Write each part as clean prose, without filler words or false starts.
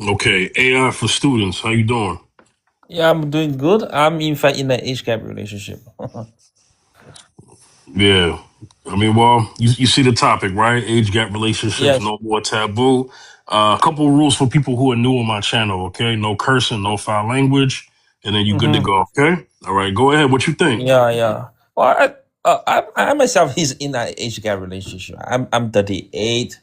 Okay, AI for students. How you doing? Yeah, I'm doing good. I'm in fact in an age gap relationship. Yeah. I mean, well, you see the topic, right? Age gap relationships, Yes. no more taboo. A couple of rules for people who are new on my channel, okay? No cursing, no foul language, and then you good to Hmm. go, okay? All right, go ahead. What you think? Yeah, yeah. Well, I myself is in an age gap relationship. I'm 38.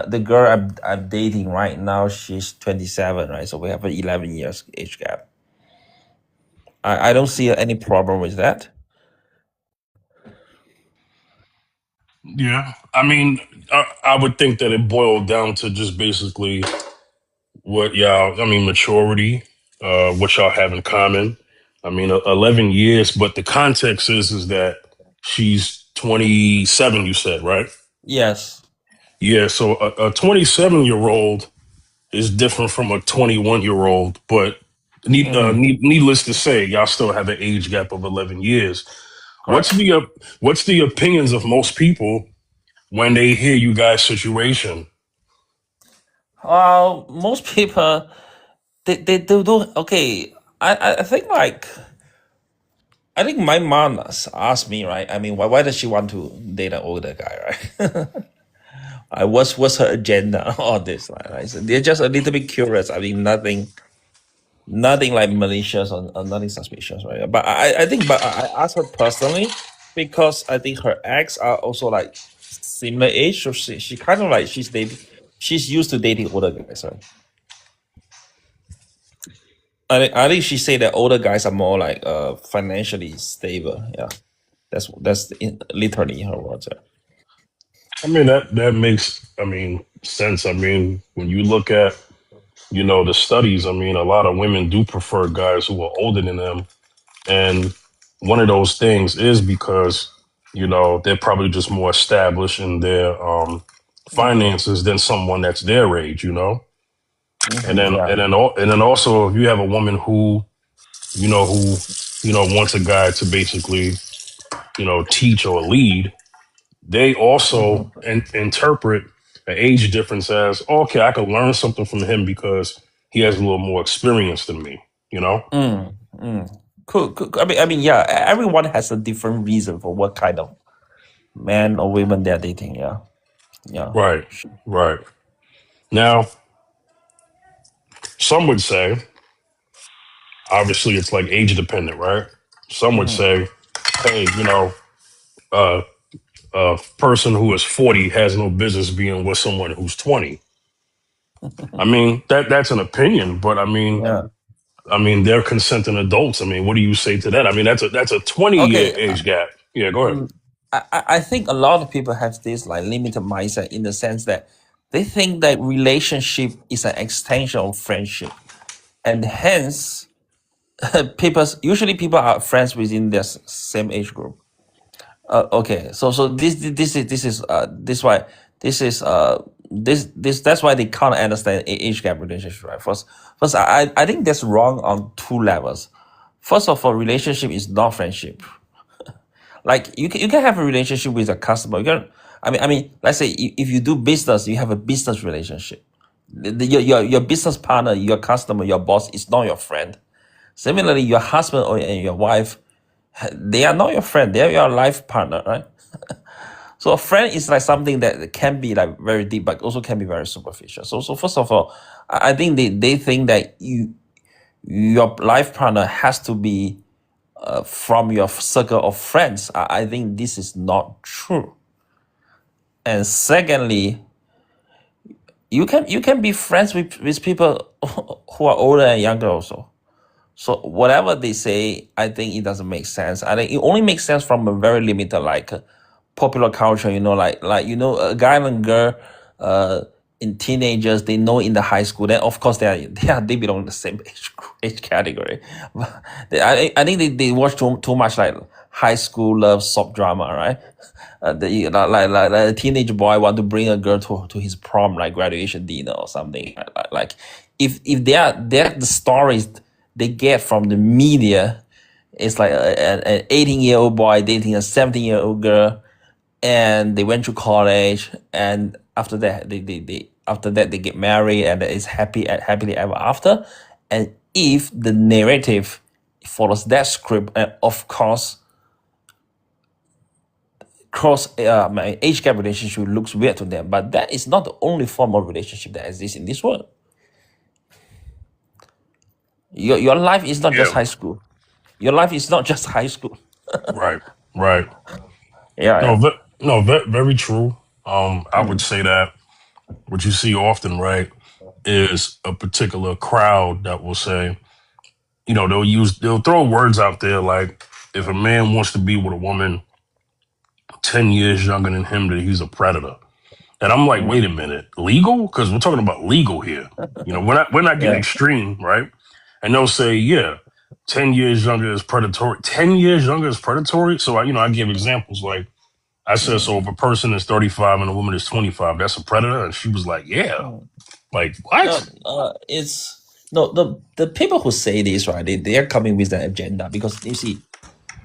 The girl I'm dating right now, she's 27, right? So we have an 11 years age gap. I don't see any problem with that. Yeah. I mean, I would think that it boiled down to just basically what y'all, I mean, maturity, what y'all have in common. I mean, 11 years, but the context is that she's 27, you said, right? Yes. Yeah, so a 27-year-old is different from a 21-year-old, but Hmm. needless to say, y'all still have an age gap of 11 years. What's Correct. the uh, what's the opinions of most people when they hear you guys' situation? Most people they do okay. I think like I think my mom asked me, right? I mean, why does she want to date an older guy, right? What's her agenda? All this, right? So they're just a little bit curious. I mean, nothing like malicious or nothing suspicious, right? But I think, but I asked her personally because I think her ex are also like similar age, so she kind of like she's used to dating older guys, right? I think she said that older guys are more like financially stable. Yeah, literally her words. Yeah. I mean that makes sense. I mean, when you look at the studies, I mean, a lot of women do prefer guys who are older than them. And one of those things is because, they're probably just more established in their Mm-hmm. finances than someone that's their age, And Mm-hmm. then Yeah. also if you have a woman who wants a guy to basically, teach or lead, they also Mm-hmm. interpret an age difference as, okay, I could learn something from him because he has a little more experience than me, you know? Mm, mm. Cool. I mean, yeah. Everyone has a different reason for what kind of man or women they're dating. Yeah, yeah. Right, right. Now, some would say, obviously, it's like age dependent, right? Some would Mm-hmm. say, hey, uh, a person who is 40 has no business being with someone who's 20. I mean, that's an opinion, but Yeah. I mean, they're consenting adults. I mean, what do you say to that? I mean, that's a 20-year Okay. age gap. Yeah, go ahead. Mm, I think a lot of people have this like limited mindset in the sense that they think that relationship is an extension of friendship, and hence people are friends within their same age group. Okay, so this why this is this that's why they can't understand age gap relationship, right? First, I think that's wrong on two levels. First of all, relationship is not friendship. Like you can have a relationship with a customer. I mean, let's say if you do business, you have a business relationship. Your business partner, your customer, your boss is not your friend. Similarly, your husband and your wife, they are not your friend. They are your life partner, right? So a friend is like something that can be like very deep, but also can be very superficial. So first of all, I think they think that your life partner has to be from your circle of friends. I think this is not true. And secondly, you can be friends with people who are older and younger also. So whatever they say, I think it doesn't make sense. I think it only makes sense from a very limited like popular culture. Like a guy and girl, uh, in teenagers they know in the high school. Then of course they belong in the same age category. But I think they watch too much like high school love soap drama, right? Like a teenage boy want to bring a girl to his prom, like graduation dinner or something. Like if they are the stories they get from the media, it's like an 18-year-old boy dating a 17-year-old girl, and they went to college, and after that After that, they get married and it's happily ever after. And if the narrative follows that script, and of course, my age gap relationship looks weird to them. But that is not the only form of relationship that exists in this world. Your life is not just Yeah. high school. Your life is not just high school. Right. Right. Yeah, No. yeah. No. Very true. I would say that what you see often, right, is a particular crowd that will say, they'll throw words out there like, if a man wants to be with a woman 10 years younger than him, that he's a predator. And I'm like, wait a minute, legal? Because we're talking about legal here. We're not getting Yeah. extreme, right? And they'll say, yeah, 10 years younger is predatory. 10 years younger is predatory. So I give examples like I said, so if a person is 35 and a woman is 25, that's a predator. And she was like, yeah. Like No, what? it's no the people who say this, right? They are coming with an agenda because you see,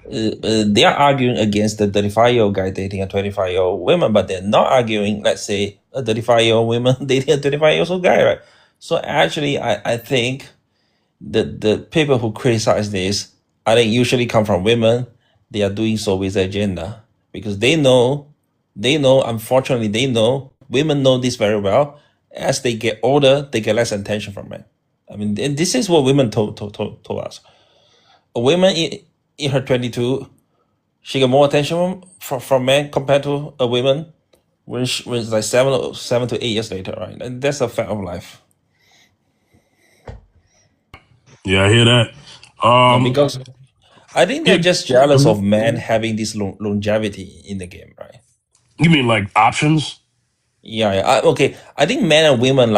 they are arguing against the 35-year-old guy dating a 25-year-old woman, but they're not arguing, let's say, a 35-year-old woman dating a 25-year-old guy, right? So actually, I think the people who criticize this, I think usually come from women. They are doing so with an agenda because unfortunately, they know, women know this very well. As they get older, they get less attention from men. I mean, and this is what women told us. A woman in her 22, she get more attention from men compared to a woman when it's like 7 to 8 years later, right? And that's a fact of life. Yeah, I hear that. No, Um, because I think they're yeah, just jealous mhm. of men having this longevity in the game, right? You mean like options? Yeah, yeah. Okay. I think men and women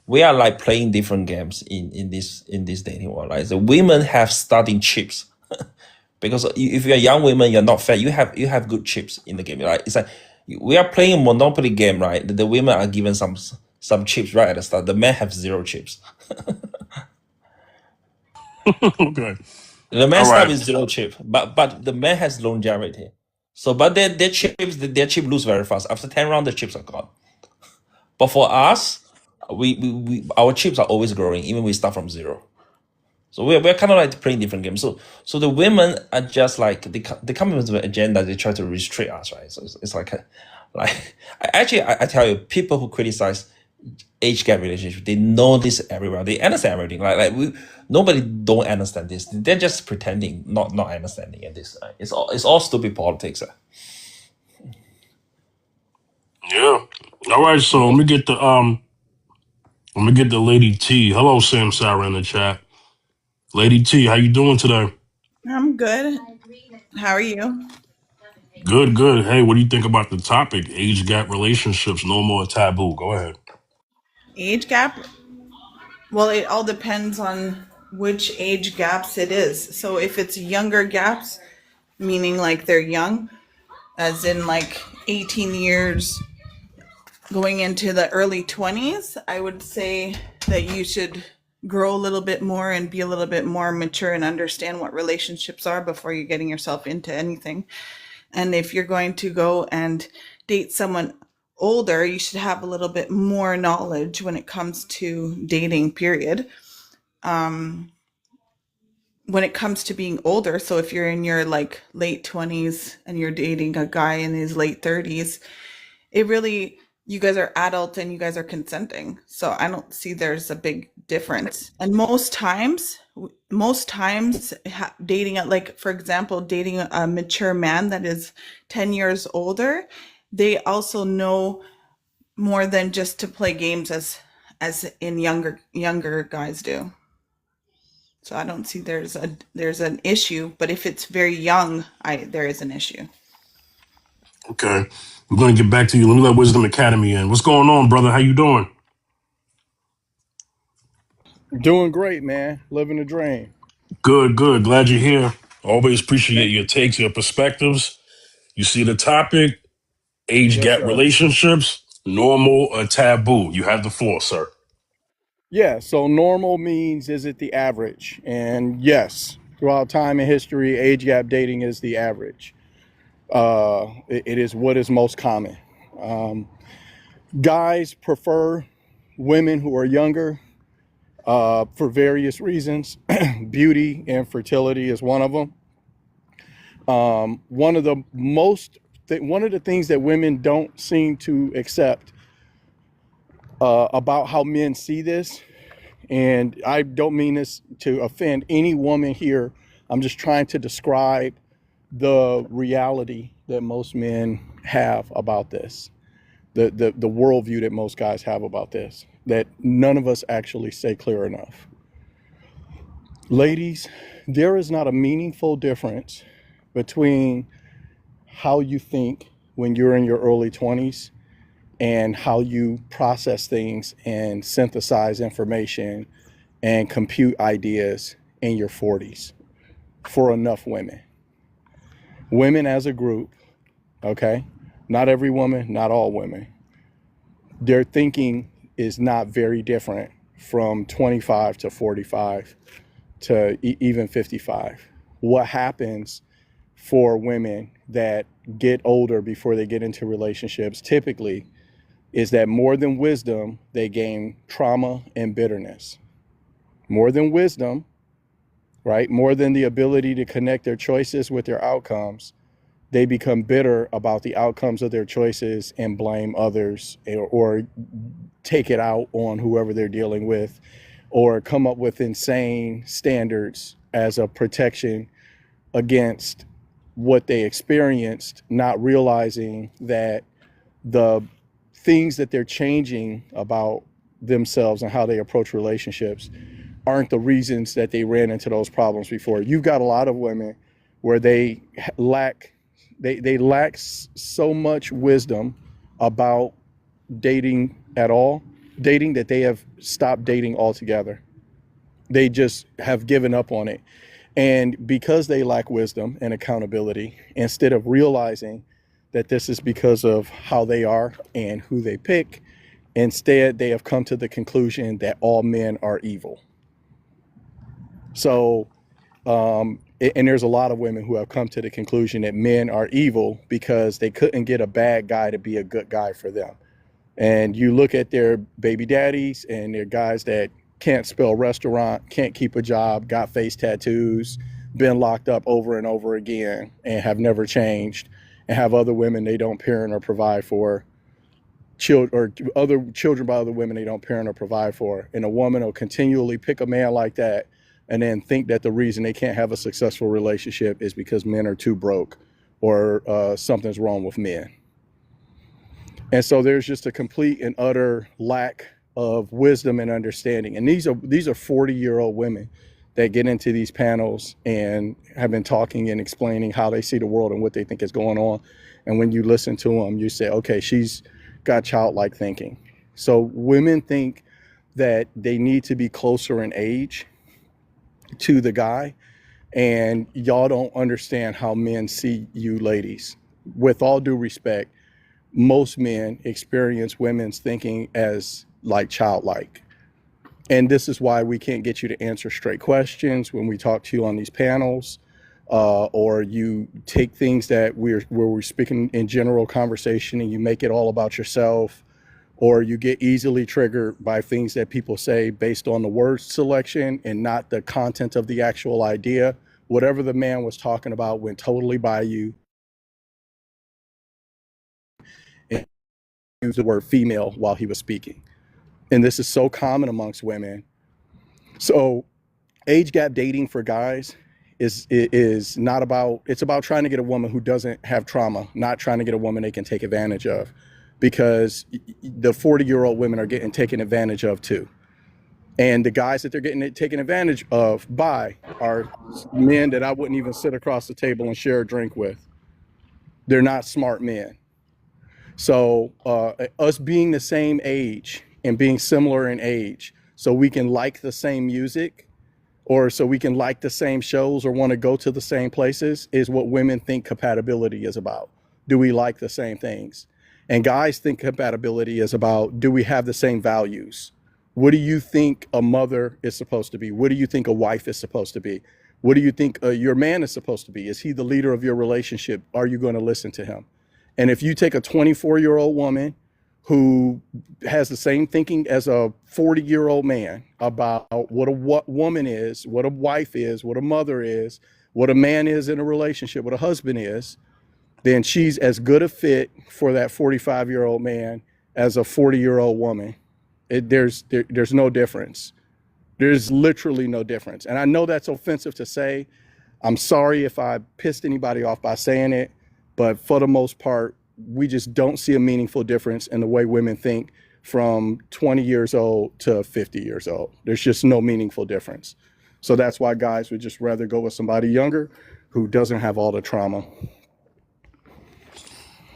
we are like playing different games in this dating world. Right? The women have starting chips because if you're a young woman, you're not fat. You have good chips in the game, right? It's like we are playing a monopoly game, right? The women are given some chips right at the start. The men have zero chips. Okay. The man All start right. with zero chip, but the man has longevity. So, but their chip lose very fast. After 10 rounds, the chips are gone. But for us, we our chips are always growing, even we start from zero. So we're kind of like playing different games. So the women are just like they come with an agenda. They try to restrict us, right? So it's like like I tell you, people who criticize age gap relationship, they know this everywhere. They understand everything. Nobody don't understand this. They're just pretending not understanding it. This it's all stupid politics. Yeah. All right. So let me get the Lady T. Hello, Sam Sarah in the chat. Lady T, how you doing today? I'm good. How are you? Good, good. Hey, what do you think about the topic? Age gap relationships, no more taboo. Go ahead. Age gap? Well, it all depends on which age gaps it is. So if it's younger gaps, meaning like they're young, as in like 18 years going into the early 20s, I would say that you should grow a little bit more and be a little bit more mature and understand what relationships are before you're getting yourself into anything. And if you're going to go and date someone older, you should have a little bit more knowledge when it comes to dating, period. When it comes to being older, so if you're in your like late 20s and you're dating a guy in his late 30s, it really, you guys are adult and you guys are consenting. So I don't see there's a big difference. And most times dating like for example dating a mature man that is 10 years older, they also know more than just to play games as in younger guys do. So I don't see there's an issue, but if it's very young, I there is an issue. Okay. We're gonna get back to you. Let me let Wisdom Academy in. What's going on, brother? How you doing? Doing great, man. Living the dream. Good, good. Glad you're here. Always appreciate your takes, your perspectives. You see the topic, age Yes, gap sir. relationships, normal or taboo. You have the floor, sir. Yeah, so normal means is it the average? And yes, throughout time and history, age gap dating is the average. It is what is most common. Guys prefer women who are younger for various reasons. Beauty and fertility is one of them. One of the things that women don't seem to accept about how men see this, and I don't mean this to offend any woman here, I'm just trying to describe the reality that most men have about this, the worldview that most guys have about this, that none of us actually say clear enough. Ladies, there is not a meaningful difference between how you think when you're in your early 20s and how you process things and synthesize information and compute ideas in your 40s for enough women. Women as a group, okay? Not every woman, not all women. Their thinking is not very different from 25 to 45 to even 55. What happens for women that get older before they get into relationships typically is that more than wisdom, they gain trauma and bitterness. More than wisdom, right? More than the ability to connect their choices with their outcomes, they become bitter about the outcomes of their choices and blame others, or take it out on whoever they're dealing with, or come up with insane standards as a protection against what they experienced, not realizing that the things that they're changing about themselves and how they approach relationships aren't the reasons that they ran into those problems before. You've got a lot of women where they lack so much wisdom about dating at all, dating, that they have stopped dating altogether. They just have given up on it. And because they lack wisdom and accountability, instead of realizing that this is because of how they are and who they pick, instead they have come to the conclusion that all men are evil. So, and there's a lot of women who have come to the conclusion that men are evil because they couldn't get a bad guy to be a good guy for them. And you look at their baby daddies and they're guys that can't spell restaurant, can't keep a job, got face tattoos, been locked up over and over again, and have never changed, and have other women they don't parent or provide for, or other children by other women they don't parent or provide for. And a woman will continually pick a man like that and then think that the reason they can't have a successful relationship is because men are too broke, or something's wrong with men. And so there's just a complete and utter lack of wisdom and understanding. And these are 40-year-old women that get into these panels and have been talking and explaining how they see the world and what they think is going on. And when you listen to them, you say, okay, she's got childlike thinking. So women think that they need to be closer in age to the guy, and y'all don't understand how men see you ladies. With all due respect, most men experience women's thinking as like childlike. And this is why we can't get you to answer straight questions when we talk to you on these panels, or you take things that where we're speaking in general conversation and you make it all about yourself, or you get easily triggered by things that people say based on the word selection and not the content of the actual idea. Whatever the man was talking about went totally by you. And used the word female while he was speaking. And this is so common amongst women. So age gap dating for guys is not about, it's about trying to get a woman who doesn't have trauma, not trying to get a woman they can take advantage of, because the 40-year-old women are getting taken advantage of too. And the guys that they're getting taken advantage of by are men that I wouldn't even sit across the table and share a drink with. They're not smart men. So us being the same age and being similar in age, so we can like the same music, or so we can like the same shows or want to go to the same places, is what women think compatibility is about. Do we like the same things? And guys think compatibility is about, do we have the same values? What do you think a mother is supposed to be? What do you think a wife is supposed to be? What do you think your man is supposed to be? Is he the leader of your relationship? Are you going to listen to him? And if you take a 24-year-old woman who has the same thinking as a 40-year-old man about what a woman is, what a wife is, what a mother is, what a man is in a relationship, what a husband is, then she's as good a fit for that 45-year-old man as a 40-year-old woman. There's no difference. There's literally no difference. And I know that's offensive to say. I'm sorry if I pissed anybody off by saying it, but for the most part, we just don't see a meaningful difference in the way women think from 20 years old to 50 years old. There's just no meaningful difference. So that's why guys would just rather go with somebody younger who doesn't have all the trauma.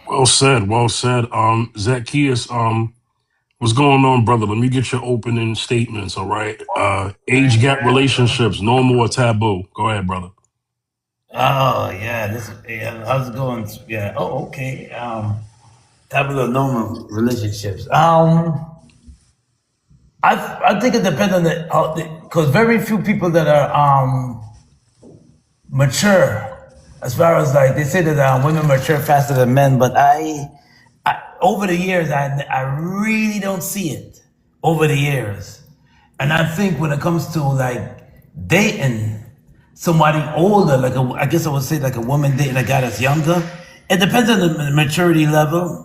Well said. Well said. Zacchaeus, what's going on, brother? Let me get your opening statements. All right. Age gap relationships, normal or taboo? Go ahead, brother. Oh yeah, how's it going? Yeah. Oh, okay. Taboo of normal relationships. I think it depends on because very few people that are mature, as far as like they say that women mature faster than men, but I over the years I really don't see it over the years, and I think when it comes to like dating somebody older, I guess I would say like a woman dating a guy that's younger, it depends on the maturity level.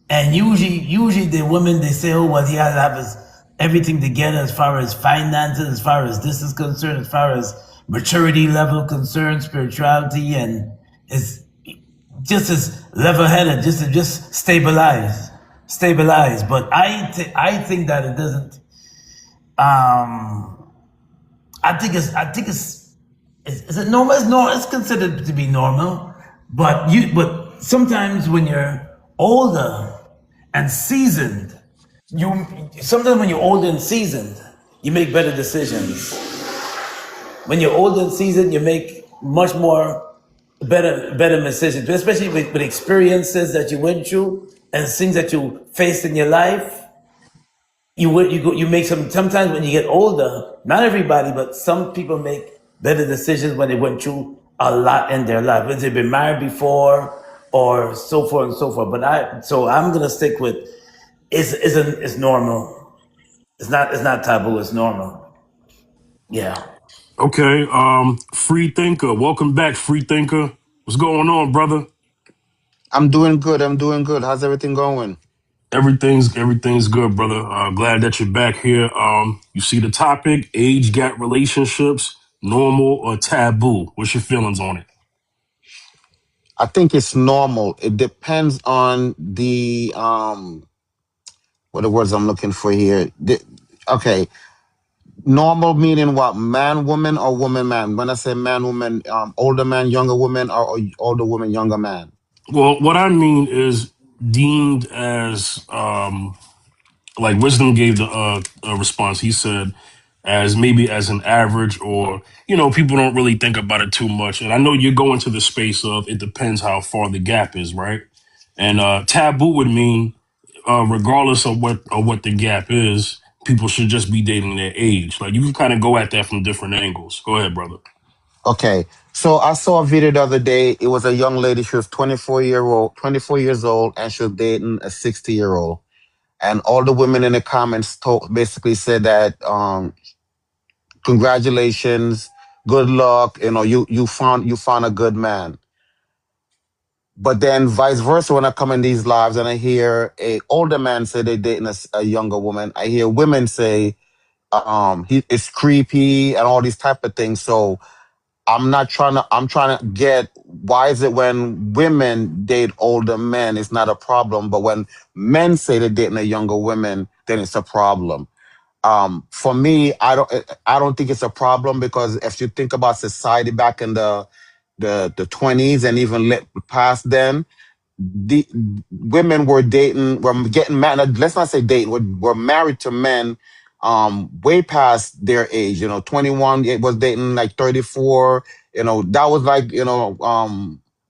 And usually the women they say, oh well, he has to have everything together as far as finances, as far as this is concerned, as far as maturity level concerned, spirituality, and is just as level headed, just stabilize. But I think that it doesn't. I think is it normal? It's normal. It's considered to be normal, but sometimes when you're older and seasoned, you sometimes when you're older and seasoned, you make better decisions. When you're older and seasoned, you make much more better decisions, especially with experiences that you went through and things that you faced in your life. You make sometimes when you get older, not everybody, but some people make better decisions when they went through a lot in their life, whether they've been married before or so forth and so forth. But I'm gonna stick with it's normal. It's not taboo. It's normal. Yeah. Okay. Free thinker. Welcome back, free thinker. What's going on, brother? I'm doing good. I'm doing good. How's everything going? Everything's good, brother. Glad that you're back here. You see the topic: age gap relationships, normal or taboo? What's your feelings on it? I think it's normal. It depends on the what are the words I'm looking for here. Okay, normal meaning what? Man, woman, or woman, man? When I say man, woman, older man, younger woman, or older woman, younger man. Well, what I mean is deemed as like Wisdom gave the a response. He said as maybe as an average, or people don't really think about it too much. And I know you're going to the space of it depends how far the gap is, right? And taboo would mean regardless of what the gap is, people should just be dating their age. Like you can kind of go at that from different angles. Go ahead, brother. Okay, so I saw a video the other day. It was a young lady. She was 24 years old, and she was dating a 60-year-old. And all the women in the comments basically said that congratulations, good luck, you found a good man. But then vice versa, when I come in these lives and I hear a older man say they dating a younger woman, I hear women say it's creepy and all these type of things. So I'm trying to get, why is it when women date older men it's not a problem, but when men say they're dating a younger woman, then it's a problem. For me, I don't think it's a problem, because if you think about society back in the 20s and even past then, the women were getting married. Let's not say dating. Were married to men, way past their age. 21. It was dating like 34. That was like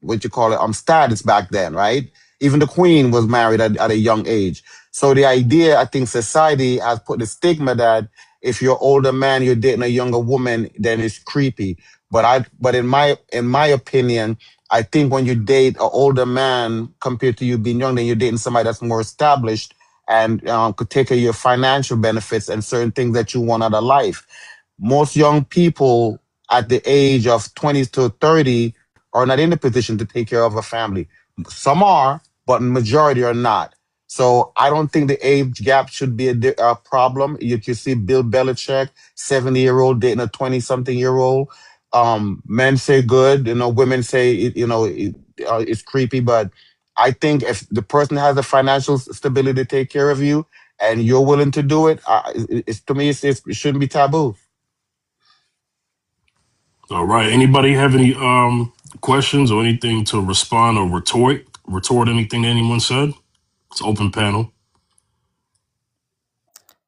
what you call it, status back then, right? Even the queen was married at a young age. So the idea, I think, society has put the stigma that if you're older man, you're dating a younger woman, then it's creepy. But in my opinion, I think when you date an older man compared to you being young, then you're dating somebody that's more established. and could take care of your financial benefits and certain things that you want out of life. Most young people at the age of 20 to 30 are not in a position to take care of a family. Some are, but majority are not. So I don't think the age gap should be a problem. You see Bill Belichick, 70-year-old dating a 20-something-year-old. Men say good, women say, it's creepy, but I think if the person has the financial stability to take care of you and you're willing to do it, to me, it shouldn't be taboo. All right. Anybody have any questions or anything to respond or retort anything that anyone said? It's open panel.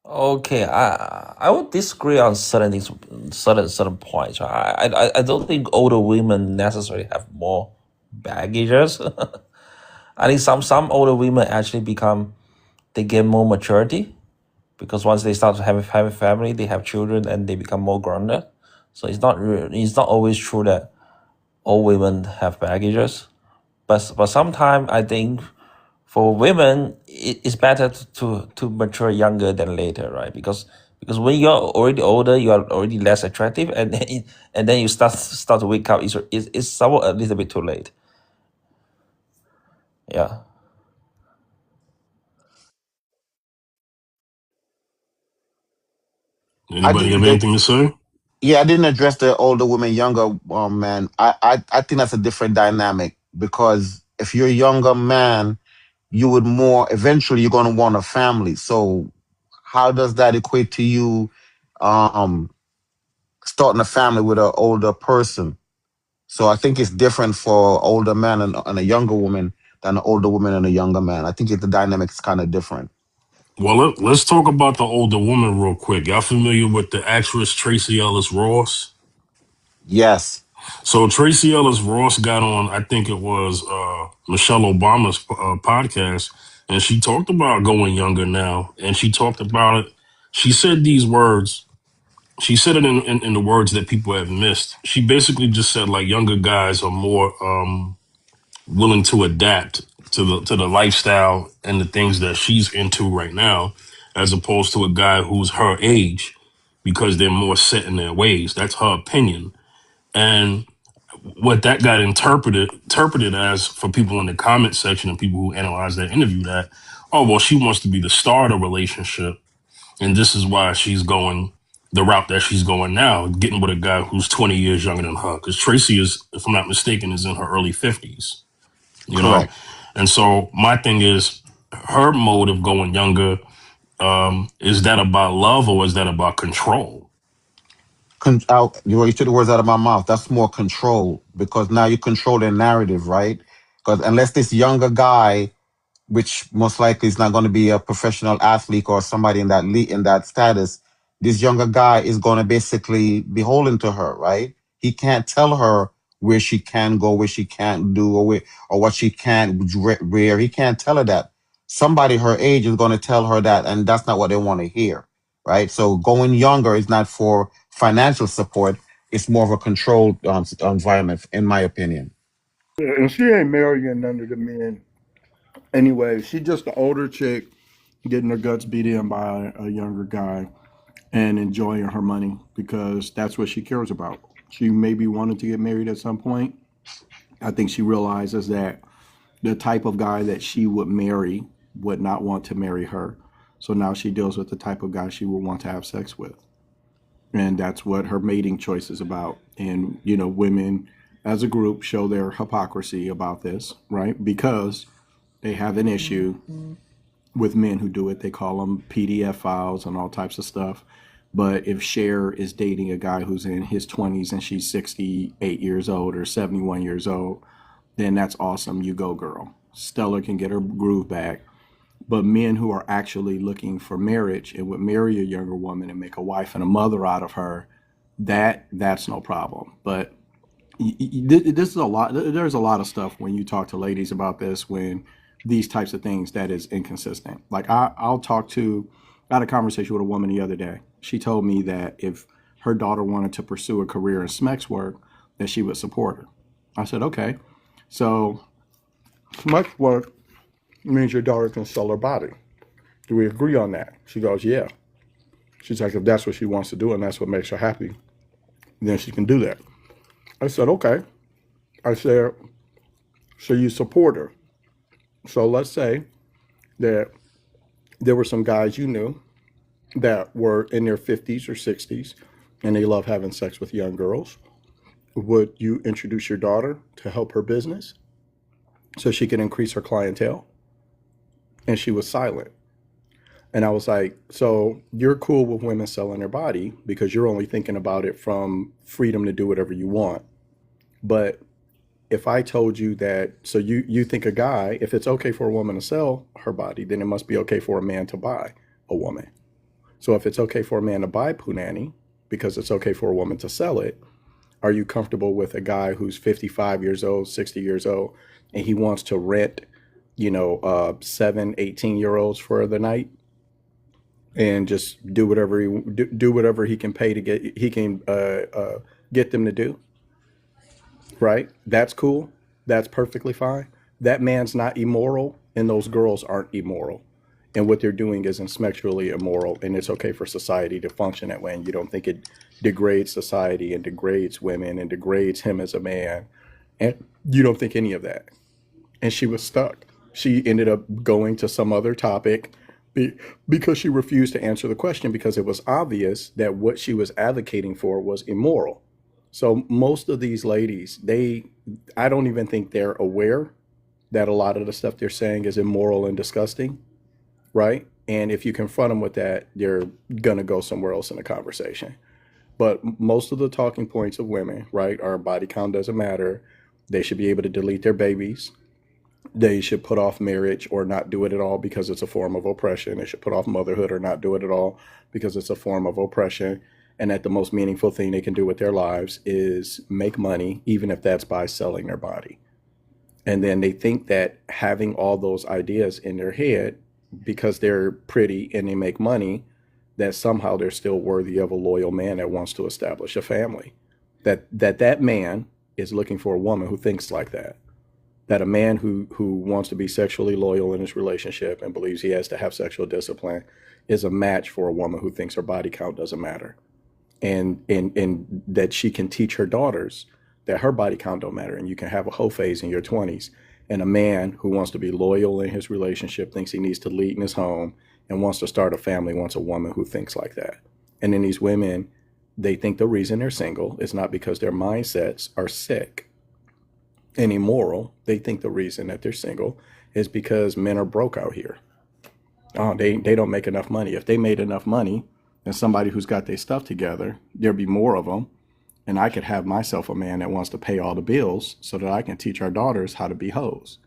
Okay, I would disagree on certain points. I don't think older women necessarily have more baggages. I think some older women actually they get more maturity because once they start to have a family, they have children and they become more grounded. So it's not always true that all women have baggages, but sometimes I think for women it's better to mature younger than later, right? Because when you're already older, you are already less attractive, and and then you start to wake up. It's somewhat a little bit too late. Yeah. I Anybody have didn't. anything to say? Yeah, I didn't address the older women, younger man. I think that's a different dynamic because if you're a younger man, you would more eventually you're going to want a family. So how does that equate to you um, starting a family with an older person? So I think it's different for older man and a younger woman than an older woman and a younger man. I think the dynamic is kind of different. Well, let's talk about the older woman real quick. Y'all familiar with the actress Tracy Ellis Ross? Yes, So Tracy Ellis Ross got on, I think it was Michelle Obama's podcast, and she talked about going younger now, and she talked about it. She said these words. She said it in the words that people have missed. She basically just said like younger guys are more willing to adapt to the lifestyle and the things that she's into right now, as opposed to a guy who's her age, because they're more set in their ways. That's her opinion. And what that got interpreted as for people in the comment section and people who analyze that interview, that, oh well, she wants to be the star of the relationship, and this is why she's going the route that she's going now, getting with a guy who's 20 years younger than her, because Tracy is, if I'm not mistaken, is in her early 50s, you know. correct. And so my thing is, her mode of going younger, is that about love or is that about control? You took the words out of my mouth. That's more control because now you control their narrative, right? Because unless this younger guy, which most likely is not going to be a professional athlete or somebody in in that status, this younger guy is going to basically be beholden to her, right? He can't tell her where she can go, where she can't do, or what she can't wear. He can't tell her that. Somebody her age is going to tell her that, and that's not what they want to hear, right? So going younger is not for financial support. It's more of a controlled environment, in my opinion. And she ain't marrying none of the men anyway. She just an older chick getting her guts beat in by a younger guy and enjoying her money because that's what she cares about. She maybe wanted to get married at some point. I think she realizes that the type of guy that she would marry would not want to marry her. So now she deals with the type of guy she would want to have sex with. And that's what her mating choice is about. And, women as a group show their hypocrisy about this, right? Because they have an issue with men who do it. They call them PDF files and all types of stuff. But if Cher is dating a guy who's in his 20s and she's 68 years old or 71 years old, then that's awesome. You go, girl. Stella can get her groove back. But men who are actually looking for marriage and would marry a younger woman and make a wife and a mother out of her, that's no problem. But this is a lot. There's a lot of stuff when you talk to ladies about this, when these types of things that is inconsistent. Like I had a conversation with a woman the other day. She told me that if her daughter wanted to pursue a career in SMEX work, that she would support her. I said, okay. So SMEX work means your daughter can sell her body. Do we agree on that? She goes, yeah. She's like, if that's what she wants to do and that's what makes her happy, then she can do that. I said, okay. I said, so you support her. So let's say that there were some guys you knew that were in their 50s or 60s and they love having sex with young girls. Would you introduce your daughter to help her business so she can increase her clientele? And she was silent. And I was like, so you're cool with women selling their body because you're only thinking about it from freedom to do whatever you want. But if I told you that, so you think a guy, if it's okay for a woman to sell her body, then it must be okay for a man to buy a woman. So if it's okay for a man to buy punani because it's okay for a woman to sell it, are you comfortable with a guy who's 55 years old, 60 years old, and he wants to rent, 18-year-olds for the night and just do whatever he can pay to get them to do? Right? That's cool. That's perfectly fine. That man's not immoral, and those girls aren't immoral. And what they're doing isn't sexually immoral, and it's okay for society to function that way. And you don't think it degrades society and degrades women and degrades him as a man. And you don't think any of that. And she was stuck. She ended up going to some other topic because she refused to answer the question because it was obvious that what she was advocating for was immoral. So most of these ladies, I don't even think they're aware that a lot of the stuff they're saying is immoral and disgusting, right? And if you confront them with that, they're going to go somewhere else in the conversation. But most of the talking points of women, right, are body count doesn't matter. They should be able to delete their babies. They should put off marriage or not do it at all because it's a form of oppression. They should put off motherhood or not do it at all because it's a form of oppression. And that the most meaningful thing they can do with their lives is make money, even if that's by selling their body. And then they think that having all those ideas in their head, because they're pretty and they make money, that somehow they're still worthy of a loyal man that wants to establish a family. That man is looking for a woman who thinks like that. That a man who wants to be sexually loyal in his relationship and believes he has to have sexual discipline is a match for a woman who thinks her body count doesn't matter. And that she can teach her daughters that her body count don't matter and you can have a hoe phase in your 20s. And a man who wants to be loyal in his relationship, thinks he needs to lead in his home and wants to start a family, wants a woman who thinks like that. And then these women, they think the reason they're single is not because their mindsets are sick and immoral. They think the reason that they're single is because men are broke out here. Oh, they don't make enough money. If they made enough money, then somebody who's got their stuff together, there'd be more of them. And I could have myself a man that wants to pay all the bills so that I can teach our daughters how to be hoes.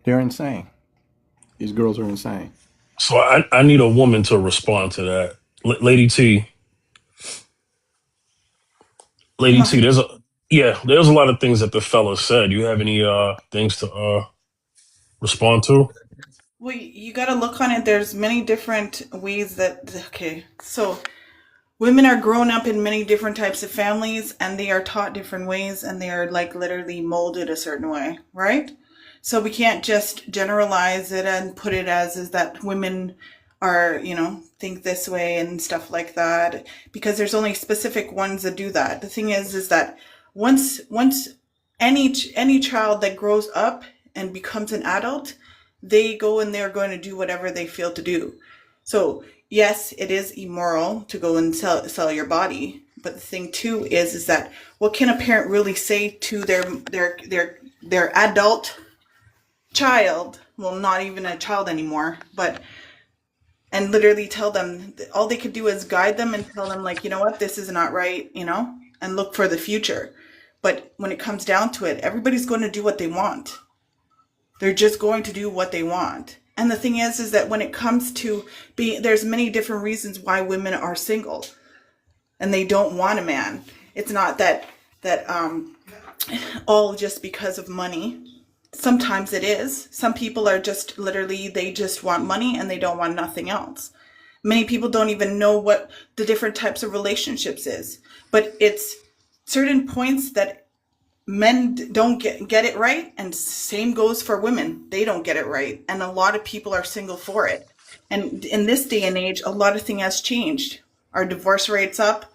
They're insane. These girls are insane. So I need a woman to respond to that. Lady T, Lady T, there's a lot of things that the fella said. You have any things to respond to? Well, you got to look on it. There's many different ways that, okay, so women are grown up in many different types of families and they are taught different ways and they are like literally molded a certain way, right? So we can't just generalize it and put it as is that women are, think this way and stuff like that, because there's only specific ones that do that. The thing is that once any child that grows up and becomes an adult, they go and they're going to do whatever they feel to do. So yes, it is immoral to go and sell your body. But the thing too is that what can a parent really say to their adult child? Well, not even a child anymore, and literally tell them, all they could do is guide them and tell them, like, you know what, this is not right, and look for the future. But when it comes down to it, everybody's going to do what they want. They're just going to do what they want. And the thing is that when it comes to there's many different reasons why women are single and they don't want a man. It's not that all just because of money. Sometimes it is. Some people are just literally, they just want money and they don't want nothing else. Many people don't even know what the different types of relationships is. But it's certain points that men don't get it right, and same goes for women. They don't get it right, and a lot of people are single for it. And in this day and age, a lot of things has changed. Our divorce rates up.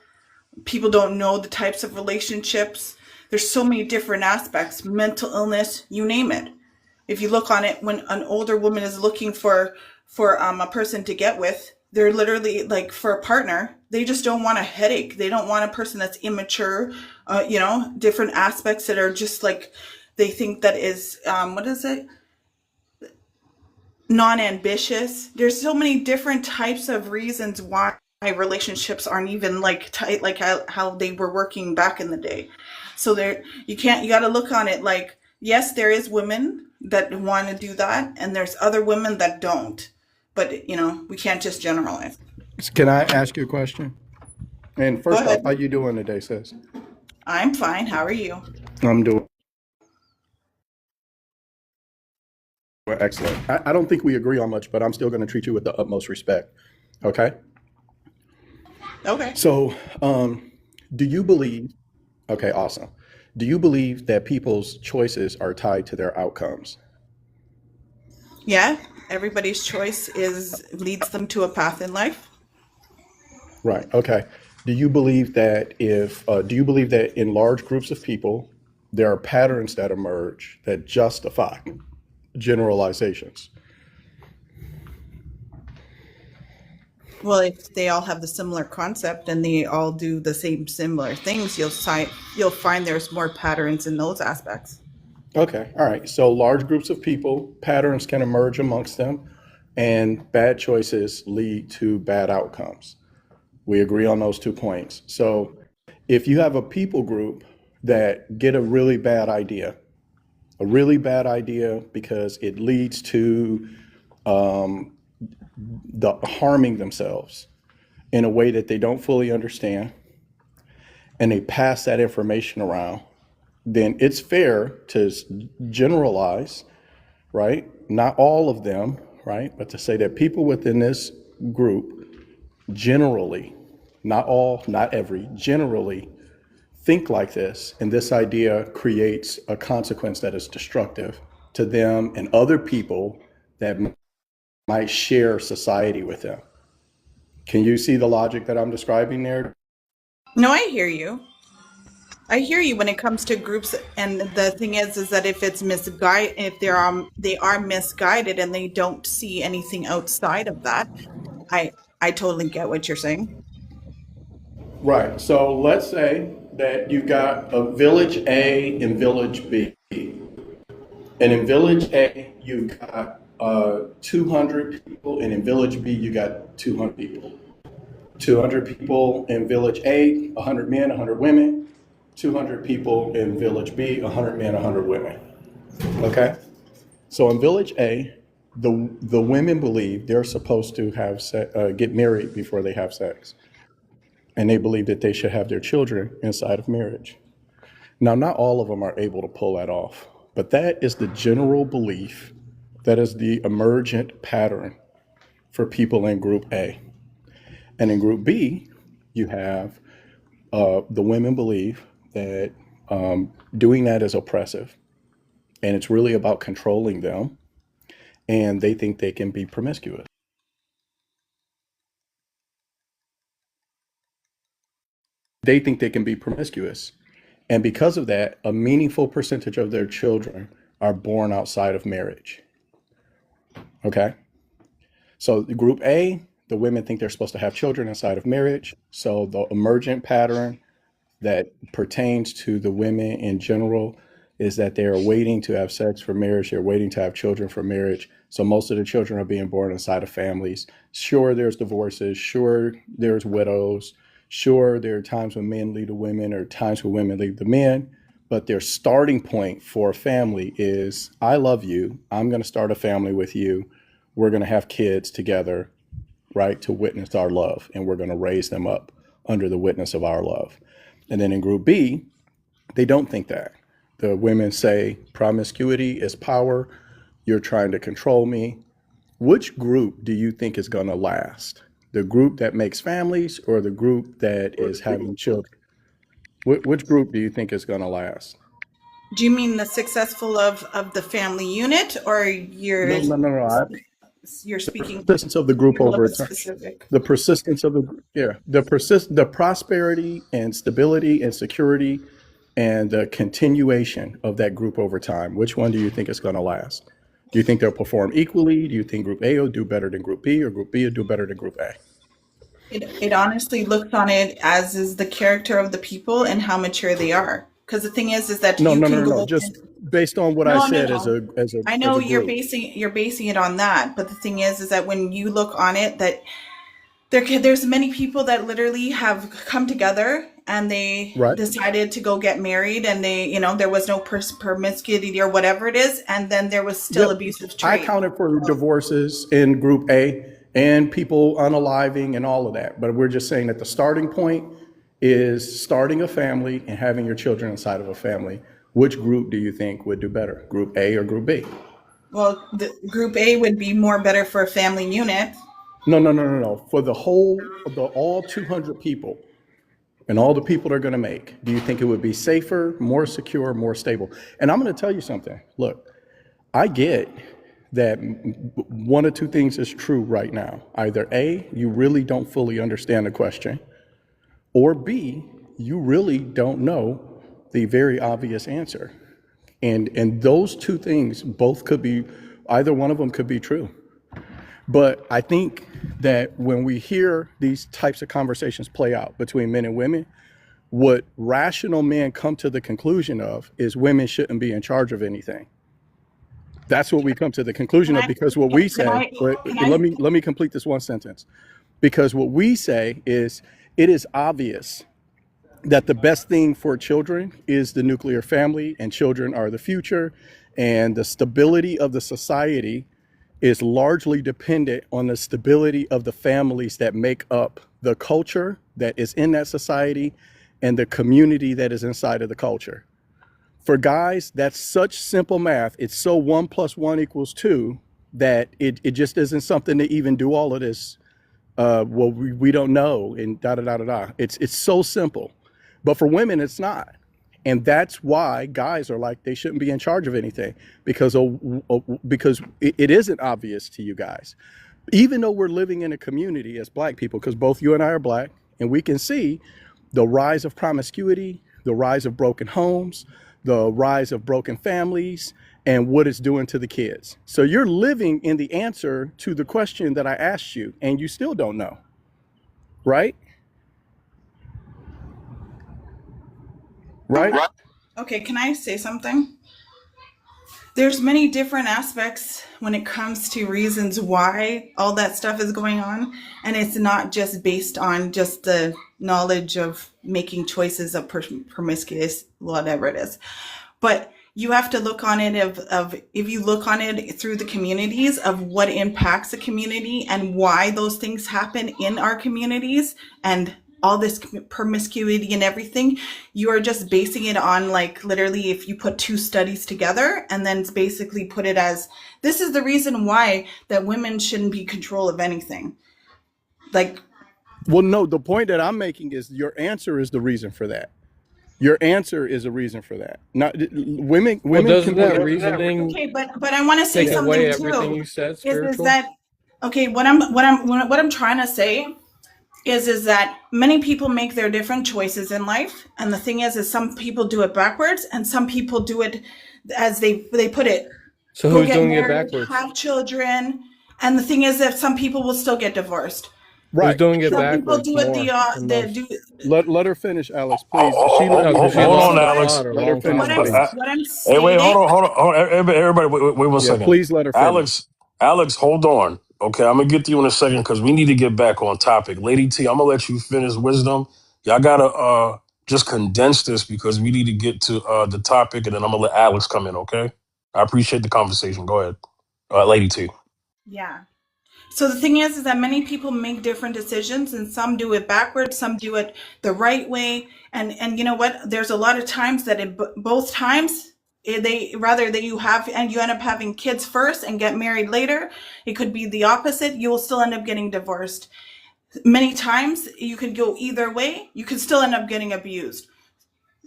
People don't know the types of relationships. There's so many different aspects, mental illness, you name it. If you look on it, when an older woman is looking for a person to get with, they're literally like for a partner. They just don't want a headache. They don't want a person that's immature. Different aspects that are just like they think that is what is it? Non-ambitious. There's so many different types of reasons why relationships aren't even like tight like how they were working back in the day. So there you got to look on it like yes, there is women that want to do that and there's other women that don't. But we can't just generalize. Can I ask you a question? And Go first off, ahead. how you doing today, sis? I'm fine. How are you? I'm doing excellent. I don't think we agree on much, but I'm still going to treat you with the utmost respect. Okay? Okay. So, do you believe, okay, awesome. Do you believe that people's choices are tied to their outcomes? Yeah, everybody's choice is leads them to a path in life. Right. Okay. Do you believe that in large groups of people, there are patterns that emerge that justify generalizations? Well, if they all have the similar concept and they all do the same similar things, you'll find there's more patterns in those aspects. Okay. All right. So large groups of people, patterns can emerge amongst them, and bad choices lead to bad outcomes. We agree on those 2 points. So if you have a people group that get a really bad idea because it leads to the harming themselves in a way that they don't fully understand, and they pass that information around, then it's fair to generalize, right? Not all of them, right? But to say that people within this group generally, not all, not every, generally think like this, and this idea creates a consequence that is destructive to them and other people that might share society with them. Can you see the logic that I'm describing there? No, I hear you. I hear you when it comes to groups, and the thing is that if it's misguided, if they are misguided and they don't see anything outside of that, I totally get what you're saying. Right. So let's say that you've got a village A and village B. And in village A, you've got 200 people, and in village B, you got 200 people. 200 people in village A, 100 men, 100 women. 200 people in village B, 100 men, 100 women. Okay? So in village A, the women believe they're supposed to get married before they have sex. And they believe that they should have their children inside of marriage. Now, not all of them are able to pull that off, but that is the general belief. That is the emergent pattern for people in group A. And in group B, you have the women believe that doing that is oppressive, and it's really about controlling them, and they think they can be promiscuous. They think they can be promiscuous. And because of that, a meaningful percentage of their children are born outside of marriage. Okay? So group A, the women think they're supposed to have children inside of marriage. So the emergent pattern that pertains to the women in general is that they're waiting to have sex for marriage. They're waiting to have children for marriage. So most of the children are being born inside of families. Sure, there's divorces. Sure, there's widows. Sure, there are times when men leave the women or times when women leave the men. But their starting point for a family is, I love you. I'm going to start a family with you. We're going to have kids together, right, to witness our love. And we're going to raise them up under the witness of our love. And then in group B, they don't think that. The women say promiscuity is power. You're trying to control me. Which group do you think is going to last? The group that makes families or the group that is having children? Which group do you think is going to last? Do you mean the successful of the family unit or your No, no, no, no. you're speaking persistence of the group a little over bit time. specific. The persistence of the prosperity and stability and security and the continuation of that group over time. Which one do you think is going to last? Do you think they'll perform equally? Do you think Group A will do better than Group B, or Group B will do better than Group A? It honestly looks on it as is the character of the people and how mature they are. Because the thing is that No, you no, no, can no, no. go. Just based on what I No, no, said no. I as know a group. you're basing it on that, but the thing is that when you look on it, that there's many people that literally have come together and they Right. decided to go get married, and they, there was no promiscuity or whatever it is, and then there was still Yep. abusive I trait. accounted for divorces in Group A and people unaliving and all of that. But we're just saying that the starting point is starting a family and having your children inside of a family. Which group do you think would do better, Group A or Group B? Well, the group A would be more better for a family unit. No, no, no, no, no. For all 200 people and all the people they're going to make, do you think it would be safer, more secure, more stable? And I'm going to tell you something. Look, I get that one or two things is true right now. Either A, you really don't fully understand the question, or B, you really don't know the very obvious answer. And those two things both could be, either one of them could be true. But I think that when we hear these types of conversations play out between men and women, what rational men come to the conclusion of is women shouldn't be in charge of anything. That's what we come to the conclusion Can of, I, because what we can say, I, but can let me complete this one sentence. Because what we say is it is obvious that the best thing for children is the nuclear family, and children are the future, and the stability of the society is largely dependent on the stability of the families that make up the culture that is in that society and the community that is inside of the culture. For guys, that's such simple math. It's so 1 + 1 = 2 that it just isn't something to even do all of this. Well, we don't know, and da da da da da. It's so simple, but for women, it's not, and that's why guys are like they shouldn't be in charge of anything, because it isn't obvious to you guys, even though we're living in a community as Black people, because both you and I are Black, and we can see the rise of promiscuity, the rise of broken homes, the rise of broken families, and what it's doing to the kids. So you're living in the answer to the question that I asked you, and you still don't know, right? Right? okay, can I say something? There's many different aspects when it comes to reasons why all that stuff is going on, and it's not just based on just the knowledge of making choices of promiscuous, whatever it is, but you have to look on it of if you look on it through the communities of what impacts the community and why those things happen in our communities, and all this promiscuity and everything, you are just basing it on, like, literally if you put two studies together and then basically put it as this is the reason why that women shouldn't be in control of anything. Like, Well, no, the point that I'm making is your answer is the reason for that. Your answer is a reason for that. Not women. Well, Women can doesn't that be. reasoning okay, but I want to say take something away everything too. you said, Is spiritual? that okay? What I'm trying to say is that many people make their different choices in life, and the thing is some people do it backwards, and some people do it as they put it. So Go who's get doing it married, backwards? have children, and the thing is that some people will still get divorced. Who's Right. doing it Some people backwards do it more than most? do. Let her finish, Alex, please. Oh, She oh, let No, me because she hold lost on, the Alex. plot a let her long time finish, What I'm ago. please. what I'm Hey, wait, stating. hold on. Everybody, wait 1 Yeah, second. please let her finish. Alex, hold on. Okay, I'm gonna get to you in a second because we need to get back on topic. Lady T, I'm gonna let you finish wisdom. Y'all gotta just condense this because we need to get to the topic, and then I'm gonna let Alex come in. Okay, I appreciate the conversation. Go ahead, Lady T. Yeah. So the thing is that many people make different decisions, and some do it backwards, some do it the right way, and you know what? There's a lot of times that in both times they rather that you have and you end up having kids first and get married later. It could be the opposite. You will still end up getting divorced. Many times you could go either way. You could still end up getting abused.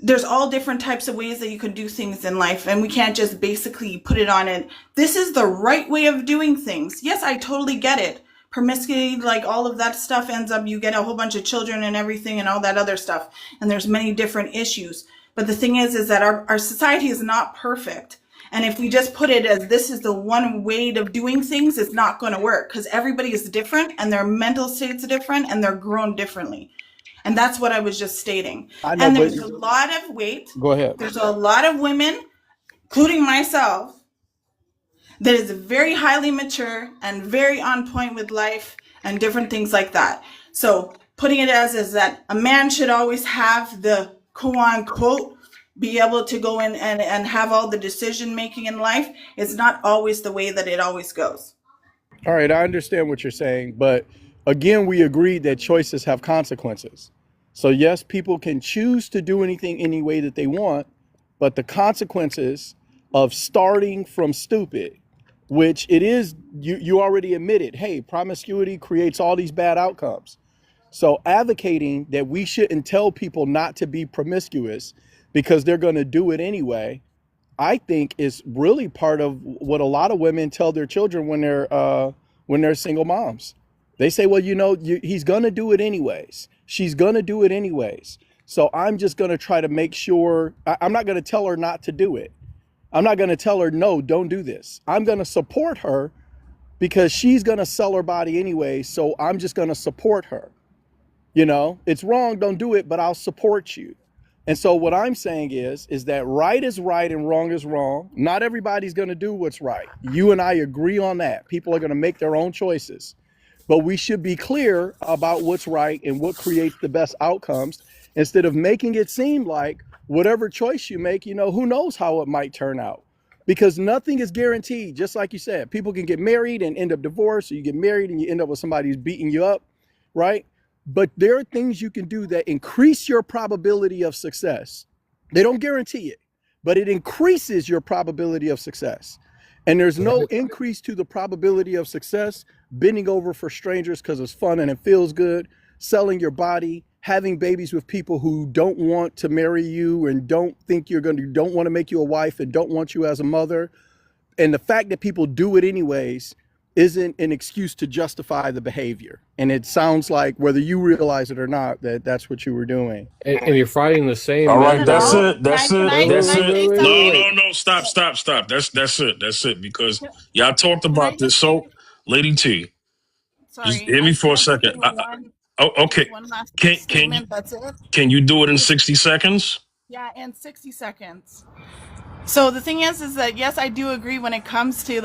there's all different types of ways that you can do things in life, and we can't just basically put it on it. This is the right way of doing things. Yes, I totally get it. Promiscuity, like all of that stuff ends up, you get a whole bunch of children and everything and all that other stuff. And there's many different issues. But the thing is that our society is not perfect. And if we just put it as this is the one way of doing things, it's not going to work, because everybody is different and their mental states are different and they're grown differently. And that's what I was just stating. I know, And but there's a lot of weight. go ahead. There's a lot of women, including myself, that is very highly mature and very on point with life and different things like that. So putting it as is that a man should always have the quote unquote be able to go in and have all the decision making in life. It's not always the way that it always goes. All right, I understand what you're saying, but again, we agreed that choices have consequences. So yes, people can choose to do anything any way that they want, but the consequences of starting from stupid, which it is, you already admitted, hey, promiscuity creates all these bad outcomes. So advocating that we shouldn't tell people not to be promiscuous because they're going to do it anyway, I think is really part of what a lot of women tell their children when they're single moms. They say, well, he's going to do it anyways. She's going to do it anyways. So I'm just going to try to make sure I'm not going to tell her not to do it. I'm not going to tell her, no, don't do this. I'm going to support her because she's going to sell her body anyway. So I'm just going to support her. It's wrong. Don't do it, but I'll support you. And so what I'm saying is that right is right and wrong is wrong. Not everybody's going to do what's right. You and I agree on that. People are going to make their own choices. But we should be clear about what's right and what creates the best outcomes instead of making it seem like whatever choice you make, who knows how it might turn out. Because nothing is guaranteed. Just like you said, people can get married and end up divorced, or you get married and you end up with somebody who's beating you up, right? But there are things you can do that increase your probability of success. They don't guarantee it, but it increases your probability of success. And there's no increase to the probability of success bending over for strangers because it's fun and it feels good, selling your body, having babies with people who don't want to marry you and don't want to make you a wife and don't want you as a mother. And the fact that people do it anyways isn't an excuse to justify the behavior. And it sounds like, whether you realize it or not, that's what you were doing. And you're fighting the same. All Not right, at that's all. it. That's Can it. I That's say it. No, something? no, no. Stop, stop, stop. That's it. That's it. Because y'all talked Can I about this. just say, So, Lady T, just sorry, hear me I for can a I just say second. just Okay. one last Can you statement? That's it. can you do it in 60 seconds? Yeah, in 60 seconds. So the thing is that yes, I do agree when it comes to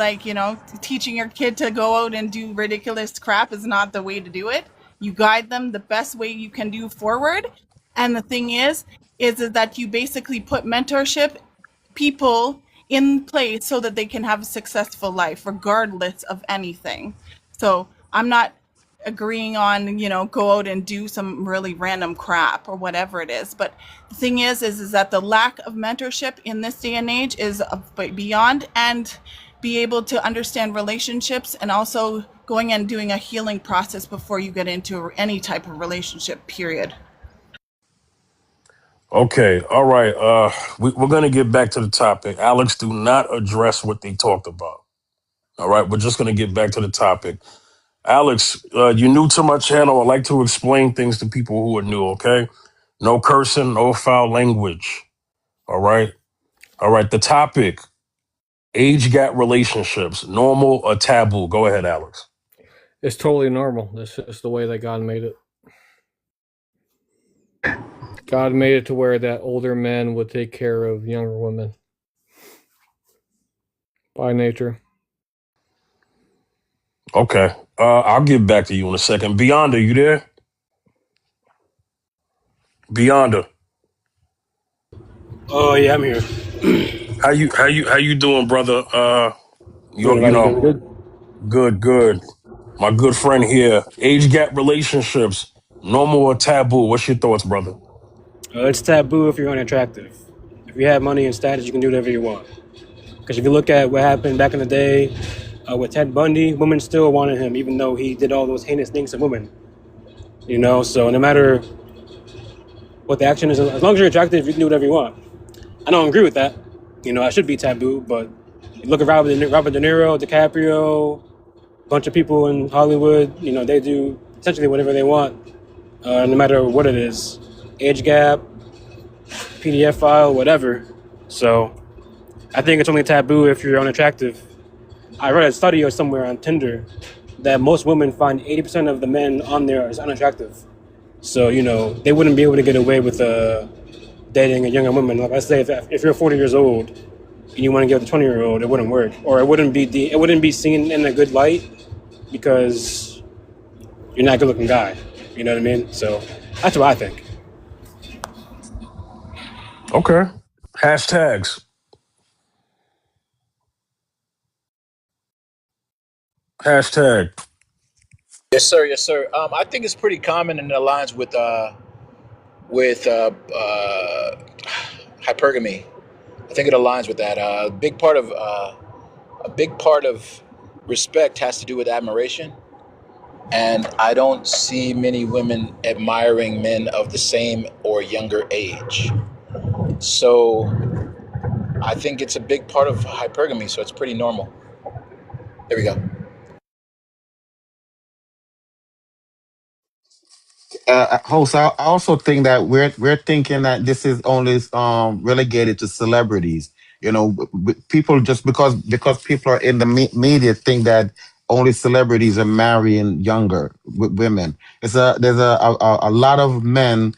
teaching your kid to go out and do ridiculous crap is not the way to do it. You guide them the best way you can do forward. And the thing is that you basically put mentorship people in place so that they can have a successful life regardless of anything. So I'm not agreeing on go out and do some really random crap or whatever it is, but the thing is that the lack of mentorship in this day and age is beyond, and be able to understand relationships and also going and doing a healing process before you get into any type of relationship, period. Okay. All right. We're gonna get back to the topic. Alex, do not address what they talked about. All right. We're just gonna get back to the topic. Alex, you're new to my channel. I like to explain things to people who are new. Okay. No cursing, no foul language. All right. All right. The topic: age gap relationships, normal or taboo? Go ahead, Alex. It's totally normal. That's just the way that God made it. God made it to where that older men would take care of younger women by nature. Okay. I'll get back to you in a second. Beyond, are you there? Beyond, Oh yeah, I'm here. how you doing, brother? Good, You how you doing? know, Good. good. My good friend here. Age gap relationships, normal or taboo? What's your thoughts, brother? It's taboo if you're unattractive. If you have money and status, you can do whatever you want. Because if you look at what happened back in the day with Ted Bundy, women still wanted him, even though he did all those heinous things to women. So no matter what the action is. As long as you're attractive, you can do whatever you want. I don't agree with that. I should be taboo, but you look at Robert De Niro, DiCaprio, a bunch of people in Hollywood, they do essentially whatever they want, no matter what it is. Age gap, PDF file, whatever. So I think it's only taboo if you're unattractive. I read a study or somewhere on Tinder that most women find 80% of the men on there is unattractive. So, they wouldn't be able to get away with dating a younger woman. Like I say, if you're 40 years old and you want to get with a 20-year-old, it wouldn't work, or it wouldn't be seen in a good light because you're not a good-looking guy. You know what I mean? So that's what I think. Okay. Hashtags. Hashtag. Yes, sir. Yes, sir. I think it's pretty common and it aligns with hypergamy. I think it aligns with that. A big part of respect has to do with admiration, and I don't see many women admiring men of the same or younger age. So I think it's a big part of hypergamy. So it's pretty normal. There we go. Host, I also think that we're thinking that this is only relegated to celebrities. People just because people are in the media think that only celebrities are marrying younger women. There's a lot of men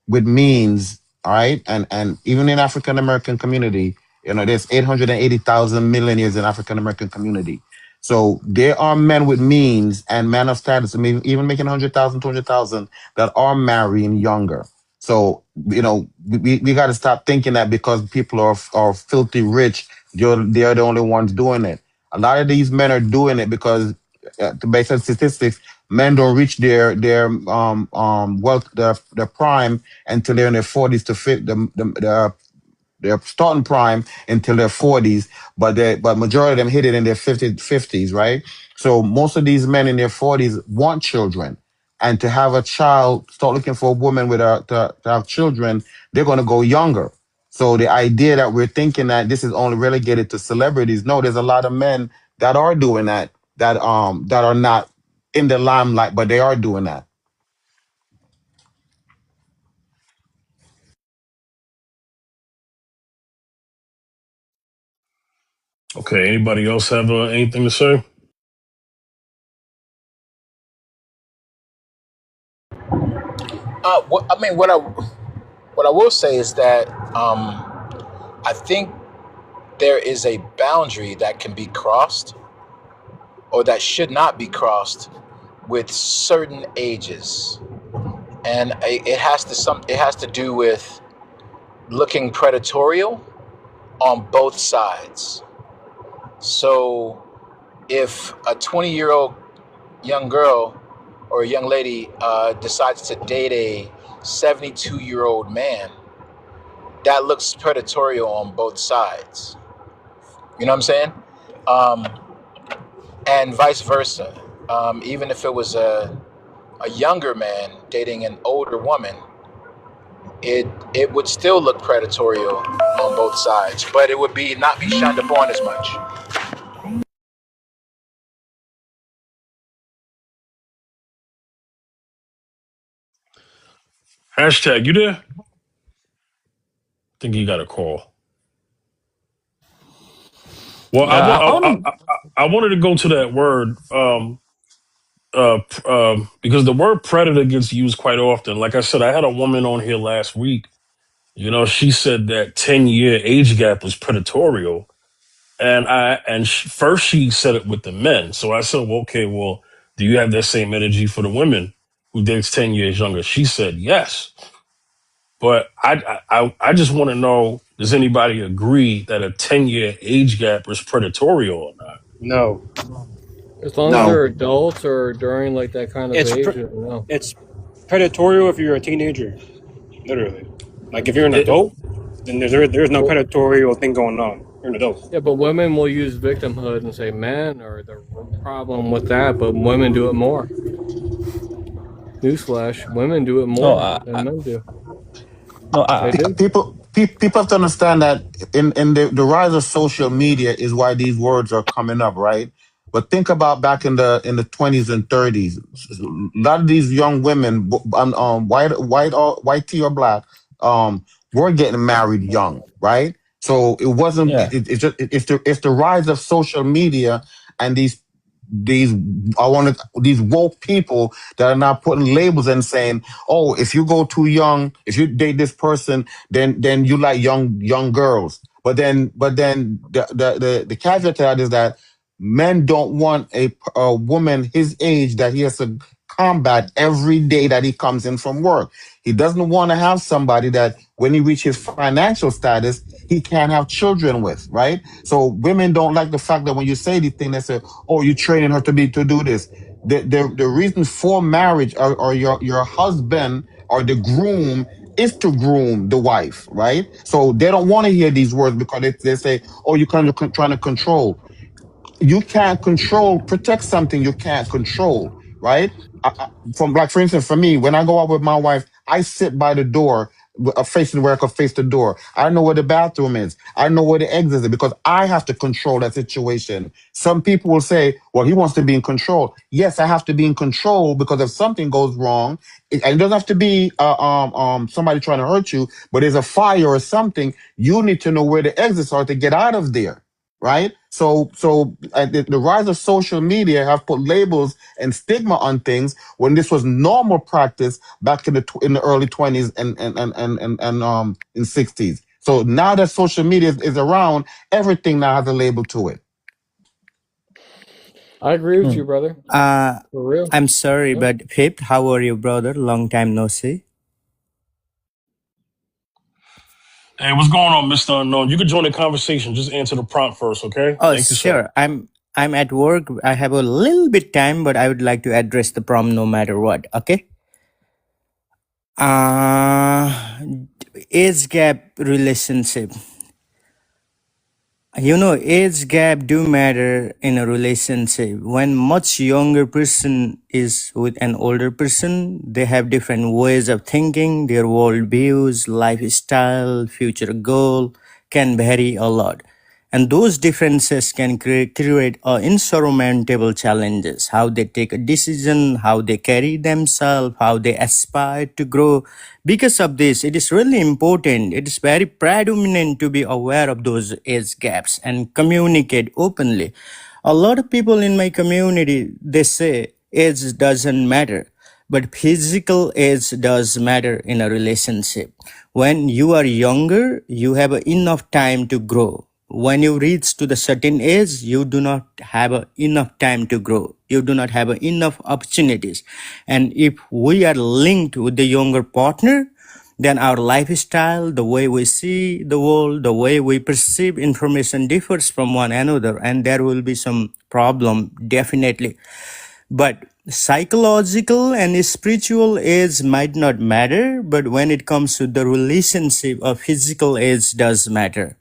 with means, all right, and even in African American community, there's 880,000 millionaires in African American community. So there are men with means and men of status, I mean, even making 100,000, 200,000 that are marrying younger. So, we got to stop thinking that because people are filthy rich, they're the only ones doing it. A lot of these men are doing it because, based on statistics, men don't reach their wealth, their prime until they're in their 40s to fit their starting prime until their 40s, but majority of them hit it in their 50s, right? So most of these men in their 40s want children, and to have a child, start looking for a woman to have children, they're going to go younger. So the idea that we're thinking that this is only relegated to celebrities, no, there's a lot of men that are doing that are not in the limelight, but they are doing that. Okay. Anybody else have anything to say? I mean, what I will say is that I think there is a boundary that can be crossed or that should not be crossed with certain ages, and it has to do with looking predatorial on both sides. So if a 20-year-old young girl or a young lady decides to date a 72-year-old man, that looks predatorial on both sides. You know what I'm saying? Um, and vice versa. Even if it was a younger man dating an older woman, it would still look predatorial on both sides, but it would be not be shunned upon as much. Hashtag. You there? I think you got a call. Well, Yeah, I want to. I wanted to go to that word because the word predator gets used quite often. Like I said, I had a woman on here last week. She said that 10-year age gap was predatorial, first she said it with the men. So I said, well, okay, well, do you have that same energy for the women who dates 10 years younger? She said yes. But I just want to know, does anybody agree that a 10-year age gap is predatorial or not? No, As long as No, they're adults or during like that kind of it's age, no. it's predatorial if you're a teenager. Literally, like if you're an It, adult, then there's no Well, predatorial thing going on. You're an adult. yeah, but women will use victimhood and say men are the problem with that, but women do it more. Newsflash: women do it No, more than men do. No, They do. People have to understand that in the rise of social media is why these words are coming up, right? But think about back in the 20s and 30s. A lot of these young women, white tea or black, were getting married young, right? So it wasn't. yeah, It's just it's the rise of social media and these these woke people that are now putting labels and saying, oh, if you go too young, if you date this person, then you like young girls. But then the caveat to that is that men don't want a woman his age that he has to combat every day that he comes in from work. He doesn't want to have somebody that when he reaches financial status, he can't have children with, right? So women don't like the fact that when you say these things, they say, oh, you're training her to do this. The reason for marriage or your husband or the groom is to groom the wife, right? So they don't want to hear these words because they say, oh, you're kind of trying to control. You can't control, protect something you can't control, right? From like, for instance, for me, when I go out with my wife, I sit by the door, facing where I could face the door. I know where the bathroom is. I know where the exit is because I have to control that situation. Some people will say, well, he wants to be in control. Yes, I have to be in control because if something goes wrong, and it doesn't have to be somebody trying to hurt you, but there's a fire or something, you need to know where the exits are to get out of there, right? So the rise of social media have put labels and stigma on things when this was normal practice back in the early 20s and in 60s. So now that social media is around, everything now has a label to it. I agree with hmm. you, brother. Uh, For real. I'm sorry, Yeah. but Pip, how are you, brother? Long time no see. Hey, what's going on, Mr. Unknown? You can join the conversation. Just answer the prompt first, okay? Oh, Thank you, sir. sure. I'm at work. I have a little bit time, but I would like to address the problem no matter what. Okay. Uh, age gap relationship. Age gap do matter in a relationship. When much younger person is with an older person, they have different ways of thinking, their world views, lifestyle, future goal can vary a lot. And those differences can create insurmountable challenges. How they take a decision, how they carry themselves, how they aspire to grow. Because of this, it is really important. It is very predominant to be aware of those age gaps and communicate openly. A lot of people in my community, they say age doesn't matter. But physical age does matter in a relationship. When you are younger, you have enough time to grow. When you reach to the certain age, you do not have enough time to grow. You do not have enough opportunities. And if we are linked with the younger partner, then our lifestyle, the way we see the world, the way we perceive information differs from one another, and there will be some problem, definitely. But psychological and spiritual age might not matter, but when it comes to the relationship of physical age does matter.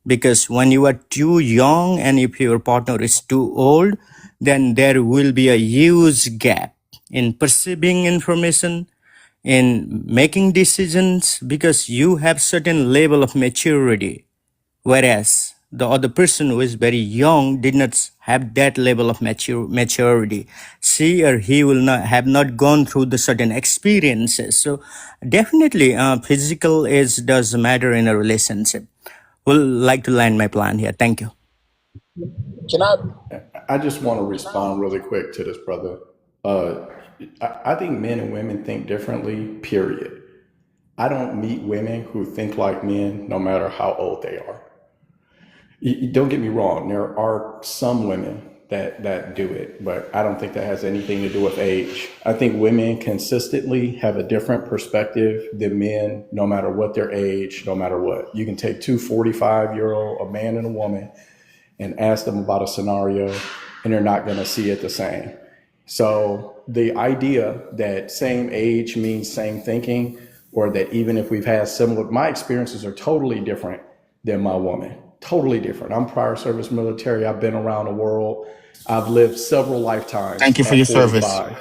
Because when you are too young and if your partner is too old, then there will be a huge gap in perceiving information, in making decisions, because you have certain level of maturity, whereas the other person who is very young did not have that level of maturity. She or he will not have not gone through the certain experiences. So definitely physical age does matter in a relationship. Would like to land my plan here. Thank you. Can I? I just want to respond really quick to this, brother. Uh, I think men and women think differently, period. I don't meet women who think like men, no matter how old they are. Don't get me wrong, there are some women that do it, but I don't think that has anything to do with age. I think women consistently have a different perspective than men, no matter what their age, no matter what. You can take two 45-year-old, a man and a woman, and ask them about a scenario, and they're not going to see it the same. So the idea that same age means same thinking, or that even if we've had similar, my experiences are totally different than my woman. Totally different. I'm prior service military. I've been around the world. I've lived several lifetimes Thank you for at your service. 45.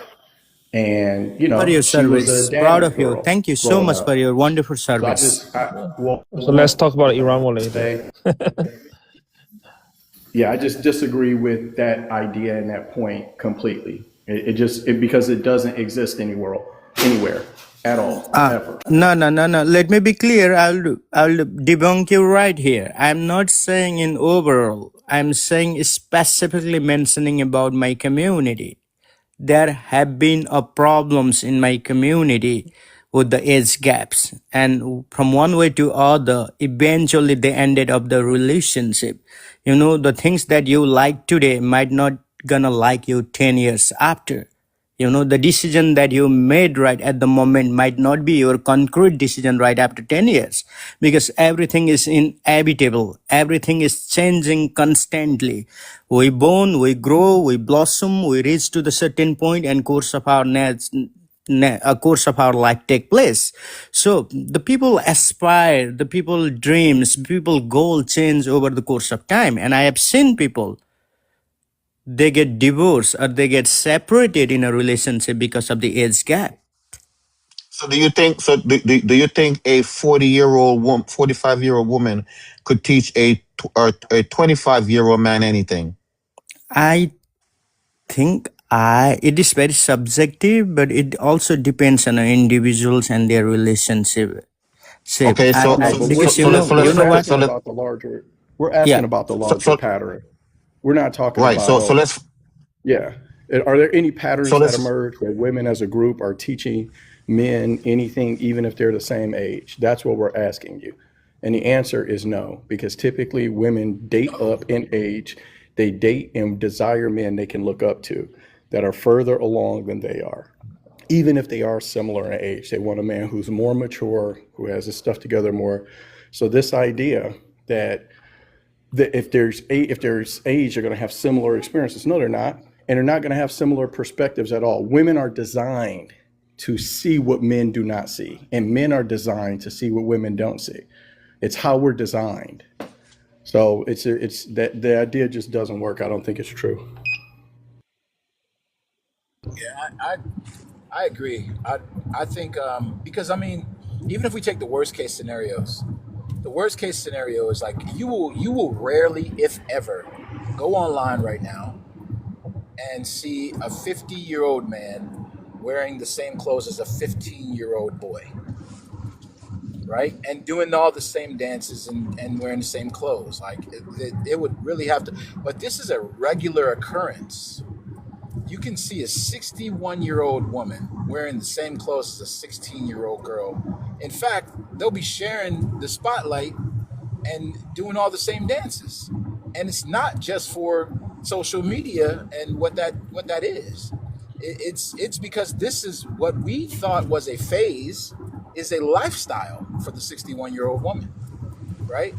And, you For know, your she was a service. Proud daddy's of you. girl Thank you so growing much for up. your wonderful So I service. just, I So let's won't talk about Iran war later. say, yeah, I just disagree with that idea and that point completely. Because it doesn't exist anywhere at all, ever. No. Let me be clear. I'll debunk you right here. I'm not saying in overall. I'm saying specifically mentioning about my community. There have been problems in my community with the age gaps, and from one way to other eventually they ended up the relationship. You know, the things that you like today might not gonna like you 10 years after. You know, the decision that you made right at the moment might not be your concrete decision right after 10 years, because everything is inevitable. Everything is changing constantly. We born, we grow, we blossom, we reach to the certain point, and course of our a course of our life take place. So the people aspire, the people dreams, people goal change over the course of time. And I have seen people, they get divorced or they get separated in a relationship because of the age gap. So do you think? So do you think a 40-year-old woman, 45-year-old woman, could teach a 25-year-old man anything? I think it is very subjective, but it also depends on the individuals and their relationship. So, Okay, No, but because we're you know what? so asking let about the larger, we're asking Yeah, about the so, larger so pattern. We're not talking right. about, So oh, let's yeah. Are there any so patterns that let's emerge where women as a group are teaching men anything, even if they're the same age? That's what we're asking you. And the answer is no, because typically women date up in age. They date and desire men they can look up to that are further along than they are. Even if they are similar in age, they want a man who's more mature, who has his stuff together more. So this idea that if there's age, they're going to have similar experiences. No, they're not, and they're not going to have similar perspectives at all. Women are designed to see what men do not see, and men are designed to see what women don't see. It's how we're designed. So it's that the idea just doesn't work. I don't think it's true. Yeah, I agree. I think because I mean, even if we take the worst case scenarios, the worst case scenario is like you will rarely, if ever, go online right now and see a 50-year-old man wearing the same clothes as a 15-year-old boy, right? And doing all the same dances and wearing the same clothes. Like it would really have to, but this is a regular occurrence. You can see a 61-year-old woman wearing the same clothes as a 16-year-old girl. In fact, they'll be sharing the spotlight and doing all the same dances. And it's not just for social media and what that is. It's because this is what we thought was a phase is a lifestyle for the 61-year-old woman, right?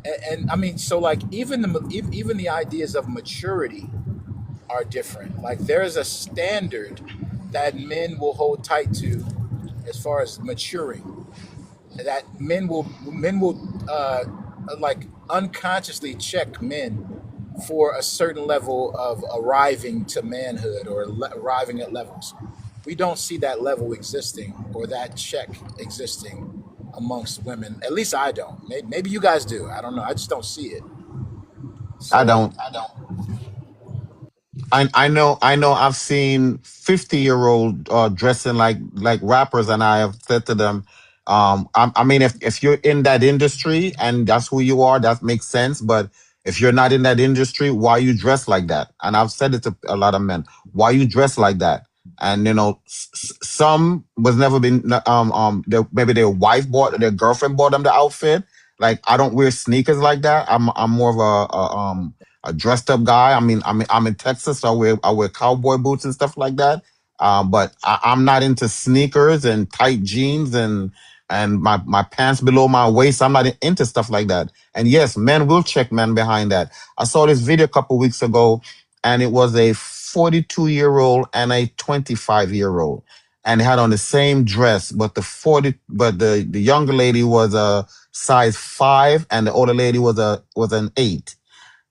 And I mean, so like even the ideas of maturity are different. Like there's a standard that men will hold tight to as far as maturing. That men will like unconsciously check men for a certain level of arriving to manhood or arriving at levels. We don't see that level existing or that check existing amongst women. At least I don't. Maybe you guys do. I don't know. I just don't see it. I So don't. I know I've seen 50-year-old dressing like rappers, and I have said to them, I mean, if you're in that industry and that's who you are, that makes sense. But if you're not in that industry, why you dress like that? And I've said it to a lot of men, why you dress like that? And some was never been maybe their wife bought their girlfriend bought them the outfit. Like I don't wear sneakers like that. I'm more of a dressed up guy. I'm in Texas, so I wear cowboy boots and stuff like that. But I'm not into sneakers and tight jeans and my pants below my waist. I'm not into stuff like that. And yes, men will check men behind that. I saw this video a couple weeks ago, and it was a 42-year-old and a 25-year-old, and they had on the same dress, but the younger lady was a size 5, and the older lady was an 8,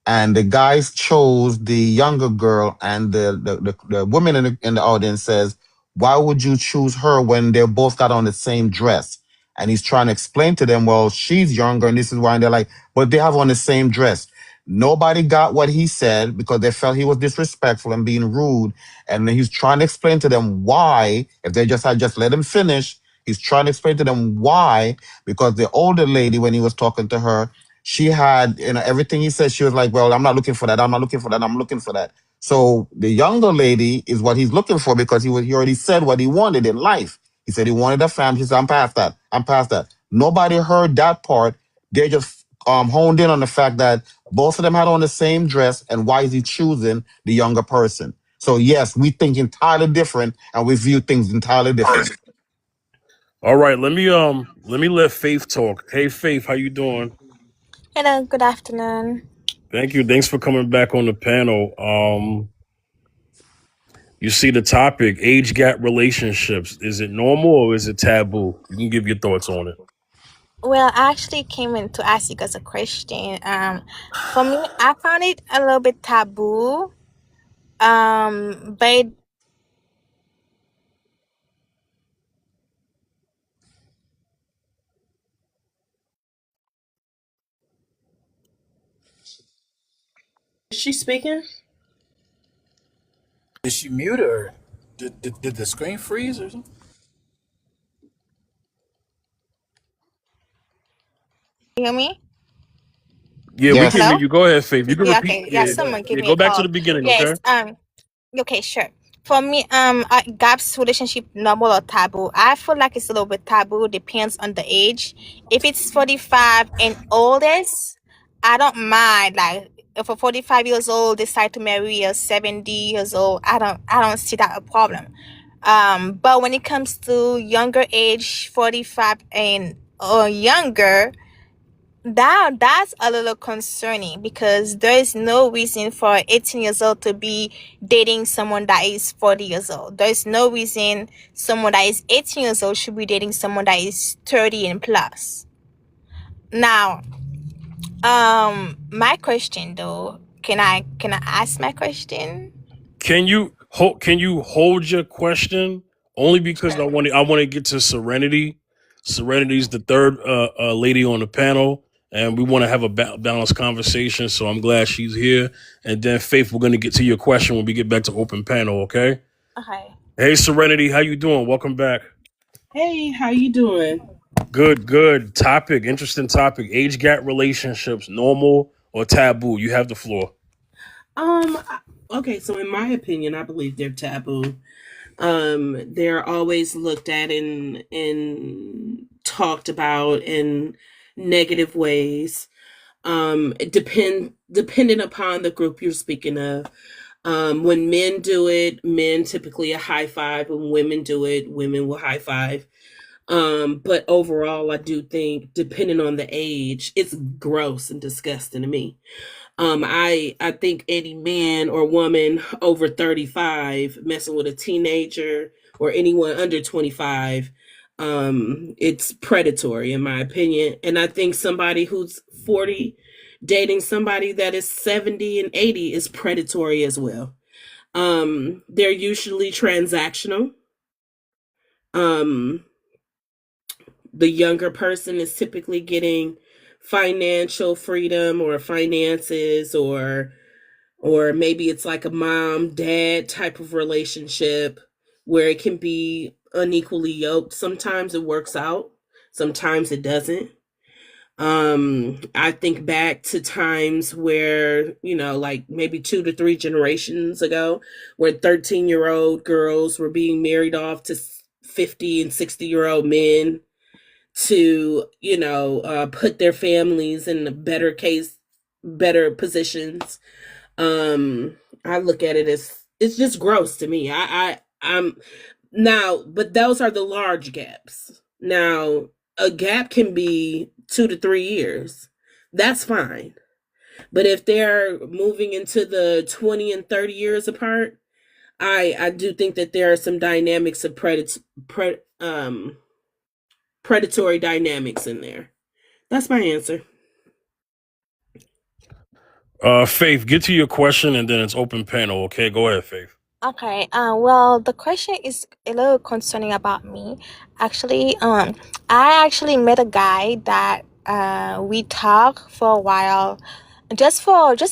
and the guys chose the younger girl, and the woman in the audience says, Why would you choose her when they both got on the same dress? And he's trying to explain to them, well, she's younger and this is why. And they're like, but they have on the same dress. Nobody got what he said because they felt he was disrespectful and being rude. And then he's trying to explain to them why, if they just had just let him finish, he's trying to explain to them why, because the older lady, when he was talking to her, she had, everything he said, she was like, well, I'm not looking for that. I'm not looking for that. I'm looking for that. So the younger lady is what he's looking for because he already said what he wanted in life. He said he wanted a family. He said, I'm past that. I'm past that. Nobody heard that part. They just honed in on the fact that both of them had on the same dress, and why is he choosing the younger person? So yes, we think entirely different and we view things entirely different. All right, let me let Faith talk. Hey Faith, how you doing? Hello, good afternoon. Thank you. Thanks for coming back on the panel. You see the topic, age gap relationships. Is it normal or is it taboo? You can give your thoughts on it. Well, I actually came in to ask you guys a question. For me, I found it a little bit taboo. But Is she speaking? Did she mute or did the screen freeze or something? you hear me? Yeah, we can Yes. hear Hello? you. Go ahead, Faith. You can Yeah, repeat. okay. Yeah, Yeah, someone give yeah. me a Go back to the call. beginning, Yes. okay? Okay, sure. For me, gaps relationship normal or taboo? I feel like it's a little bit taboo. Depends on the age. If it's 45 and oldest, I don't mind. Like if a 45 years old decide to marry a 70 years old, I don't see that a problem. But when it comes to younger age, 45 and or younger, that's a little concerning because there is no reason for 18 years old to be dating someone that is 40 years old. There is no reason someone that is 18 years old should be dating someone that is 30 and plus. Now, my question though, can I ask my question? Can you hold your question? Only because Sure. I want to get to Serenity. Serenity's the third lady on the panel, and we want to have a balanced conversation. So I'm glad she's here. And then Faith, we're going to get to your question when we get back to open panel. Okay. Okay. Hey Serenity, how you doing? Welcome back. Hey, how you doing? Good, good. Topic, interesting topic. Age gap relationships, normal or taboo? You have the floor. Okay, so in my opinion, I believe they're taboo. They're always looked at and talked about in negative ways. Depending upon the group you're speaking of. When men do it, men typically a high five. When women do it, women will high five. But overall, I do think, depending on the age, it's gross and disgusting to me. I think any man or woman over 35 messing with a teenager or anyone under 25, it's predatory in my opinion. And I think somebody who's 40 dating somebody that is 70 and 80 is predatory as well. They're usually transactional. Um, the younger person is typically getting financial freedom or finances, or maybe it's like a mom dad type of relationship where it can be unequally yoked. Sometimes it works out, sometimes it doesn't. I think back to times where, like maybe 2 to 3 generations ago, where 13-year-old girls were being married off to 50 and 60-year-old men to, put their families in a better positions. I look at it as, it's just gross to me. I'm now, but those are the large gaps. Now, a gap can be 2 to 3 years. That's fine. But if they're moving into the 20 and 30 years apart, I do think that there are some dynamics of predatory dynamics in there. That's my answer. Faith, get to your question and then it's open panel. Okay, go ahead, Faith. Okay. Well, the question is a little concerning about me. Actually, I actually met a guy that we talked for a while, just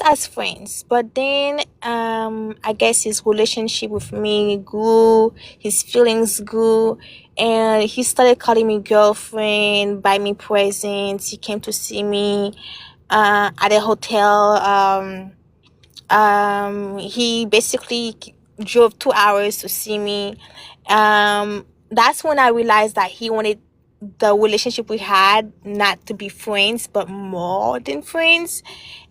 as friends. But then, I guess his relationship with me grew, his feelings grew, and he started calling me girlfriend, buy me presents. He came to see me, at a hotel. He basically drove 2 hours to see me. That's when I realized that he wanted the relationship we had not to be friends, but more than friends.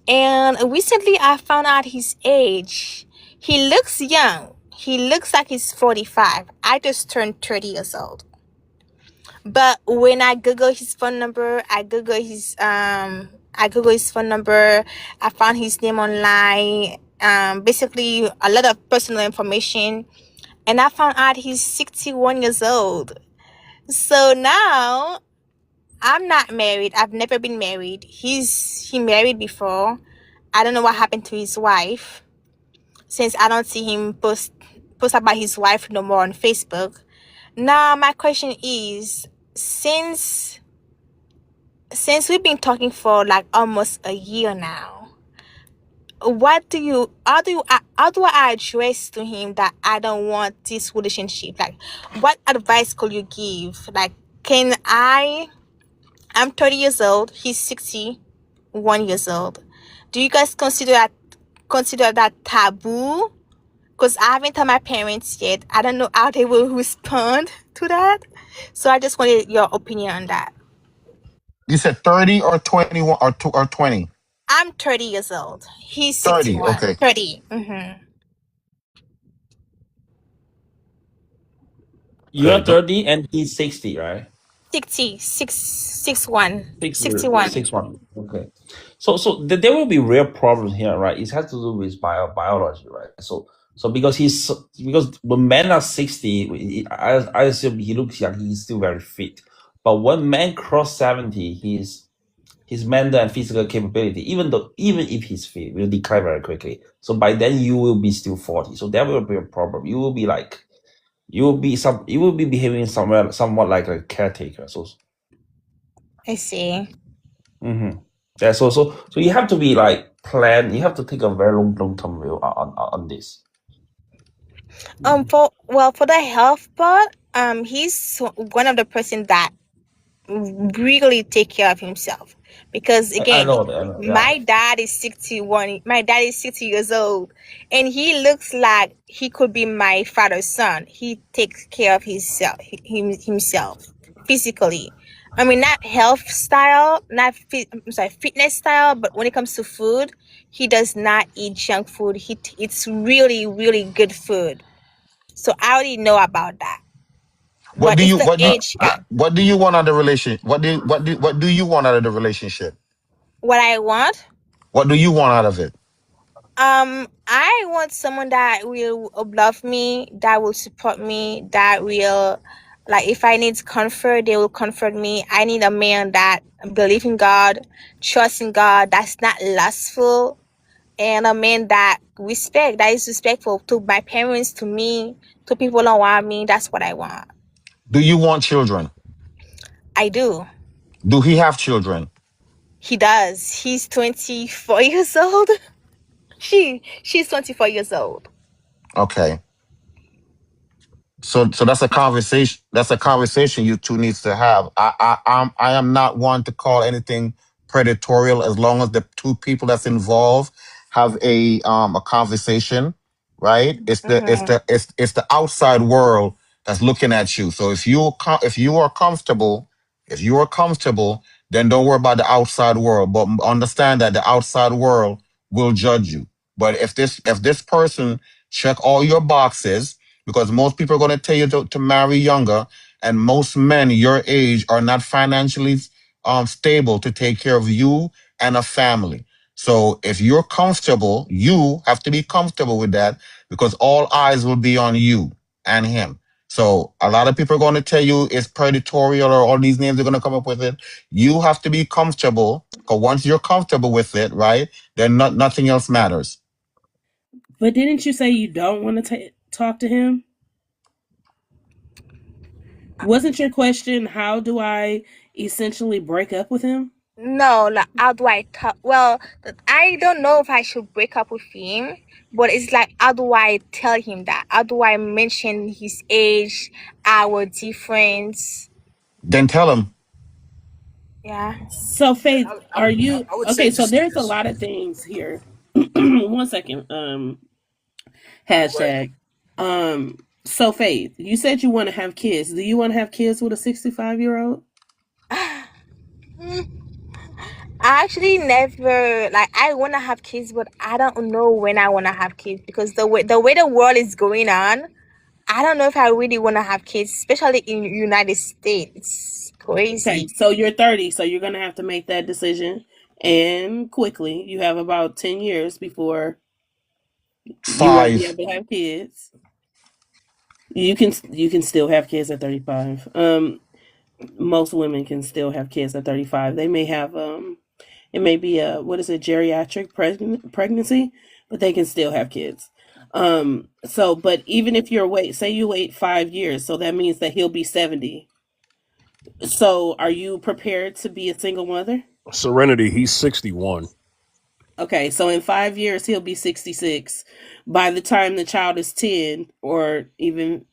And recently I found out his age. He looks young. He looks like he's 45. I just turned 30 years old. But when I Google his phone number, I Google his phone number, I found his name online, basically a lot of personal information, and I found out he's 61 years old. So now I'm not married. I've never been married. He married before. I don't know what happened to his wife, since I don't see him post about his wife no more on Facebook. Now my question is, since we've been talking for like almost a year now, how do I address to him that I don't want this relationship? Like, what advice could you give? Like, can I'm 30 years old, he's 61 years old. Do you guys consider that taboo? Because I haven't told my parents yet. I don't know how they will respond to that. So I just wanted your opinion on that. You said 30 or 21 or 20? I'm 30 years old. He's 30. 61. Okay. 30. Mm-hmm. You Okay. are 30 and he's 60, right? 60, 61. Six, 61. 6-1. Okay. There will be real problems here, right? It has to do with biology, right? So because when men are 60, I assume he looks young, he's still very fit. But when men cross 70, his mental and physical capability, even if he's fit, will decline very quickly. So by then you will be still 40. So that will be a problem. You will be like you will be behaving somewhat like a caretaker. So I see. mm-hmm. Yeah, so you have to be like plan. You have to take a very long term view on this. For the health part, one of the person that really take care of himself, because I again, know that. I know, yeah. my dad is 61. My dad is 60 years old, and he looks like he could be my father's son. He takes care of himself physically. I mean, not health style, I'm sorry, fitness style, but when it comes to food, he does not eat junk food. It's really, really good food. So I already know about that. What But do it's you the what do you, age gap. what do you want out of the relation? What do you want out of the relationship? What I want, What do you want out of it? I want someone that will love me, that will support me, that will, like, if I need comfort, they will comfort me. I need a man that believe in God, trust in God, that's not lustful, and a man that is respectful to my parents, to me, to people around me. That's what I want. Do you want children? I do. Do he have children? He does. He's 24 years old. She's 24 years old. Okay. So that's a conversation. That's a conversation you two needs to have. I am not one to call anything predatorial as long as the two people that's involved have a conversation, right? Mm-hmm. It's the outside world that's looking at you. So if you are comfortable, then don't worry about the outside world. But understand that the outside world will judge you. But if this person check all your boxes, because most people are going to tell you to marry younger, and most men your age are not financially stable to take care of you and a family. So if you're comfortable, you have to be comfortable with that, because all eyes will be on you and him. So a lot of people are going to tell you it's predatory or all these names are going to come up with it. You have to be comfortable, because once you're comfortable with it, right, then nothing else matters. But didn't you say you don't want to talk to him? Wasn't your question, how do I essentially break up with him? No, like how do I talk? Well, I don't know if I should break up with him, but it's like how do I tell him that? How do I mention his age, our difference? Then tell him. Yeah. So Faith, are you I would say okay? So just there's a lot of things here. 1 second. Hashtag. So Faith, you said you want to have kids. Do you want to have kids with a 65-year-old? I actually never like I want to have kids, but I don't know when I want to have kids because the way the world is going on, I don't know if I really want to have kids, especially in United States. It's Okay, crazy. so you're 30, so you're gonna have to make that decision, and quickly. You have about 10 years before you won't be 5. able to have kids. You can still have kids at 35. Most women can still have kids at 35. They may have it may be a what is it, geriatric pregnancy, but they can still have kids. So but even if say you wait 5 years, so that means that he'll be 70. So are you prepared to be a single mother? Serenity, he's 61. Okay, so in 5 years he'll be 66. By the time the child is 10 or even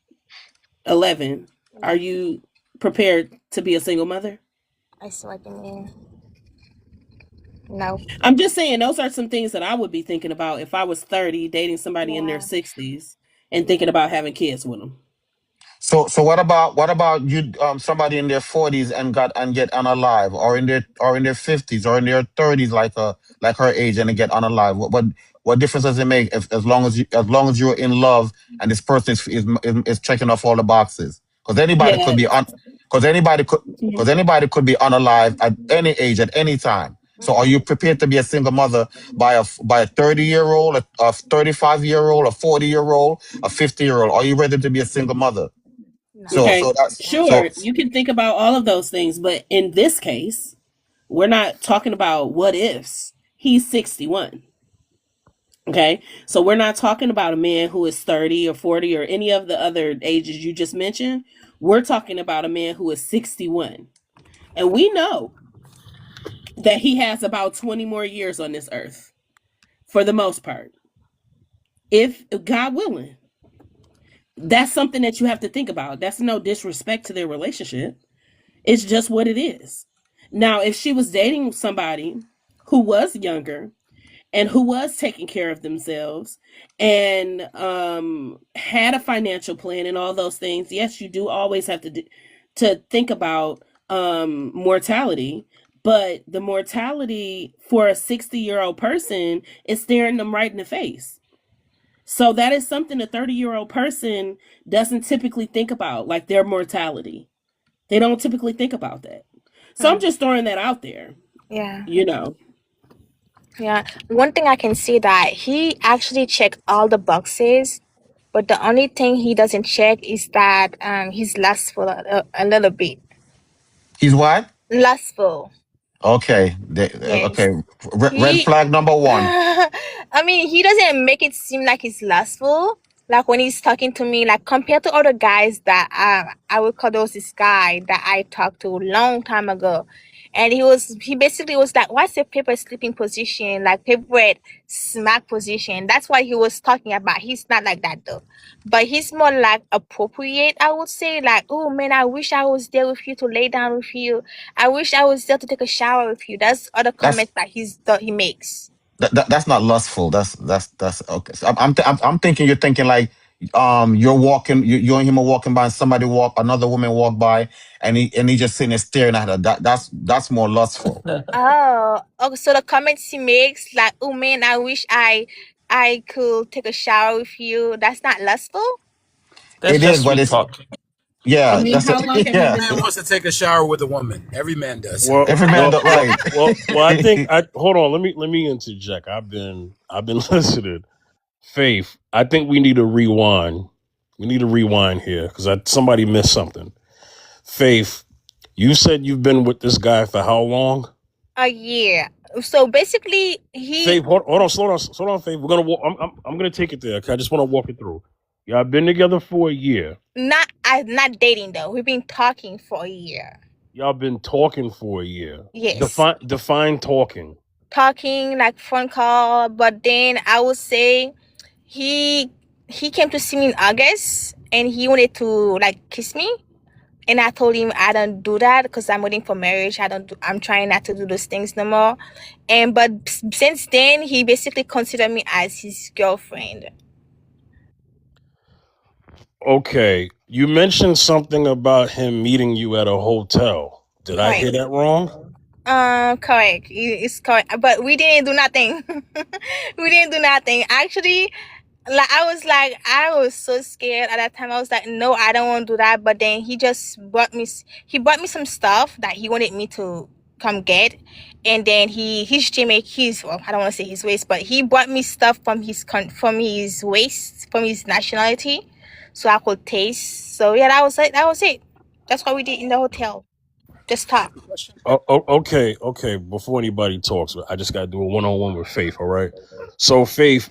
11, are you prepared to be a single mother? I see what you mean. No. I'm just saying those are some things that I would be thinking about if I was 30 dating somebody in their Yeah. 60s and thinking about having kids with them. So what about you somebody in their 40s and get unalive, or in their 50s or in their 30s like her age and they get unalive? What difference does it make if as long as you're in love and this person is checking off all the boxes? Because anybody Yeah. could be on because anybody could Mhm. because anybody could be unalive at any age at any time. So are you Mhm. prepared to be a single mother by a 30-year-old, a 35-year-old, a 40-year-old, a 50-year-old? Are you ready to be a single mother? No. So Okay. so that's Yeah. so Sure, you can think about all of those things, but in this case, we're not talking about what ifs. He's 61. Okay. So we're not talking about a man who is 30 or 40 or any of the other ages you just mentioned. We're talking about a man who is 61. And we know that he has about 20 more years on this earth for the most part. If God willing, that's something that you have to think about. That's no disrespect to their relationship. It's just what it is. Now, if she was dating somebody who was younger and who was taking care of themselves and had a financial plan and all those things, yes, you do always have to think about mortality. But the mortality for a 60-year-old person is staring them right in the face. So that is something a 30-year-old person doesn't typically think about, like their mortality. They don't typically think about that. So I'm Hmm. just throwing that out there, Yeah. you know. Yeah. One thing I can see that he actually checked all the boxes, but the only thing he doesn't check is that he's lustful a little bit. he's what? Lustful. Okay. Yes. Okay. Red He flag number one. I mean, he doesn't make it seem like he's lustful. Like when he's talking to me, like compared to other guys that I would call those this guy that I talked to a long time ago. And he basically was like, what's your favorite sleeping position? Like favorite smack position. That's what he was talking about. He's not like that though. But he's more like appropriate, I would say. Like, oh man, I wish I was there with you to lay down with you. I wish I was there to take a shower with you. That's other That's comments that he makes. that's not lustful. That's okay. So I'm thinking you're thinking like you're walking you and him are walking by and another woman walk by and he just sitting there staring at her. That's more lustful. Oh, so the comments he makes, like, oh man, I wish I could take a shower with you. That's not lustful. That's It is, just but sweet it's talk. I yeah. mean, That's how long have you yeah. been Man wants to take a shower with a woman. Every man does. Well, Every man well, do, well, right. well. I think I hold on. Let me interject. I've been listening. Faith, I think we need to rewind. We need to rewind here because somebody missed something. Faith, you said you've been with this guy for how long? A year. So basically, he Faith, hold on, slow down, Faith. We're gonna walk. I'm gonna take it there. Okay, I just want to walk it through. Y'all been together for a year. Not dating though. We've been talking for a year. Y'all been talking for a year. Yes. Define talking. Talking like phone call, but then I would say he he came to see me in August and he wanted to like kiss me. And I told him I don't do that because I'm waiting for marriage. I'm trying not to do those things no more. And but since then, he basically considered me as his girlfriend. Okay, you mentioned something about him meeting you at a hotel. Did I Correct. hear that wrong? Correct. It's correct. But we didn't do nothing. We didn't do nothing. Actually, like I was so scared at that time. I was like, no, I don't want to do that. But then he bought me some stuff that he wanted me to come get. And then he's Jamaican. Well, I don't want to say his waist, but he bought me stuff from from his waist, from his nationality, so I could taste. So yeah, that was it. That was it. That's what we did in the hotel. Just talk. Okay. Before anybody talks, I just got to do a one-on-one with Faith. All right. So, Faith,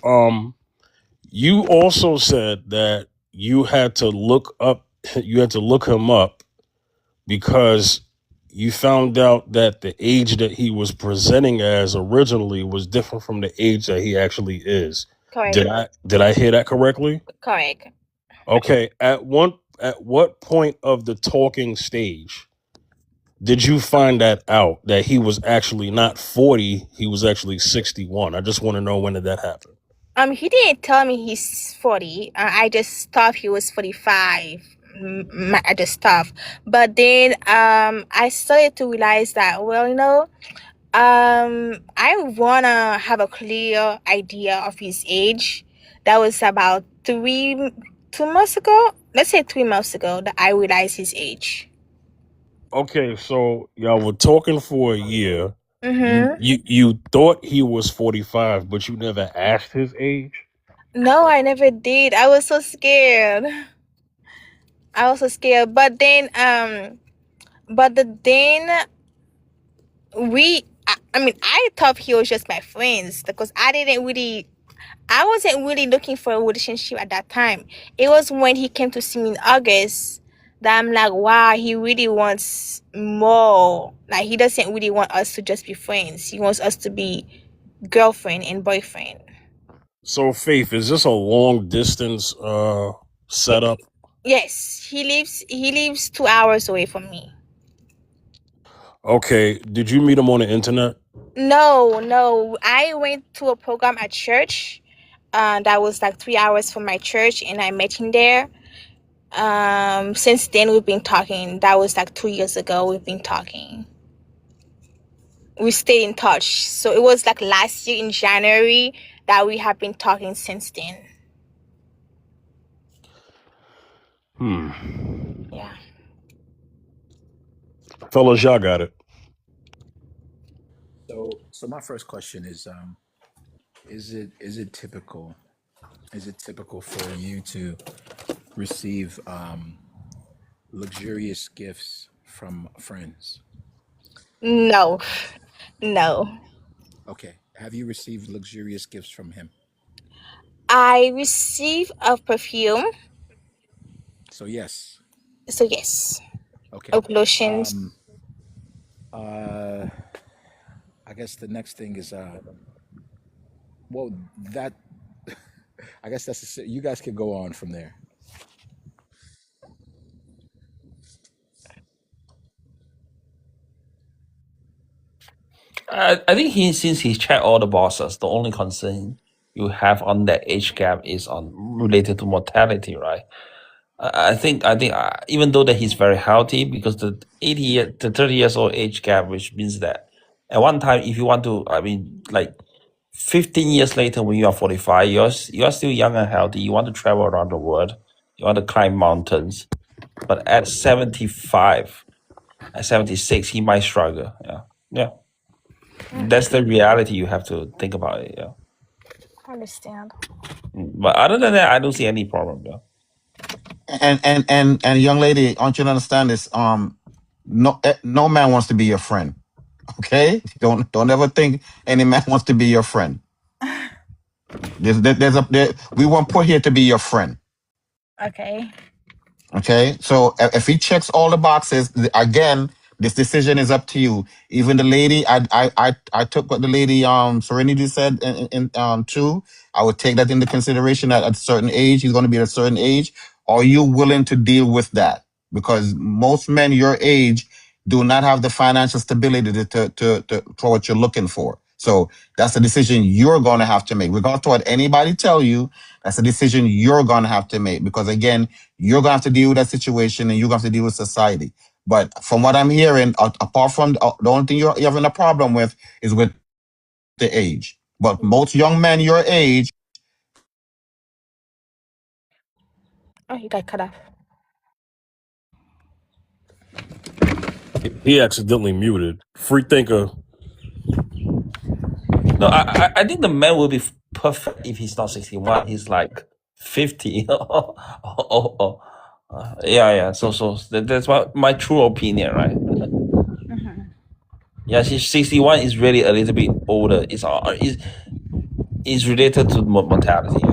you also said that you had to look up, you had to look him up because you found out that the age that he was presenting as originally was different from the age that he actually is. Correct. Did I hear that correctly? Correct. Okay. At what point of the talking stage did you find that out that he was actually not 40, he was actually 61? I just want to know, when did that happen? He didn't tell me he's 40. I just thought he was 45. I just thought. But then I started to realize that, well, I wanna have a clear idea of his age. That was about 2 months ago. Let's say 3 months ago that I realized his age. Okay, so y'all were talking for a year. Mm-hmm. You thought he was 45, but you never asked his age? No, I never did. I was so scared. I was so scared. But then I mean, I thought he was just my friends because I wasn't really looking for a relationship at that time. It was when he came to see me in August that I'm like, wow, he really wants more. Like, he doesn't really want us to just be friends. He wants us to be girlfriend and boyfriend. So, Faith, is this a long distance setup? Yes, he lives 2 hours away from me. Okay, did you meet him on the internet? No. I went to a program at church. That was like 3 hours from my church, and I met him there. Since then we've been talking. That was like 2 years ago. We've been talking. We stayed in touch. So it was like last year in January that we have been talking since then. Yeah. Fellas, y'all got it. So my first question is it typical? Is it typical for you to receive luxurious gifts from friends? No. No. Okay. Have you received luxurious gifts from him? I receive a perfume. So yes. So yes. Okay. Of lotions. Uh, I guess the next thing is well that I guess you guys can go on from there. I think since he checked all the boxes, the only concern you have on that age gap is on related to mortality, right? I think even though that he's very healthy, because the 30 years old age gap, which means that at one time, if you want to, I mean, like 15 years later, when you are 45, you're still young and healthy. You want to travel around the world. You want to climb mountains. But at 75, at 76, he might struggle. Yeah. Yeah. That's the reality. You have to think about it. Yeah. I understand. But other than that, I don't see any problem. Yeah. And young lady, I want you to understand this. No man wants to be your friend. Okay, don't ever think any man wants to be your friend. We weren't put here to be your friend. Okay. Okay, so if he checks all the boxes, again, this decision is up to you. Even the lady, I took what the lady Serenity said too. I would take that into consideration at a certain age. He's going to be at a certain age. Are you willing to deal with that? Because most men your age do not have the financial stability to for what you're looking for. So that's a decision you're going to have to make. Regardless of what anybody tell you, that's a decision you're going to have to make. Because again, you're going to have to deal with that situation and you're going to have to deal with society. But from what I'm hearing, apart from the only thing you're having a problem with is with the age. But most young men your age, Oh, you got cut off. He accidentally muted. Free thinker. No, I think the man will be perfect if he's not 61. He's like 50. Yeah. So that's my true opinion, right? Yeah, 61 is really a little bit older. It's related to mortality.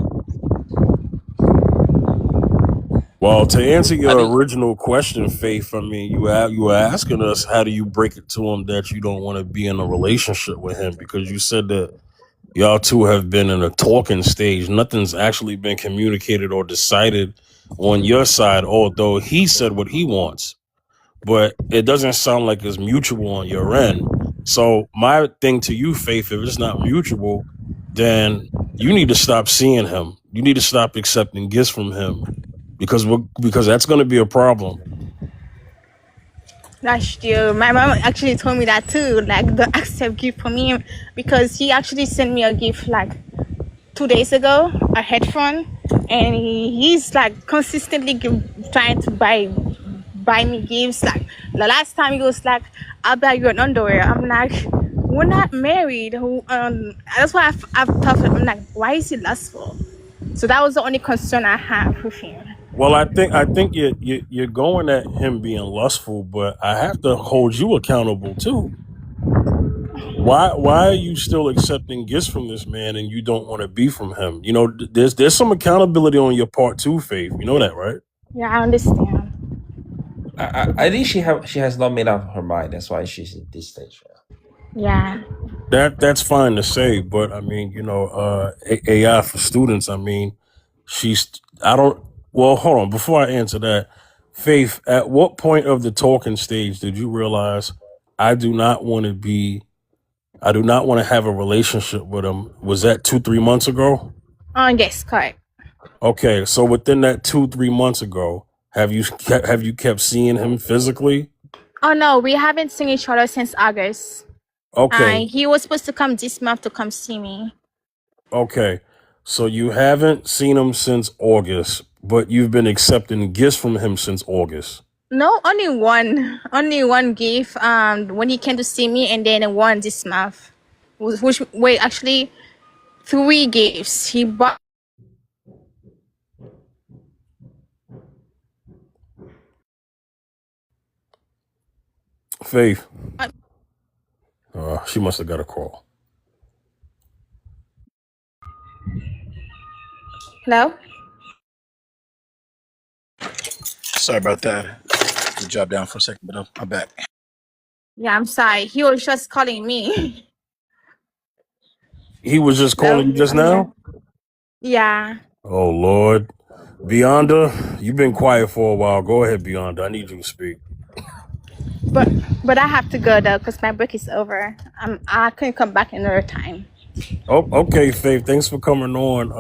Well, to answer I your think original question, Faith, I mean, you were asking us how do you break it to him that you don't want to be in a relationship with him, because you said that y'all two have been in a talking stage. Nothing's actually been communicated or decided on your side, although he said what he wants. But it doesn't sound like it's mutual on your end. So my thing to you, Faith, if it's not mutual, then you need to stop seeing him. You need to stop accepting gifts from him, because that's going to be a problem. That's true. My mom actually told me that too. Like, don't accept gift from him because he actually sent me a gift like 2 days ago, a headphone, and he's like consistently trying to buy me gifts. Like the last time he was like, "I'll buy you an underwear." I'm like, "We're not married." That's why I've thought. I'm like, "Why is he lustful?" So that was the only concern I have with him. Well, I think you're going at him being lustful, but I have to hold you accountable too. Why are you still accepting gifts from this man and you don't want to be from him? You know, there's some accountability on your part too, Faith. You know that, right? Yeah, I understand. I think she has not made up her mind. That's why she's in this stage. Yeah. That's fine to say, but I mean, you know, AI for students. I mean, she's. I don't. Well, hold on. Before I answer that, Faith, at what point of the talking stage did you realize I do not want to be? I do not want to have a relationship with him. Was that 2-3 months ago? Yes, correct. Okay, so within that 2-3 months ago, have you kept seeing him physically? Oh no, we haven't seen each other since August. Okay, He was supposed to come this month to come see me. okay. So you haven't seen him since August, but you've been accepting gifts from him since August. No, only one gift. When he came to see me, and then one this month. Which wait, actually, 3 gifts. He bought. Faith, she must have got a call. Hello. Sorry about that. You dropped down for a second, but I'm back. Yeah, I'm sorry. He was just calling me. He was just Hello. calling you just I'm here. now? Yeah, Oh Lord. Beyonda, you've been quiet for a while. Go ahead, Beyonda. I need you to speak. but I have to go though because my break is over. I couldn't come back another time. Oh, okay, Faith. Thanks for coming on.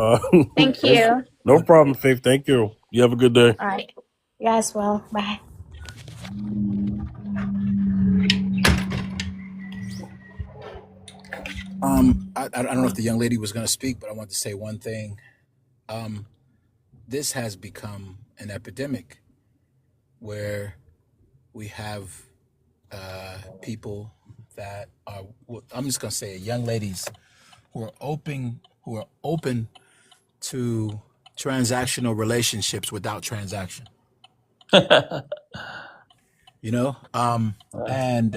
Thank you. No problem, Faith. Thank you. You have a good day. All right. Yeah, as well. Bye. I don't know if the young lady was going to speak, but I want to say one thing. This has become an epidemic where we have people that are, I'm just going to say, young ladies who are open to transactional relationships without transaction. You know, and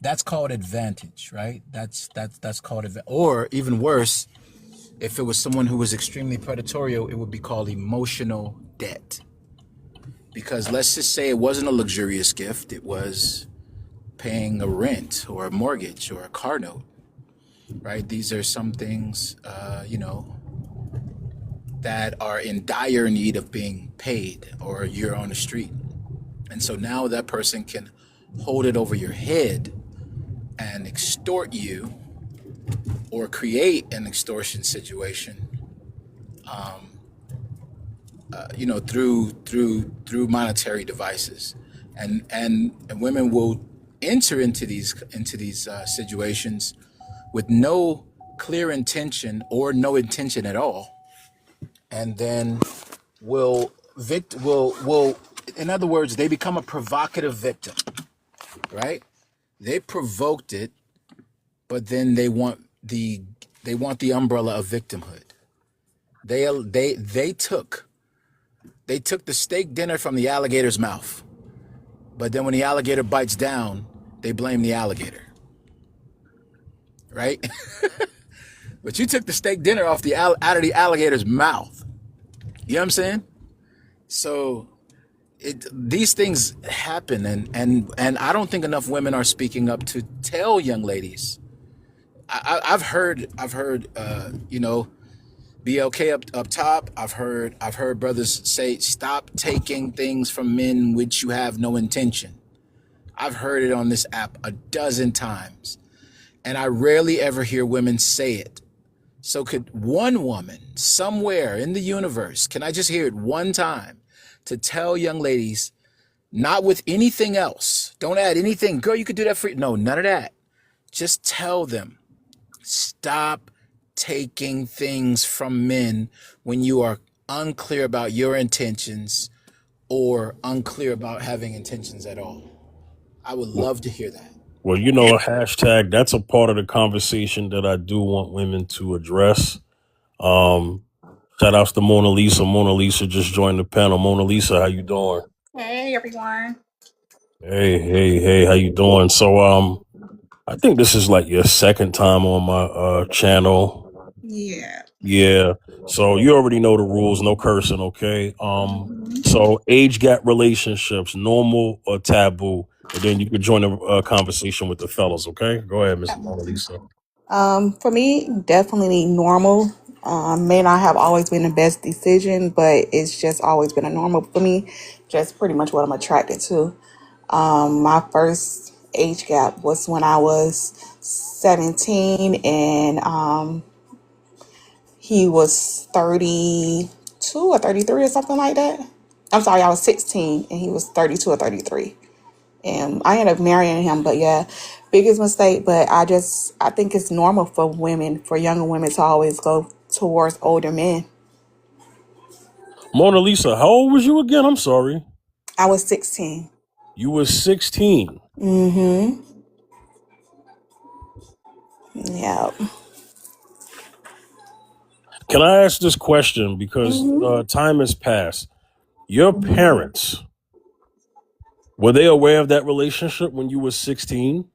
that's called advantage, right? That's called or even worse, if it was someone who was extremely predatory, it would be called emotional debt. Because let's just say it wasn't a luxurious gift, it was paying a rent or a mortgage or a car note, right? These are some things, that are in dire need of being paid, or you're on the street. And so now that person can hold it over your head and extort you or create an extortion situation, through monetary devices, and women will enter into these situations with no clear intention or no intention at all, and then will in other words, they become a provocative victim, right? They provoked it, but then they want the umbrella of victimhood. They took the steak dinner from the alligator's mouth, but then when the alligator bites down, they blame the alligator, right? But you took the steak dinner out of the alligator's mouth. You know what I'm saying? So these things happen, and I don't think enough women are speaking up to tell young ladies. I've heard BLK up top. I've heard brothers say, stop taking things from men which you have no intention. I've heard it on this app a dozen times, and I rarely ever hear women say it. So could one woman somewhere in the universe, can I just hear it one time to tell young ladies, not with anything else, don't add anything, girl, you could do that for you. No, none of that. Just tell them, stop taking things from men when you are unclear about your intentions or unclear about having intentions at all. I would love to hear that. Well, a hashtag, that's a part of the conversation that I do want women to address. Um, Shout outs to Mona Lisa. Mona Lisa just joined the panel. Mona Lisa, how you doing? Hey everyone. Hey, how you doing? So, I think this is like your second time on my channel. Yeah. Yeah. So you already know the rules, no cursing, okay? So age gap relationships, normal or taboo? And then you can join the conversation with the fellas, okay? Go ahead, Miss Mona Lisa. For me, definitely normal. May not have always been the best decision, but it's just always been a normal for me. Just pretty much what I'm attracted to. My first age gap was when I was 17, and he was 32 or 33 or something like that. I'm sorry, I was 16 and he was 32 or 33. And I ended up marrying him, but yeah, biggest mistake. But I think it's normal for women, for younger women, to always go towards older men. Mona Lisa, how old was you again? I'm sorry. I was 16. You were 16. Mm-hmm. Yeah. Can I ask this question? Because Hmm. time has passed. Your parents, were they aware of that relationship when you were 16?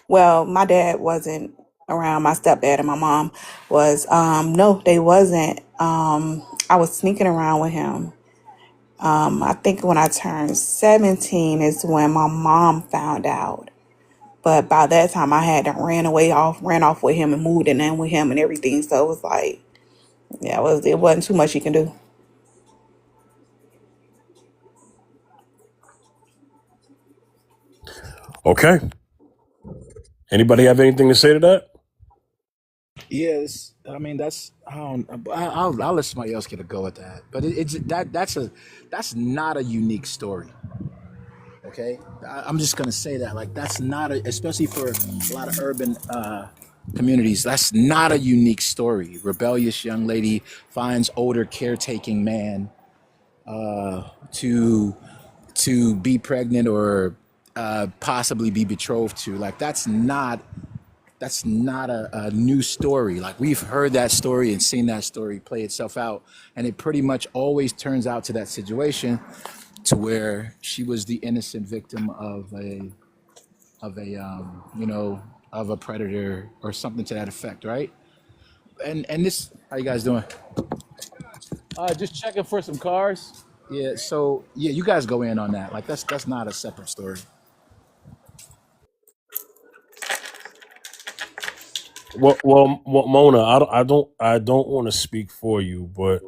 Well, my dad wasn't around. My stepdad and my mom was. No, they wasn't. I was sneaking around with him. I think when I turned 17 is when my mom found out. But by that time, I had ran off with him and moved in with him and everything. So it was like, yeah, it wasn't too much you can do. Okay. Anybody have anything to say to that? Yes, I mean that's I don't. I'll let somebody else get a go at that. But that's not a unique story. Okay, I'm just gonna say that, like, that's not especially for a lot of urban communities. That's not a unique story. Rebellious young lady finds older caretaking man to be pregnant or possibly be betrothed to. Like, that's not a new story. Like, we've heard that story and seen that story play itself out, and it pretty much always turns out to that situation to where she was the innocent victim of a predator or something to that effect, right? And this, how you guys doing? Just checking for some cars. Yeah. So yeah, you guys go in on that. Like that's not a separate story. Well, Mona, I don't want to speak for you, but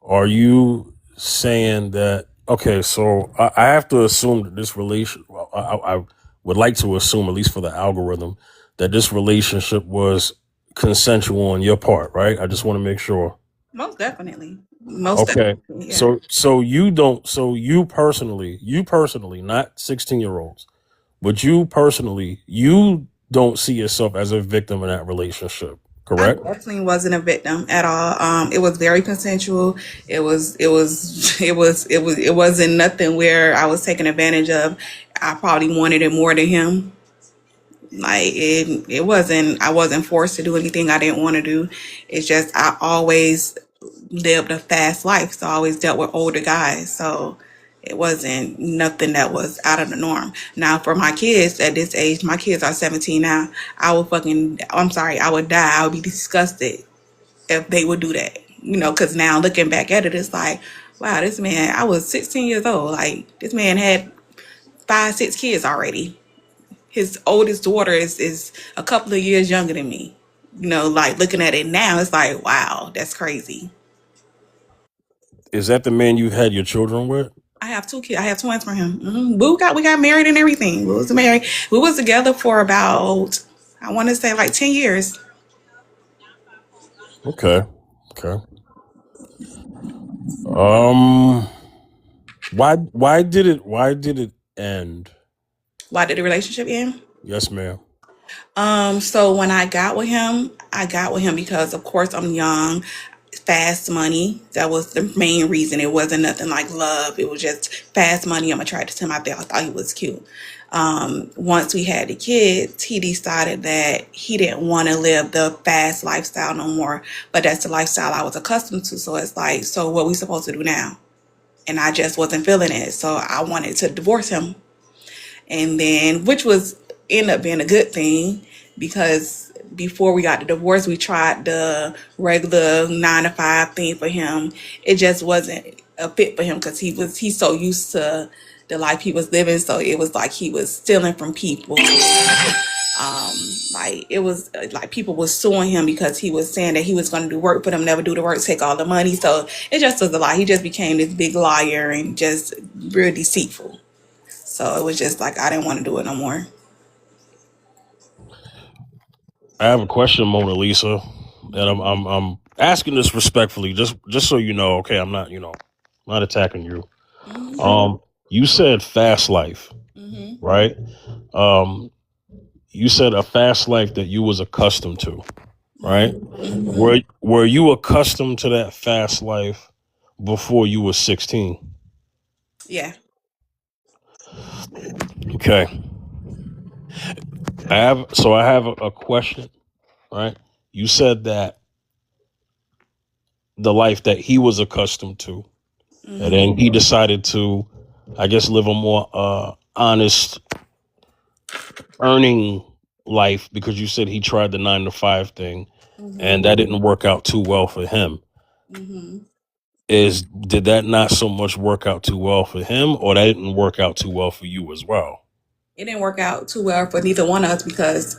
are you saying that? Okay, so I have to assume that this relation. Well, I would like to assume, at least for the algorithm, that this relationship was consensual on your part, right? I just want to make sure. Most definitely. Most Okay, definitely. Yeah. so you don't. So you personally, not 16-year-olds, but you personally, you don't see yourself as a victim in that relationship, I correct? definitely wasn't a victim at all. It was very consensual. It wasn't nothing where I was taken advantage of. I probably wanted it more than him. Like it wasn't, I wasn't forced to do anything I didn't want to do. It's just, I always lived a fast life. So I always dealt with older guys. So it wasn't nothing that was out of the norm. Now for my kids at this age, my kids are 17 now. I'm sorry, I would die. I would be disgusted if they would do that. Because now looking back at it, it's like, wow, this man, I was 16 years old. Like, this man had 5, 6 kids already. His oldest daughter is a couple of years younger than me. Like looking at it now, it's like, wow, that's crazy. Is that the man you had your children with? I have 2 kids. I have twins for him. We got married and everything. We was married. We was together for about, I want to say like 10 years. Okay, okay. Um, why did it end? Why did the relationship end? Yes, ma'am. So when I got with him because of course I'm young, fast money. That was the main reason. It wasn't nothing like love. It was just fast money. I'm attracted to him. I thought he was cute. Once we had the kids, he decided that he didn't want to live the fast lifestyle no more. But that's the lifestyle I was accustomed to. So it's like, so what we supposed to do now? And I just wasn't feeling it. So I wanted to divorce him. And then, which was end up being a good thing because before we got the divorce, we tried the regular 9 to 5 thing for him. It just wasn't a fit for him because he's so used to the life he was living. So it was like he was stealing from people. Like it was like people was suing him because he was saying that he was going to do work for them, never do the work, take all the money. So it just was a lie. He just became this big liar and just real deceitful. So it was just like I didn't want to do it no more. I have a question, Mona Lisa, and I'm asking this respectfully, just so you know. Okay, I'm not not attacking you. Hmm. You said fast life, Hmm. right? Um, you said a fast life that you was accustomed to, Hmm. right? Hmm. Were you accustomed to that fast life before you were 16? Yeah. Okay. I have a question, right? You said that the life that he was accustomed to, and Hmm. then he decided to, I guess, live a more honest earning life because you said he tried the 9 to 5 thing, Hmm. and that didn't work out too well for him. Hmm. Is Did that not so much work out too well for him, or that didn't work out too well for you as well? It didn't work out too well for neither one of us because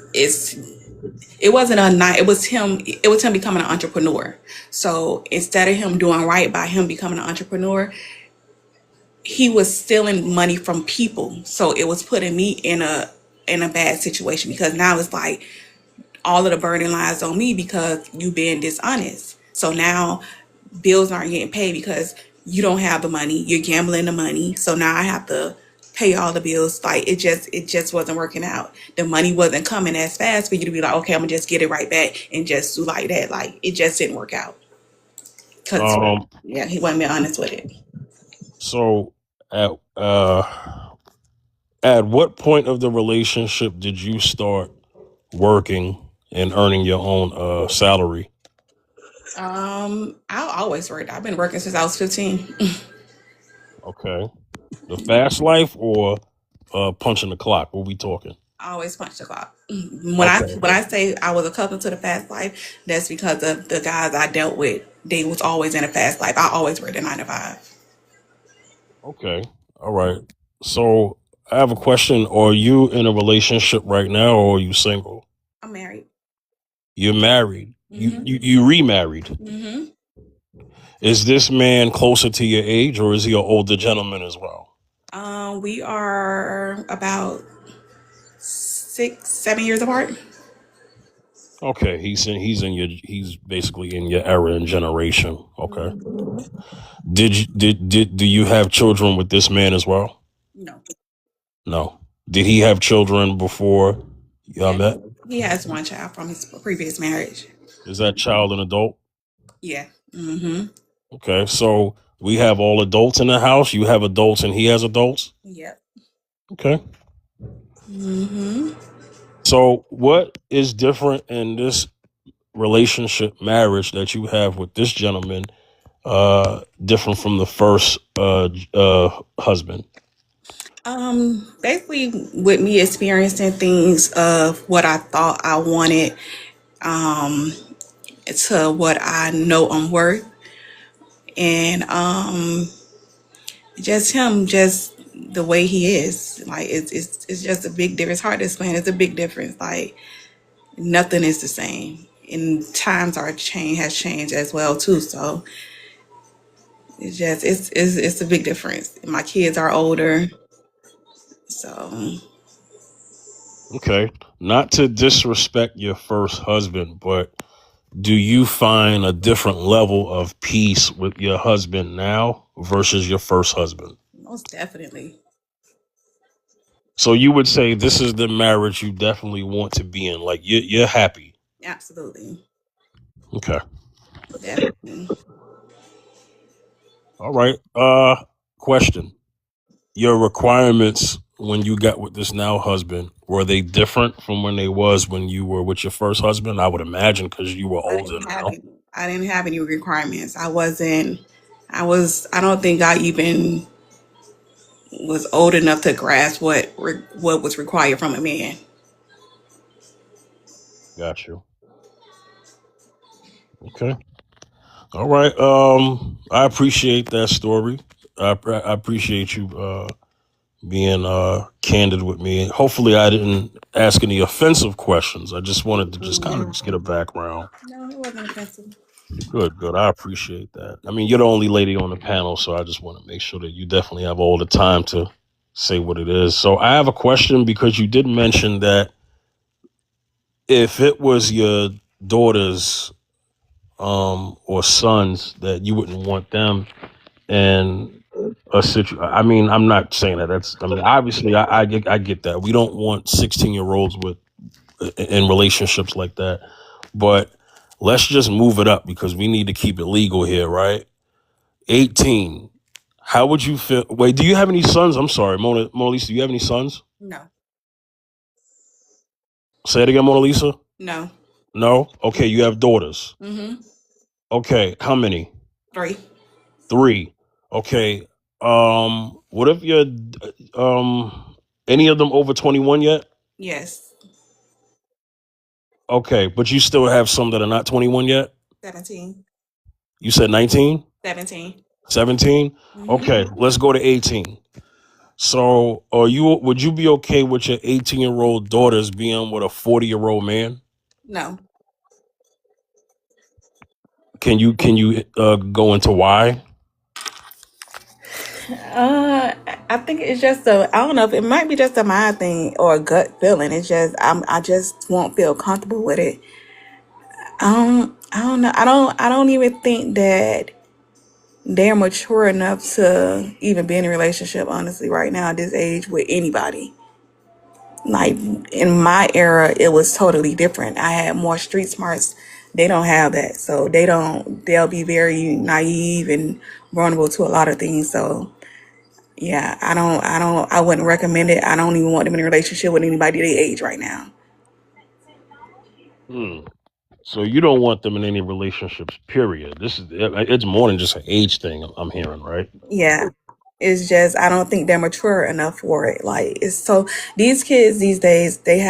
it wasn't a night. It was him. It was him becoming an entrepreneur. So instead of him doing right by him becoming an entrepreneur, he was stealing money from people. So it was putting me in a bad situation because now it's like all of the burden lies on me because you being dishonest. So now bills aren't getting paid because you don't have the money. You're gambling the money. So now I have to pay all the bills. Like it just wasn't working out. The money wasn't coming as fast for you to be like, okay, I'm gonna just get it right back and just do like that. Like it just didn't work out because Um, yeah, he wasn't being honest with it. so at at what point of the relationship did you start working and earning your own salary? I always worked. I've been working since I was 15. Okay, the fast life or punching the clock? What we talking? I always punch the clock. When I Okay. say I was accustomed to the fast life, that's because of the guys I dealt with. They was always in a fast life. I always worked a 9 to 5. Okay. All right. So I have a question. Are you in a relationship right now, or are you single? I'm married. You're married. You Mm-hmm. you remarried. Mm-hmm. Is this man closer to your age, or is he an older gentleman as well? We are about 6, 7 years apart. Okay, he's basically in your era and generation. Okay. Mm-hmm. Do you have children with this man as well? No. No. Did he have children before y'all Yeah. met? He has one child from his previous marriage. Is that child an adult? Yeah. Mm-hmm. Okay, so we have all adults in the house. You have adults and he has adults. Yep. Okay. Mm-hmm. So what is different in this relationship marriage that you have with this gentleman different from the first husband? Basically with me experiencing things of what I thought I wanted, um, to what I know I'm worth. And just him, just the way he is. Like it's just a big difference. It's hard to explain. It's a big difference. Like nothing is the same. And times are change has changed as well too. So it's a big difference. My kids are older. So Okay. Not to disrespect your first husband, but do you find a different level of peace with your husband now versus your first husband? most definitely. So you would say this is the marriage you definitely want to be in. Like you're happy. Absolutely. Okay. Definitely. All right. Question. Your requirements when you got with this now husband, were they different from when they was when you were with your first husband? I would imagine because you were I older didn't have now. any I didn't have any requirements. I don't think I even was old enough to grasp what was required from a man. Got you. Okay. All right. I appreciate that story. I appreciate you being candid with me. Hopefully, I didn't ask any offensive questions. I just wanted to just kind of just get a background. No, it wasn't offensive. Good, good. I appreciate that. I mean, you're the only lady on the panel, so I just want to make sure that you definitely have all the time to say what it is. So I have a question because you did mention that if it was your daughters or sons that you wouldn't want them in a situation. I mean, I'm not saying that. I mean, obviously, I get that. We don't want 16-year-olds with in relationships like that. But let's just move it up because we need to keep it legal here, right? 18. How would you feel? Wait, do you have any sons? I'm sorry, Mona Lisa. Do you have any sons? No. Say it again, Mona Lisa. No. No. Okay, you have daughters. Mm-hmm. Okay, how many? 3. Three. Okay. What if you're any of them over 21 yet? Yes. Okay, but you still have some that are not 21 yet? 17. You said 19? 17. 17? Mm-hmm. Okay, let's go to 18. So, would you be okay with your 18-year-old daughters being with a 40-year-old man? No. Can you go into why? I think it's just I don't know if it might be just a mind thing or a gut feeling. It's just I just won't feel comfortable with it. I don't know. I don't even think that they're mature enough to even be in a relationship, honestly, right now at this age with anybody. Like in my era, it was totally different. I had more street smarts. They don't have that. So they'll be very naive and vulnerable to a lot of things. So yeah, I wouldn't recommend it. I don't even want them in a relationship with anybody their age right now. Hmm. So you don't want them in any relationships, period. It's more than just an age thing I'm hearing, right? Yeah. It's just I don't think they're mature enough for it. Like it's so these kids these days they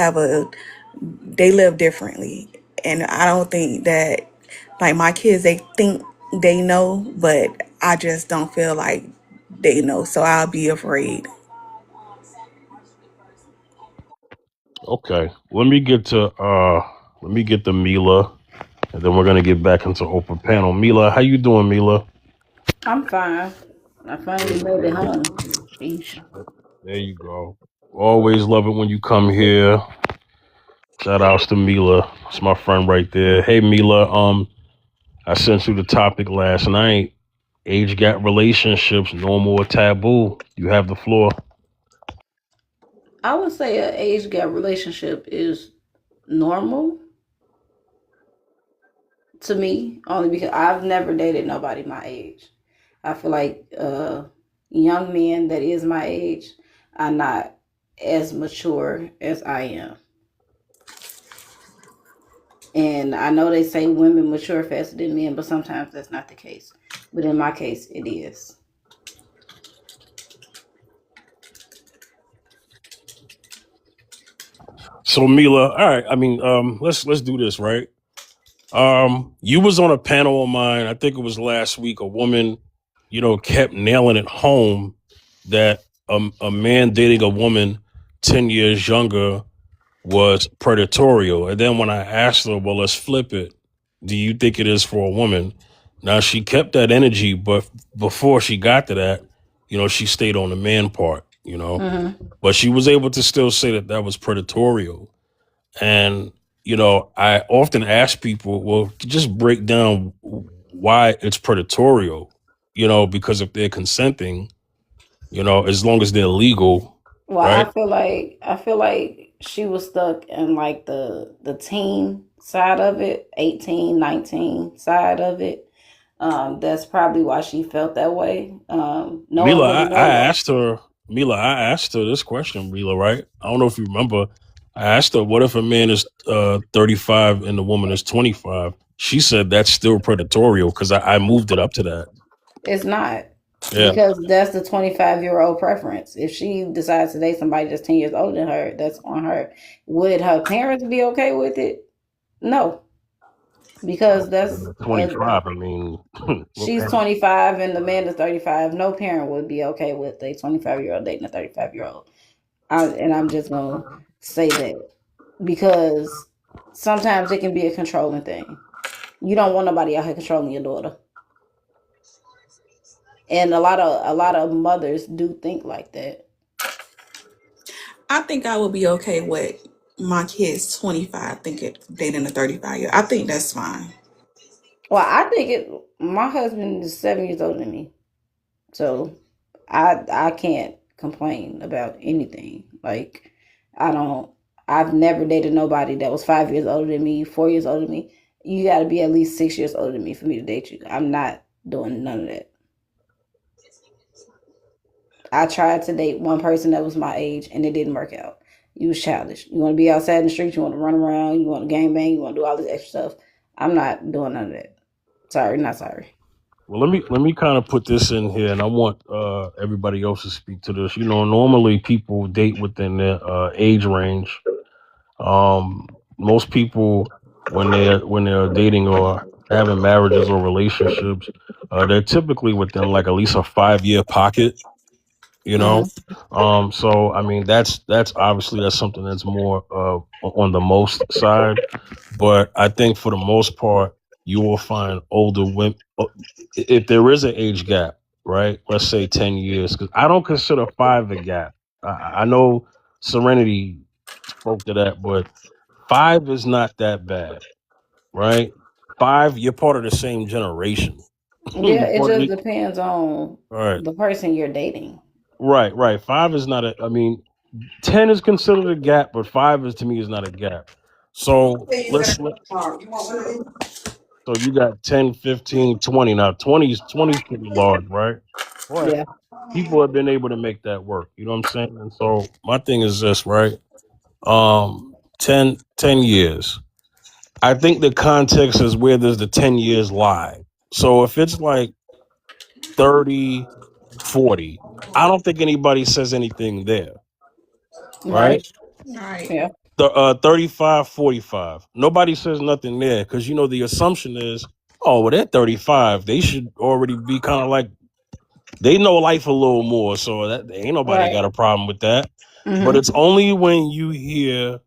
live differently. And I don't think that like my kids they think they know, but I just don't feel like they know. So I'll be afraid. Okay. Let me get to Mila, and then we're gonna get back into open panel. Mila, how you doing, Mila? I'm fine. I finally made it home. Sheesh. There you go. Always love it when you come here. Shout outs to Mila. It's my friend right there. Hey Mila, I sent you the topic last night. Age gap relationships, normal or taboo. You have the floor. I would say an age gap relationship is normal to me, only because I've never dated nobody my age. I feel like young men that is my age are not as mature as I am. And I know they say women mature faster than men, but sometimes that's not the case. But in my case, it is. So Mila, all right. I mean, let's do this, right? You was on a panel of mine, I think it was last week. A woman, kept nailing it home that a man dating a woman 10 years younger was predatorial. And then when I asked her, well, let's flip it. Do you think it is for a woman? Now she kept that energy, but before she got to that, she stayed on the man part. Mm-hmm. But she was able to still say that that was predatorial. And, I often ask people, well, just break down why it's predatorial, because if they're consenting, as long as they're legal, Well, right? I feel like she was stuck in like the teen side of it, 18, 19 side of it. That's probably why she felt that way. No one Mila, really I know though. asked her, Mila, I asked her this question, Mila, right? I don't know if you remember. I asked her, what if a man is 35 and the woman is 25? She said that's still predatorial because I moved it up to that. It's not, Yeah. because that's the 25-year-old preference. If she decides to date somebody that's 10 years older than her, that's on her. Would her parents be okay with it? No, because that's 25, I mean, what she's parents? 25 and the man is 35. No parent would be okay with a 25-year-old dating a 35-year-old. And I'm just going to say that because sometimes it can be a controlling thing. You don't want nobody out here controlling your daughter. And a lot of mothers do think like that. I think I would be okay with my kids 25 thinking dating a 35-year. I think that's fine. Well, I think it. My husband is 7 years older than me, so I can't complain about anything. Like I don't. I've never dated nobody that was 5 years older than me, 4 years older than me. You got to be at least 6 years older than me for me to date you. I'm not doing none of that. I tried to date one person that was my age, and it didn't work out. You was childish. You want to be outside in the street. You want to run around. You want to gang bang. You want to do all this extra stuff. I'm not doing none of that. Sorry, not sorry. Well, let me kind of put this in here, and I want everybody else to speak to this. Normally people date within their age range. Most people when they're dating or having marriages or relationships, they're typically within like at least a 5 year pocket. you Hmm. know so I mean that's obviously that's something that's more on the most side, but I think for the most part you will find older women, if there is an age gap, right? Let's say 10 years, because I don't consider 5 a gap. I know Serenity spoke to that, but 5 is not that bad, right? 5, you're part of the same generation. Yeah, You're it part of just the, depends on right, the person you're dating. right. 5 is not a, I mean, 10 is considered a gap, but 5 is to me is not a gap. So so you got 10, 15, 20. Now 20's pretty large, right? But Yeah. people have been able to make that work. You know what I'm saying? And so my thing is this, right? 10 years. I think the context is where does the 10 years lie. So if it's like 30, 40, I don't think anybody says anything there, right? Right. Right. Yeah. The 35, 45. Nobody says nothing there because the assumption is, oh, well, they're 35. They should already be kind of like They know life a little more, so that ain't nobody Right. got a problem with that. But Mm-hmm. it's only when you hear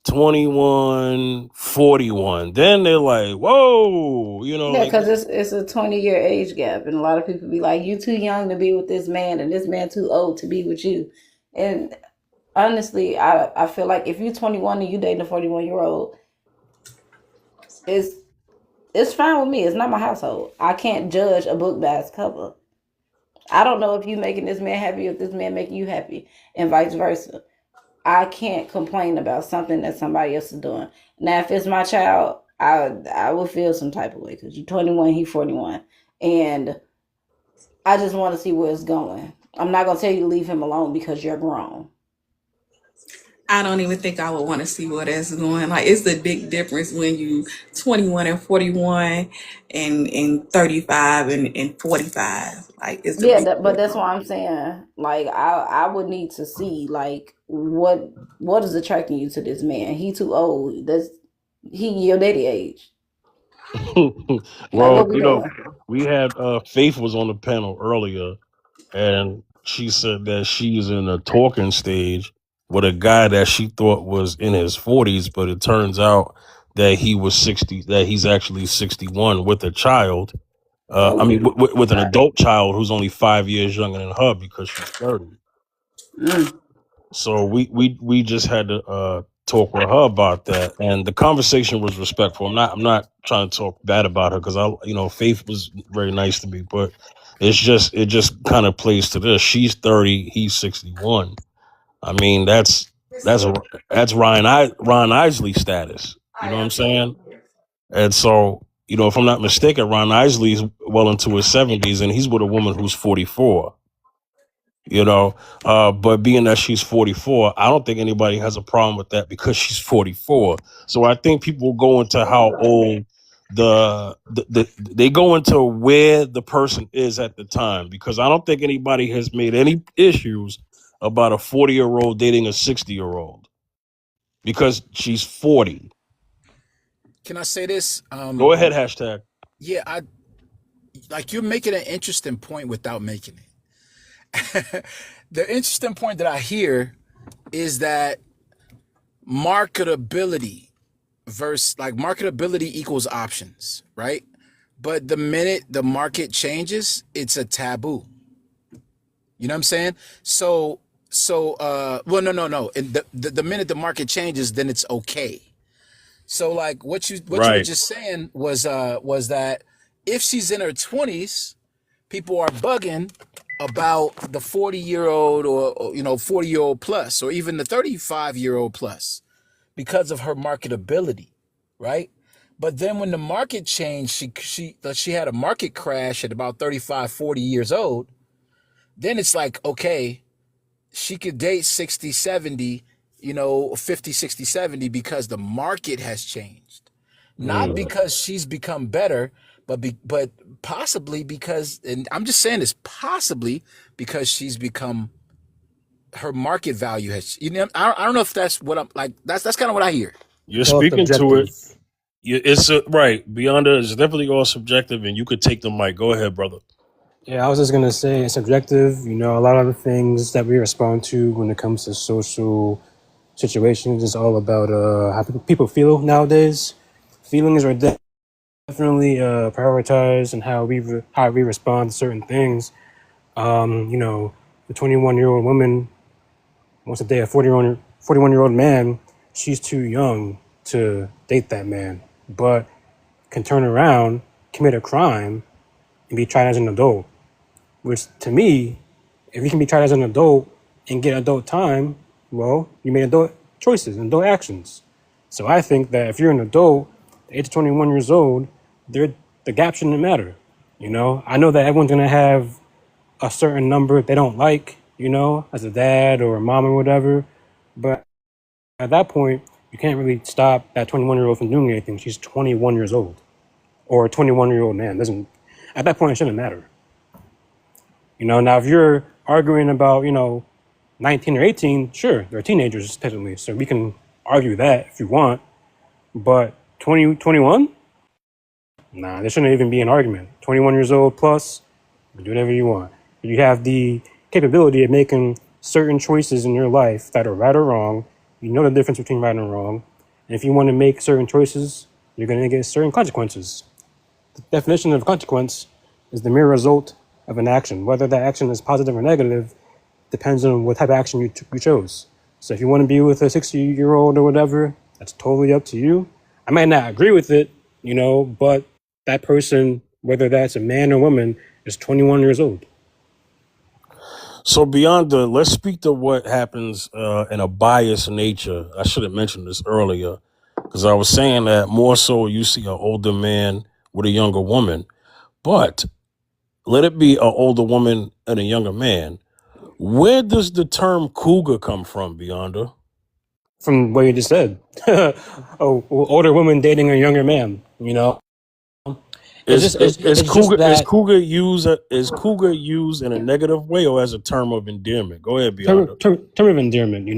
21, 41, then they're like, whoa, Yeah, like because it's a 20-year age gap, and a lot of people be like, "You too young to be with this man, and this man too old to be with you." And honestly, I feel like if you're 21 and you dating a 41-year-old, it's it's fine with me. It's not my household. I can't judge a book by its cover. I don't know if you making this man happy or if this man making you happy, and vice versa. I can't complain about something that somebody else is doing. Now, if it's my child, I would feel some type of way because you're 21, he's 41, and I just want to see where it's going. I'm not gonna tell you to leave him alone because you're grown. I don't even think I would want to see where that's going. Like it's a big difference when you 21 and 41 and 35 and 45. Like it's a Yeah, big but that's difference. why I'm saying, like, I would need to see like what is attracting you to this man. He too old. He your daddy age. Like, well, what we doing? we had Faith was on the panel earlier, and she said that she's in a talking stage with a guy that she thought was in his 40s, but it turns out that he was 60, that he's actually 61 with a child. I Oh, mean, with an God. adult child who's only 5 years younger than her because she's 30. Mm. So we just had to talk with her about that, and the conversation was respectful. I'm not trying to talk bad about her because Faith was very nice to me, but it just kind of plays to this. She's 30, he's 61. I mean that's that's Ron Isley status. You know what I'm saying? And so if I'm not mistaken, Ron Isley is well into his 70s, and he's with a woman who's 44. But being that she's 44, I don't think anybody has a problem with that because she's 44. So I think people go into how old they go into where the person is at the time, because I don't think anybody has made any issues about a 40-year-old dating a 60-year-old because she's 40. Can I say this? Go ahead, hashtag. Yeah, I like you're making an interesting point without making it. The interesting point that I hear is that marketability versus like marketability equals options, right? But the minute the market changes, it's a taboo. You know what I'm saying? Well, no. And the minute the market changes, then it's okay. So like what you were Right. just saying was that if she's in her 20s, people are bugging about the 40-year-old or 40-year-old plus or even the 35-year-old plus because of her marketability, right? But then when the market changed, she had a market crash at about 35, 40 years old. Then it's like, okay, she could date 60, 70, 50, 60, 70 because the market has changed. Not Mm. because she's become better, but possibly because, and I'm just saying this, possibly because she's become, her market value has, I don't know if that's what I'm like, that's kind of what I hear. You're All speaking to subjective. it. It's right beyond it. It's definitely all subjective, and you could take the mic. Go ahead, brother. Yeah, I was just gonna say it's subjective. A lot of the things that we respond to when it comes to social situations is all about how people feel nowadays. Feelings are definitely prioritized and how we respond to certain things. The 21-year-old woman wants to date a 41-year-old man. She's too young to date that man, but can turn around, commit a crime, and be tried as an adult. Which to me, if you can be tried as an adult and get adult time, well, you made adult choices and adult actions. So I think that if you're an adult, the age of 21 years old, the gap shouldn't matter. I know that everyone's gonna have a certain number they don't like, as a dad or a mom or whatever. But at that point, you can't really stop that 21-year-old from doing anything. She's 21 years old, or a 21-year-old man. Doesn't At that point it shouldn't matter. Now if you're arguing about 19 or 18, sure, they're teenagers technically, so we can argue that if you want. But 20, 21? Nah, there shouldn't even be an argument. 21 years old plus, do whatever you want. You have the capability of making certain choices in your life that are right or wrong. You know the difference between right and wrong. And if you want to make certain choices, you're going to get certain consequences. The definition of consequence is the mere result of an action. Whether that action is positive or negative depends on what type of action you chose. So if you want to be with a 60-year-old or whatever, that's totally up to you. I might not agree with it, but that person, whether that's a man or woman, is 21 years old. So beyond let's speak to what happens in a biased nature. I should have mentioned this earlier because I was saying that more so you see an older man with a younger woman, but let it be an older woman and a younger man. Where does the term cougar come from, Beyonder? From what you just said. Older woman dating a younger man, It's Is just it's, is it's just cougar is that cougar used in a negative way or as a term of endearment? Go ahead, term, Beyonder. term, term of endearment,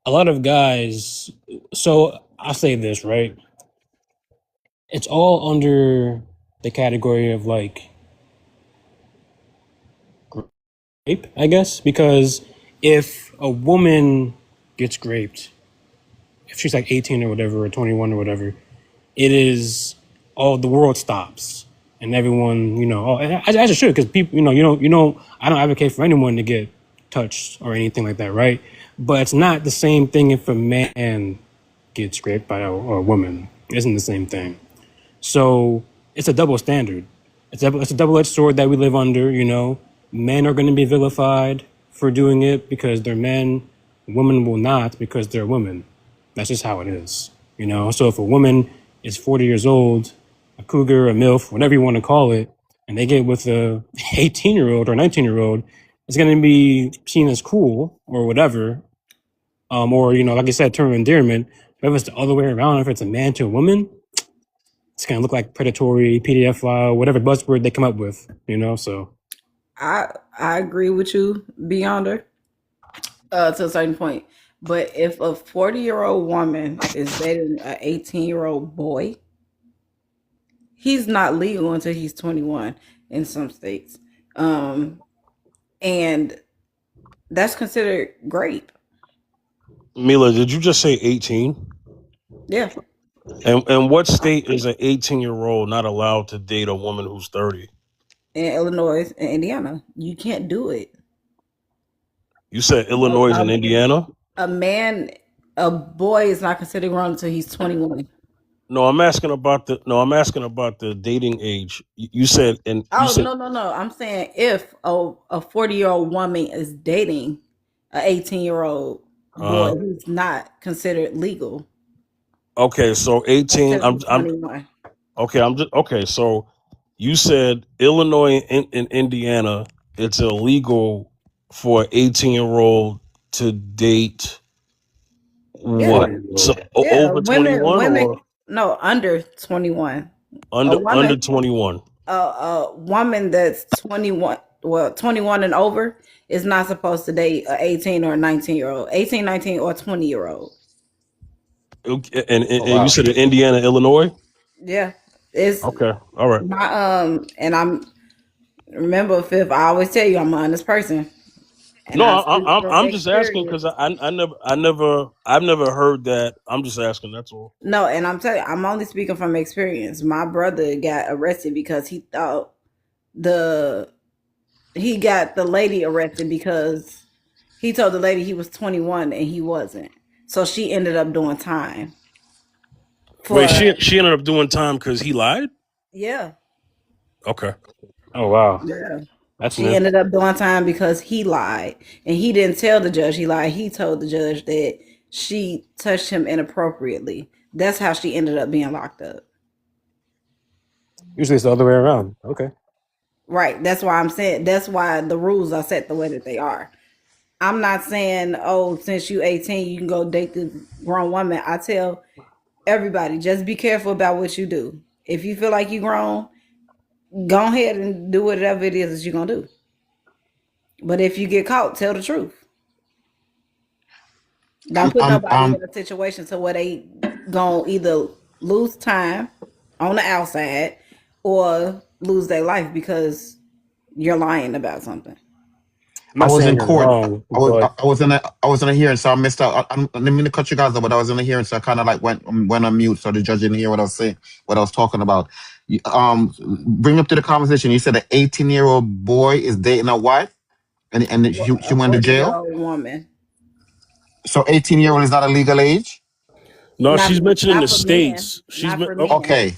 A lot of guys, so I'll say this, right? It's all under the category of like rape, I guess, because if a woman gets raped, if she's like 18 or whatever, or 21 or whatever, it is the world stops and everyone, as it should, because people, I don't advocate for anyone to get touched or anything like that, right? But it's not the same thing if a man gets raped by a woman. It isn't the same thing. So it's a double standard. It's a double-edged sword that we live under. Men are going to be vilified for doing it because they're men. Women will not because they're women. That's just how it is. So if a woman is 40 years old, a cougar, a milf, whatever you want to call it, and they get with a 18-year-old or 19-year-old, it's going to be seen as cool or whatever. Or like I said, term of endearment. But if it's the other way around, if it's a man to a woman, it's gonna look like predatory, PDF file, whatever buzzword they come up with, So I agree with you, Beyonder, to a certain point. But if a 40-year-old woman is dating an 18-year-old boy, he's not legal until he's 21 in some states. And that's considered grape. Mila, did you just say 18? Yeah. And what state is an 18-year-old not allowed to date a woman who's 30? In Illinois and Indiana, you can't do it. You said A, Illinois and a, Indiana? a man, a boy is not considered grown until he's 21. I'm asking about the dating age. You said and you Oh, said no. I'm saying if a 40-year-old woman is dating an 18-year-old boy, uh he's not considered legal okay, so 18 until he's 21. I'm just okay, so you said Illinois and Indiana it's illegal for an 18-year-old to date Yeah. what? So Yeah. over 21 Women, or no, under 21. A under woman, 21? a woman that's 21, well, 21 and over is not supposed to date a 18 or 19-year-old, 18, 19, or 20-year-old. Okay, and Oh you wow. said in Indiana, Illinois? Yeah. It's Okay. All right. and I'm, remember, Fifth, I always tell you I'm an honest person. And No, I speak I'm from I'm just asking because experience. I've never heard that. I'm just asking. That's all. No, and I'm telling you, I'm only speaking from experience. My brother got arrested because he thought the he got the lady arrested because he told the lady he was 21 and he wasn't. So she ended up doing time Wait, for, she ended up doing time because he lied. yeah. Okay. oh wow, Yeah. that's She new. ended up doing time because he lied. And he didn't tell the judge he lied. He told the judge that she touched him inappropriately. That's how she ended up being locked up. Usually it's the other way around. Okay. Right. That's why I'm saying, that's why the rules are set the way that they are. I'm not saying, oh, since you 18, you can go date the grown woman. I tell everybody, just be careful about what you do. If you feel like you grown, go ahead and do whatever it is that you're gonna do. But if you get caught, tell the truth. Don't put I'm nobody I'm in a situation to where they gonna either lose time on the outside or lose their life because you're lying about something. I'm I not was in saying you're court. wrong, but I was in a hearing, so I missed out. I didn't mean to cut you guys off, but I was in a hearing, so I kind of like went on mute, so the judge didn't hear what I was saying, what I was talking about. Bring up to the conversation. You said an 18-year-old boy is dating a what, and she A went to 40 year jail. old woman. So 18-year-old is not a legal age. No, Not she's mentioning the for men. states. Not for Oh, men. Okay,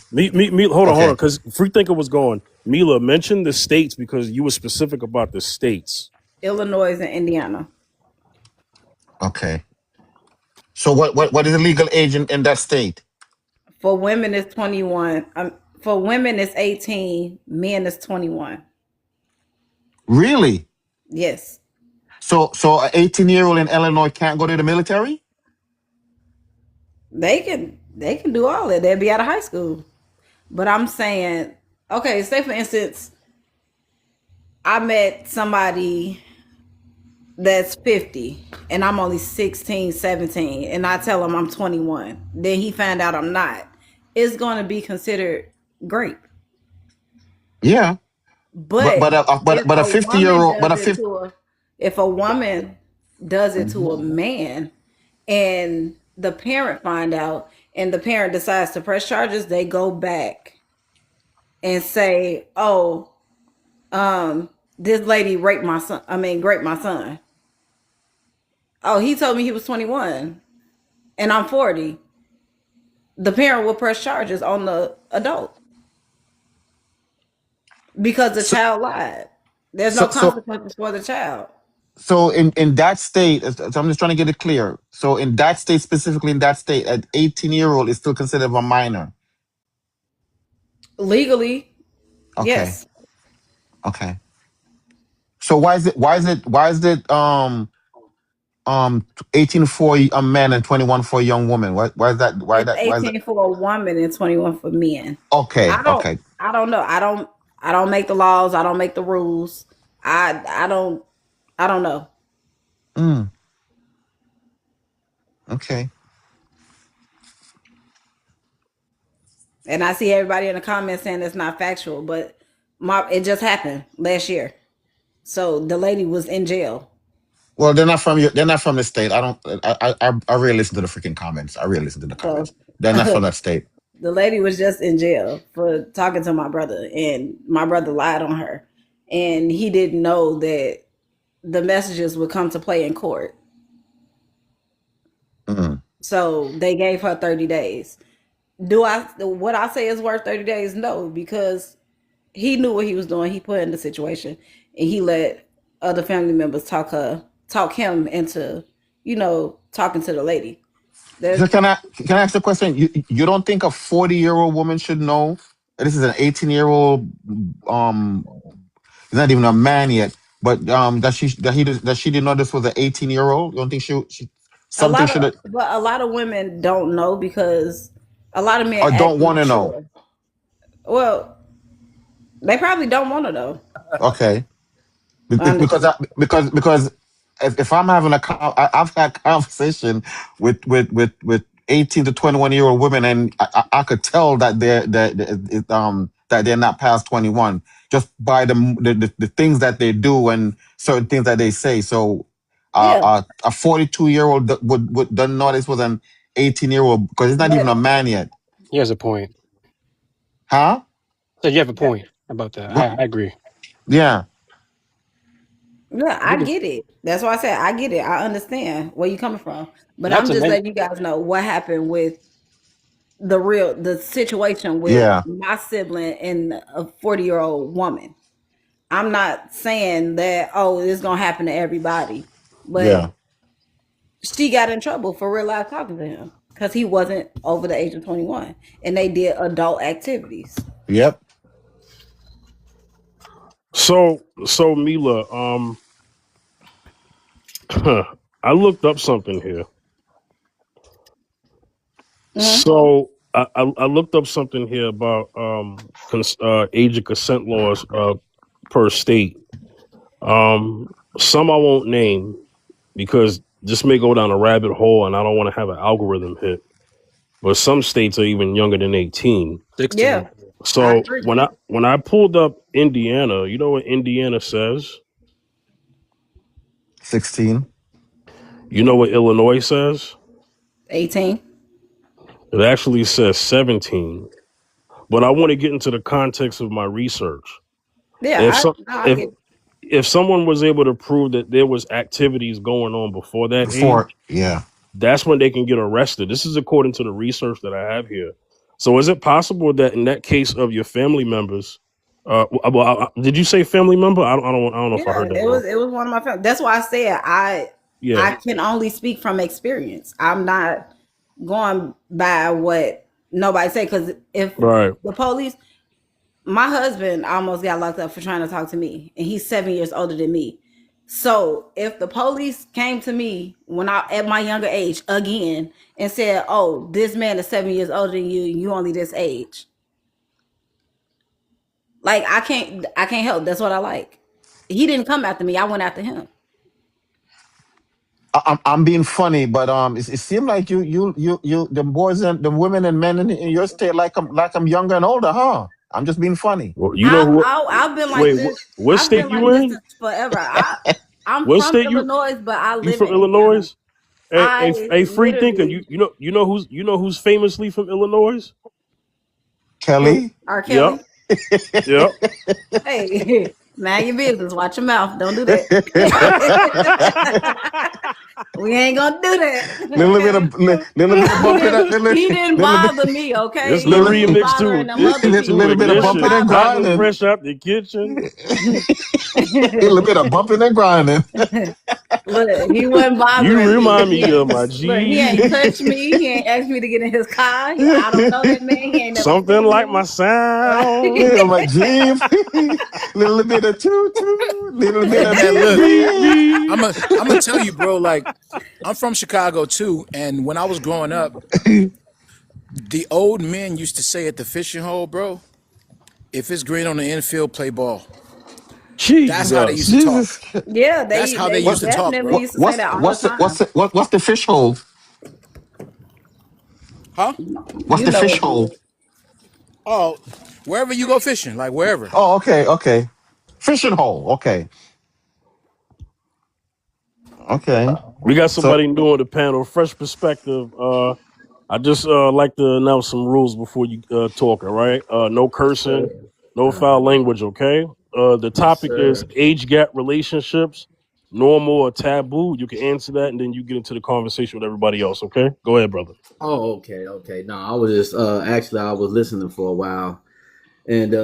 hold on, okay, because Free Thinker was going. Mila mentioned the states because you were specific about the states. Illinois and Indiana. okay. So what is the legal age in that state? For women it's 21. For women it's 18, men is 21. Really? Yes. So an 18-year-old in Illinois can't go to the military? They can do all that. They'll be out of high school. But I'm saying, okay, say for instance, I met somebody that's 50 and I'm only 16, 17, and I tell him I'm 21. Then he find out I'm not. It's going to be considered grape. Yeah, But if but a a woman 50-year-old, does it to a if a woman does it to a man and the parent find out and the parent decides to press charges, they go back and say, "Oh, this lady raped my son. Raped my son. Oh, he told me he was 21 and I'm 40." The parent will press charges on the adult because the so child lied. There's no so so consequences for the child. so in that state, so I'm just trying to get it clear. So in that state, specifically in that state, an 18-year-old is still considered a minor. Legally, Okay, yes. okay. So why is it 18 for a man and 21 for a young woman? Why is that It's why is that? 18 for a woman and 21 for men. Okay, I don't okay. I don't know. I don't make the laws, I don't make the rules. I don't know. Mm, okay. And I see everybody in the comments saying it's not factual, but it just happened last year. So the lady was in jail. Well, they're not from you. They're not from the state. I don't. I really listen to the freaking comments. I really listen to the So comments. They're not from that state. the lady was just in jail for talking to my brother, and my brother lied on her. And he didn't know that the messages would come to play in court. Mm. So they gave her 30 days. Do I what I say is worth 30 days? No, because he knew what he was doing. He put in the situation and he let other family members talk him into, talking to the lady. So There's can I ask the question? You don't think a 40-year-old woman should know that this is an 18-year-old? He's not even a man yet, but that she didn't know this was an 18-year-old. You don't think she a something lot should of have but a lot of women don't know because a lot of men or act don't want to know? mature. Well, they probably don't want to know. Okay. Because Honestly. if I'm having I've had conversation with 18 to 21-year-old women, and I could tell that that they're not past 21 just by the things that they do and certain things that they say. So Yeah. a 42-year-old would don't know this was an 18-year-old because he's not even a But man yet, he has a point. huh? So you have a point about that. What? I agree. Yeah, yeah, I I think it's get it. That's why I said I get it. I understand where you're coming from. But not I'm to just men. letting you guys know what happened with the situation with yeah, my sibling and a 40-year-old woman. I'm not saying that, oh, it's gonna happen to everybody, but yeah. she got in trouble for real life talking to him because he wasn't over the age of 21 and they did adult activities. Yep. So Mila, I looked up something here. Hmm. So I looked up something here about age of consent laws per state. Some I won't name because this may go down a rabbit hole, and I don't want to have an algorithm hit. But some states are even younger than 18. 16. Yeah, I So agree. when I pulled up Indiana, you know what Indiana says? 16. You know what Illinois says? 18. It actually says 17. But I want to get into the context of my research. If Yeah, some, I if get. if someone was able to prove that there was activities going on before that age, Before, yeah. that's when they can get arrested. This is according to the research that I have here. So is it possible that in that case of your family members, did you say family member? I don't know if I Yeah, heard that wrong. it was one of my family. That's why I said Yeah. I can only speak from experience. I'm not going by what nobody say, because if Right. the police, my husband almost got locked up for trying to talk to me, and he's 7 years older than me. So if the police came to me when I at my younger age again and said, "Oh, this man is 7 years older than you, and you only this age," like I can't help. That's what I like. He didn't come after me. I went after him. I'm being funny, but it seemed like the boys and the women and men in your state like I'm younger and older, huh? I'm just being funny. Well, you know who? I've been like Wait, this. what I've state been you like this in? since forever. I'm What from state Illinois, but I you live from in Indiana. Illinois? I Hey, free thinker. literally You know who's famously from Illinois? who Kelly, R. Yep. Kelly. Yep. Hey, mind your business. Watch your mouth. Don't do that. We ain't gonna do that. Okay. little bit of bumping, He didn't little bit, bother me. Okay. It's the little, He was remix to bothering it. them It's other to little people. bit He of didn't bumping ignition. and bother Hot and grinding, fresh out the kitchen. a little bit of bumping and grinding. me. Look, he wasn't You bothering me. remind me of my Look, he ain't G. touched me. He ain't asked me to get in his car. I don't know that man. He ain't never Something seen like my me. sound. Yeah, my Jeep, little bit of toot toot, little bit Hey of man, beep look, Beep beep. beep. I'm gonna tell you, bro. Like, I'm from Chicago too, and when I was growing up, the old men used to say at the fishing hole, bro, if it's green on the infield, play ball. That's how they used Jesus. to talk. Jesus, Yeah, That's how they they used what to talk, definitely bro. used to say that all the time. what's the fish hole? Huh? What's You the know fish what it hole? is. Oh, wherever you go fishing, like wherever. Oh, okay, okay. Fishing hole. Okay, okay. We got So, somebody new on the panel. Fresh perspective. I just like to announce some rules before you talk. All right. No Yes, sir. cursing. No foul language. Okay. The Yes, topic is sir. age gap relationships, normal or taboo. You can answer that, and then you get into the conversation with everybody else. Okay. Go ahead, brother. Oh, okay, okay. No, I was just actually I was listening for a while, and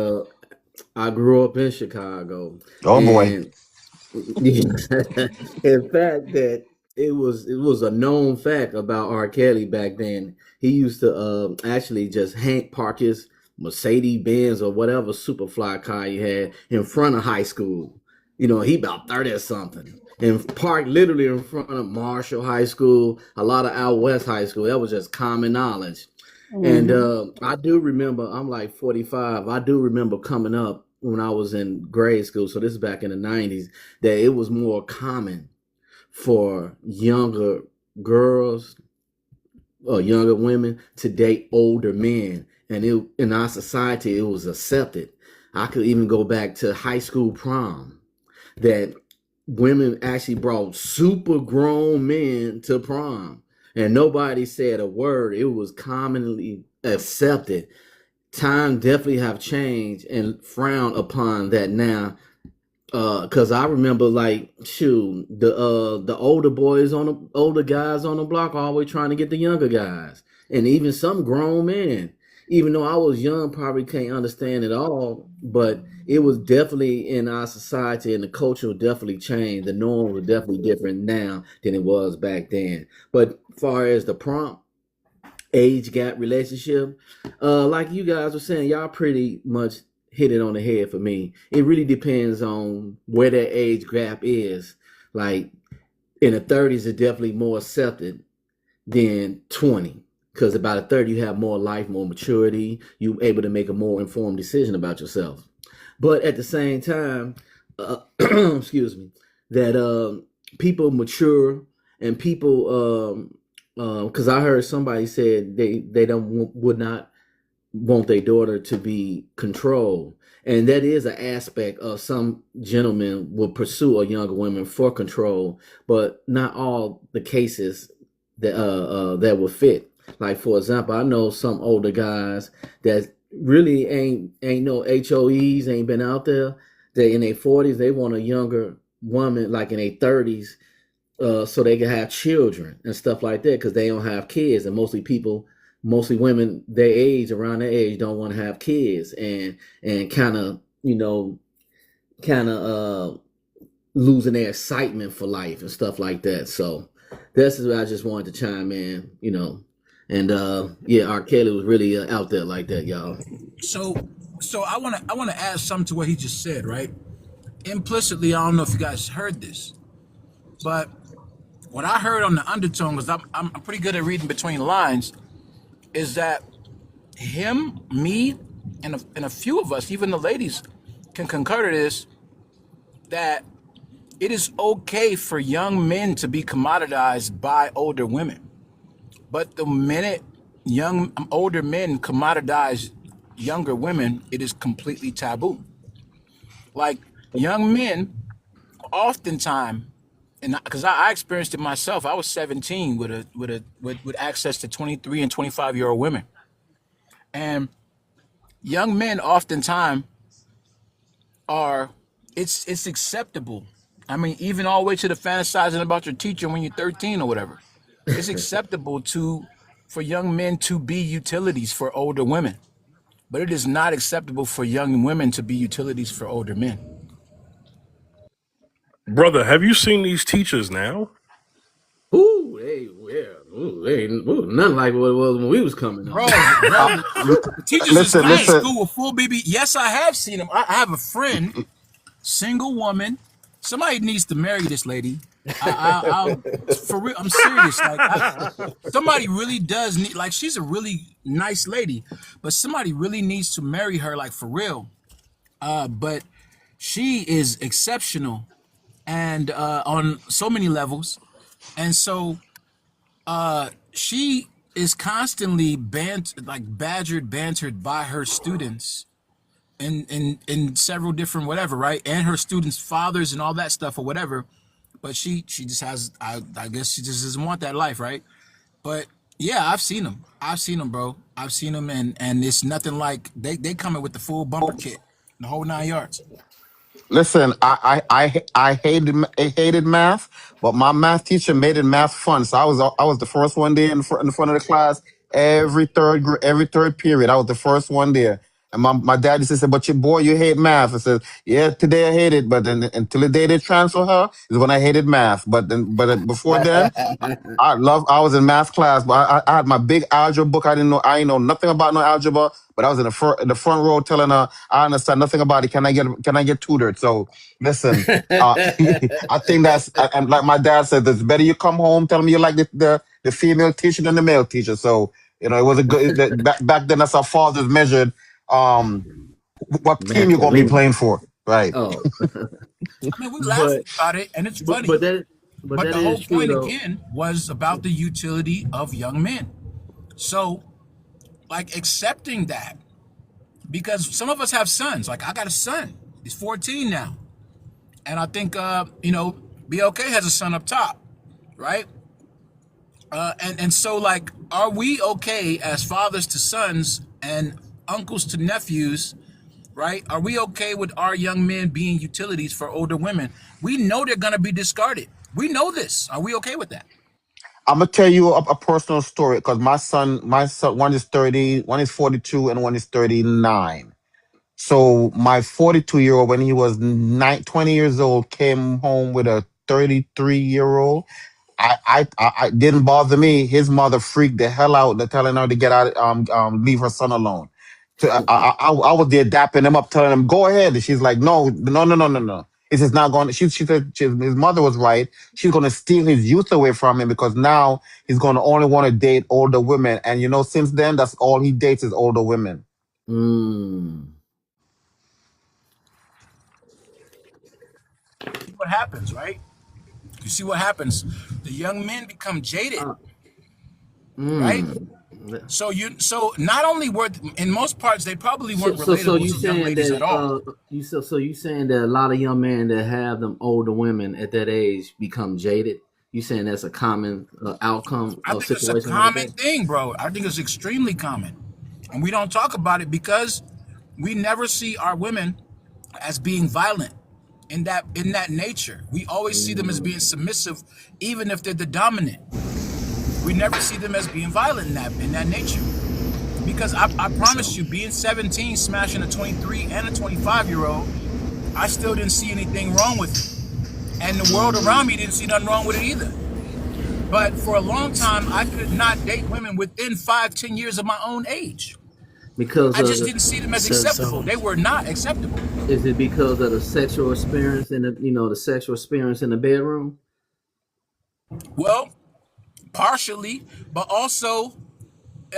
I grew up in Chicago, oh boy. and in fact that it was a known fact about R. Kelly back then. He used to actually just park his Mercedes Benz or whatever superfly car he had in front of high school. You know, he about 30 or something. And parked literally in front of Marshall High School, a lot of out west high school. That was just common knowledge. And Hmm. I do remember, I'm like 45. I do remember coming up when I was in grade school. So this is back in the 90s, that it was more common for younger girls or younger women to date older men. And in our society, it was accepted. I could even go back to high school prom, that women actually brought super grown men to prom and nobody said a word. It was commonly accepted. Time definitely have changed and frowned upon that now. Cause I remember like shoot, the older boys on the older guys on the block always trying to get the younger guys. And even some grown men. Even though I was young, probably can't understand it all, but it was definitely in our society and the culture definitely changed. The norms were definitely different now than it was back then. But far as the prompt age gap relationship, like you guys were saying, y'all pretty much hit it on the head for me. It really depends on where that age gap is. Like in the 30s, it's definitely more accepted than 20. Because about a 30, you have more life, more maturity. You're able to make a more informed decision about yourself. But at the same time, excuse me, that people mature and people, because I heard somebody said they don't would not want their daughter to be controlled. And that is an aspect of some gentlemen will pursue a younger woman for control, but not all the cases that will fit. Like for example, I know some older guys that really ain't no HOEs, ain't been out there. They in their 40s, they want a younger woman like in their 30s, so they can have children and stuff like that because they don't have kids, and mostly women their age, around their age, don't want to have kids, and kind of losing their excitement for life and stuff like that. So this is what I just wanted to chime in. And yeah, R. Kelly was really out there like that, y'all. So, I wanna add something to what he just said, right? Implicitly, I don't know if you guys heard this, but what I heard on the undertone, because I'm pretty good at reading between lines, is that him, me, and a few of us, even the ladies, can concur to this, that it is okay for young men to be commoditized by older women. But the minute older men commoditize younger women, it is completely taboo. Like young men, oftentimes, and because I experienced it myself, I was 17 with access to 23 and 25-year-old women, and young men oftentimes are it's acceptable. I mean, even all the way to the fantasizing about your teacher when you're 13 or whatever. It's acceptable for young men to be utilities for older women, but it is not acceptable for young women to be utilities for older men. Brother, have you seen these teachers now? Ooh, nothing like what it was when we was coming up. Bro, L- the teachers is listen, coming to listen. school with full BB. Yes, I have seen them. I have a friend, single woman. Somebody needs to marry this lady. I'll for real. I'm serious. Like, somebody really does need. Like, she's a really nice lady, but somebody really needs to marry her. Like, for real. But she is exceptional, and on so many levels, and so she is constantly bantered by her students in several different whatever, right? And her students' fathers and all that stuff or whatever. But she just has, I guess she just doesn't want that life, right? But yeah, I've seen them. I've seen them, bro. I've seen them, and it's nothing like they coming with the full bumper kit, the whole 9 yards. Listen, I hated math, but my math teacher made it math fun. So I was the first one there in front of the class every third period. I was the first one there. And my dad used to say, "But your boy, you hate math." I said, "Yeah, today I hate it, but then until the day they transfer her is when I hated math. But before then, I was in math class, but I had my big algebra book. I didn't know nothing about no algebra, but I was in the front row telling her I understand nothing about it. Can I get tutored? So listen, I think and like my dad said, it's better you come home, tell me you like the female teacher than the male teacher. So it was a good back then. That's how fathers measured um what team you're gonna be Masculinity. playing for, right? Oh, I mean, we laugh but about it, and it's but funny. but that but But that the is whole true point though. again was about the utility of young men. So, like, accepting that, because some of us have sons. Like, I got a son. He's 14 now. And I think, BLK has a son up top, right? And so, like, are we okay as fathers to sons and uncles to nephews, right? Are we okay with our young men being utilities for older women? We know they're going to be discarded. We know this. Are we okay with that? I'm gonna tell you a personal story because my son, one is 30, one is 42, and one is 39. So my 42-year-old, when he was 20 years old, came home with a 33-year-old. I didn't bother me. His mother freaked the hell out. They're telling her to get out, leave her son alone. So I was there dapping him up, telling him go ahead. And she's like, no, no, no, no, no, no. This is not going. She said his mother was right. She's going to steal his youth away from him because now he's going to only want to date older women. And since then, that's all he dates is older women. Mm. See what happens, right? You see what happens. The young men become jaded, Uh, right? mm. So not only were in most parts they probably So, weren't so, so relatable you to young saying ladies at that all. you saying that a lot of young men that have them older women at that age become jaded? You saying that's a common outcome I of think it's a situations like common that? thing, bro. I think it's extremely common, and we don't talk about it because we never see our women as being violent in that nature. We always see them as being Mm. submissive, even if they're the dominant. We never see them as being violent in that nature. Because I promise So you, being 17, smashing a 23 and a 25-year-old, I still didn't see anything wrong with it. And the world around me didn't see nothing wrong with it either. But for a long time, I could not date women within 5, 10 years of my own age. Because I of just the, didn't see them as acceptable. so They were not acceptable. is it because of the sexual experience in the sexual experience in the bedroom? Well, partially, but also,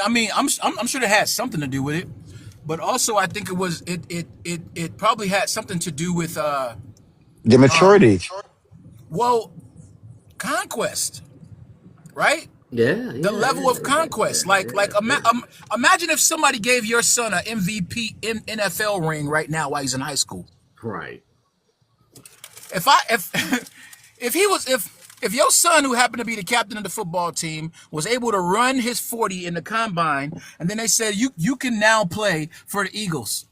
I mean, I'm sure it had something to do with it. But also, I think it probably had something to do with The maturity. well, conquest, right? Yeah, The yeah, level yeah, of yeah, conquest. yeah, yeah. Imagine if somebody gave your son an MVP in NFL ring right now while he's in high school. Right. If if he was if your son, who happened to be the captain of the football team, was able to run his 40 in the combine, and then they said you can now play for the Eagles.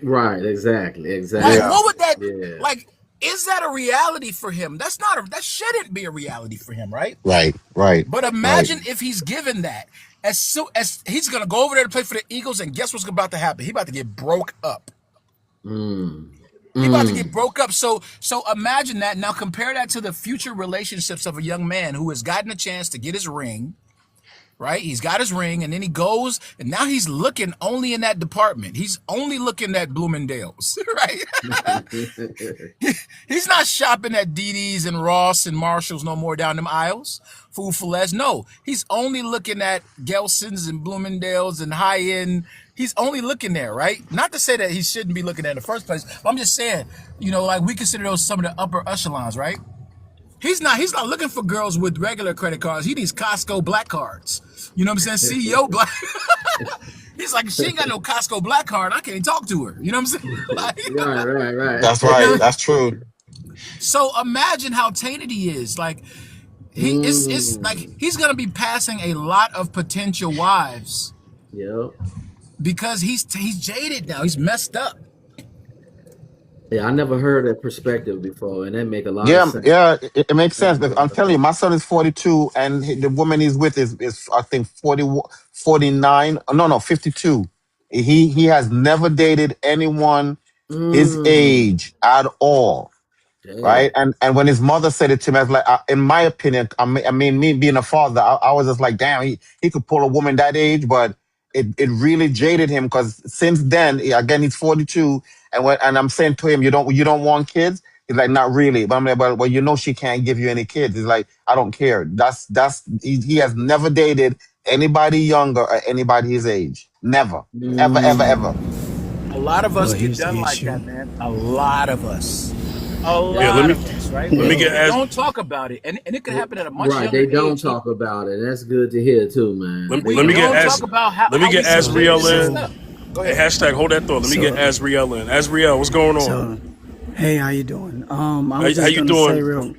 Right. Exactly. Like, Yeah. Exactly. what would that, Yeah. like, is that a reality for him? That shouldn't be a reality for him, right? Right. Right. But Right. imagine if he's given that. As soon as he's gonna go over there to play for the Eagles, and guess what's about to happen? He's about to get broke up. Mm. He about to get Mm. broke up. So imagine that. Now compare that to the future relationships of a young man who has gotten a chance to get his ring, right? He's got his ring, and then he goes, and now he's looking only in that department. He's only looking at Bloomingdale's, right? He's not shopping at DD's and Ross and Marshalls no more down them aisles. Food for less. No, he's only looking at Gelson's and Bloomingdale's and high end. He's only looking there, right? Not to say that he shouldn't be looking there in the first place, but I'm just saying, like, we consider those some of the upper echelons, right? He's not looking for girls with regular credit cards. He needs Costco black cards. You know what I'm saying? CEO black. He's like, she ain't got no Costco black card, I can't talk to her. You know what I'm saying? Like, Right. Right. That's Right. right. That's true. so imagine how tainted he is. Like, it's like Mm. he's gonna be passing a lot of potential wives Yep. because he's jaded now. He's messed up. Yeah. I never heard that perspective before, and that make a lot of Yeah, sense. yeah, it makes That sense. make But a I'm lot of telling you, sense. my son is 42, and the woman he's with is I think 40, 49. No, no, 52. He has never dated anyone his Mm. age at all. Right. Damn. And when his mother said it to me, I was like, in my opinion, I mean, me being a father, I was just like, damn, he could pull a woman that age, but it really jaded him because since then, again, he's 42, and I'm saying to him, you don't want kids. He's like, not really, but I'm like, well, she can't give you any kids. He's like, I don't care. He has never dated anybody younger or anybody his age. Never, ever, ever, ever. Mm. A lot of us but get here's done the like issue. that, man. A lot of us. A Yeah, let lot me of us, right? let me And get Yep. we as don't talk about it. And it could happen at a much Right. younger They don't age. talk about it. That's good to hear too, man. let, They let We me don't get don't talk as talk about about let me how we get see So women Asriel messed in. so up. Go Hey, ahead. hashtag hold that thought. Let me get so Asriel in. Asriel, what's going on? So, hey, how you doing? I How, was how just you gonna say doing? real.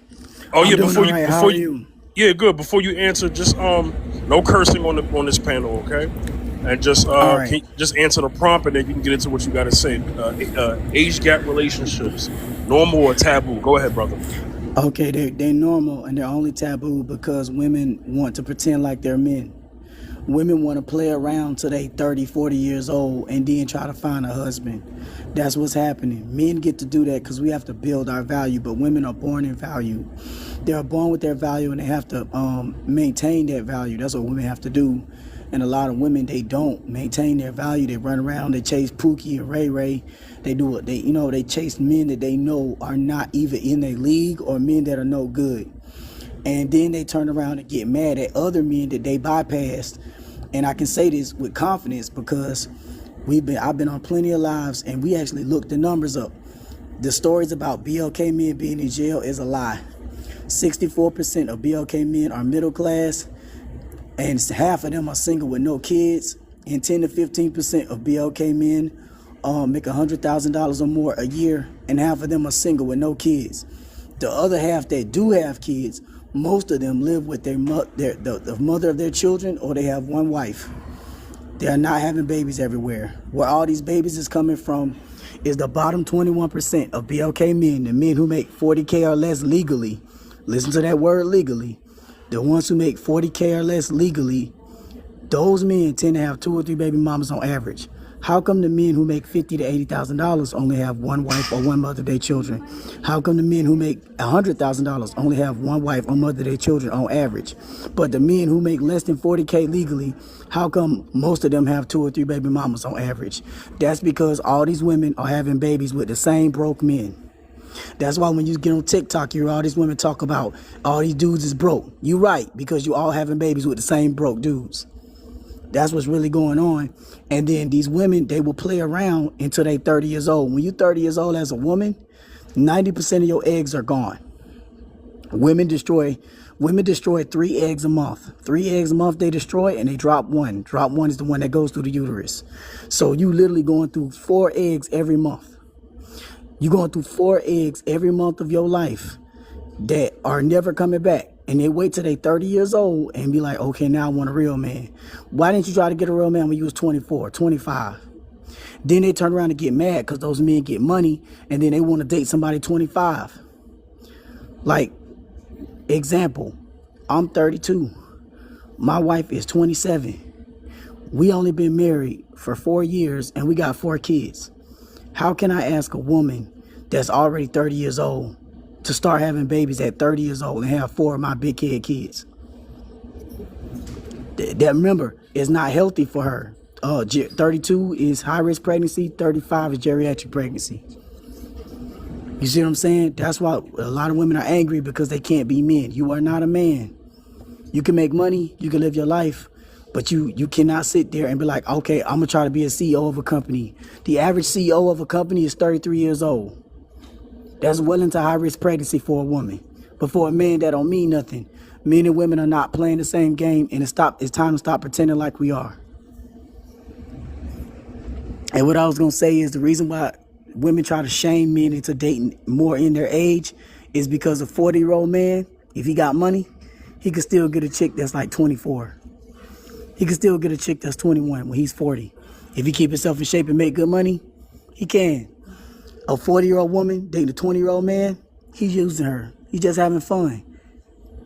Oh I'm yeah, doing all right. How are you? yeah, good. Before you answer, just no cursing on this panel, okay? And just All right. just answer the prompt, and then you can get into what you got to say. Age gap relationships, normal or taboo? Go ahead, brother. Okay, they're normal and they're only taboo because women want to pretend like they're men. Women want to play around till they 30, 40 years old and then try to find a husband. That's what's happening. Men get to do that because we have to build our value, but women are born in value. They're born with their value and they have to maintain that value. That's what women have to do. And a lot of women, they don't maintain their value. They run around, they chase Pookie and Ray Ray. They do what they chase men that they know are not either in their league or men that are no good. And then they turn around and get mad at other men that they bypassed. And I can say this with confidence because I've been on plenty of lives and we actually looked the numbers up. The stories about BLK men being in jail is a lie. 64% of BLK men are middle class. and half of them are single with no kids, and 10 to 15% of BLK men make $100,000 or more a year, and half of them are single with no kids. The other half that do have kids, most of them live with the mother of their children, or they have one wife. They are not having babies everywhere. Where all these babies is coming from is the bottom 21% of BLK men, the men who make 40K or less legally. Listen to that word, legally. The ones who make 40K or less legally, those men tend to have 2 or 3 baby mamas on average. How come the men who make $50,000 to $80,000 only have one wife or one mother their children? How come the men who make $100,000 only have one wife or mother their children on average? But the men who make less than 40K legally, how come most of them have 2 or 3 baby mamas on average? That's because all these women are having babies with the same broke men. That's why when you get on TikTok, you hear all these women talk about all these dudes is broke. You right, because you all having babies with the same broke dudes. That's what's really going on. And then these women, they will play around until they 30 years old. When you're 30 years old as a woman, 90% of your eggs are gone. Women destroy 3 eggs a month. 3 eggs a month they destroy, and they drop one. Drop one is the one that goes through the uterus. So you literally going through 4 eggs every month. You're going through 4 eggs every month of your life that are never coming back. And they wait till they 30 years old and be like, okay, now I want a real man. Why didn't you try to get a real man when you was 24, 25? Then they turn around and get mad because those men get money, and then they want to date somebody 25. Like, example, I'm 32. My wife is 27. We only been married for 4 years, and we got 4 kids. How can I ask a woman that's already 30 years old to start having babies at 30 years old and have 4 of my big head kids? That, remember, is not healthy for her. 32 is high risk pregnancy, 35 is geriatric pregnancy. You see what I'm saying? That's why a lot of women are angry, because they can't be men. You are not a man. You can make money, you can live your life, but you cannot sit there and be like, okay, I'm gonna try to be a CEO of a company. The average CEO of a company is 33 years old. That's well into high risk pregnancy for a woman. But for a man, that don't mean nothing. Men and women are not playing the same game, and it's time to stop pretending like we are. And what I was gonna say is the reason why women try to shame men into dating more in their age is because a 40-year-old man, if he got money, he could still get a chick that's like 24. He could still get a chick that's 21 when he's 40. If he keep himself in shape and make good money, he can. A 40-year-old woman dating a 20-year-old man, he's using her. He's just having fun.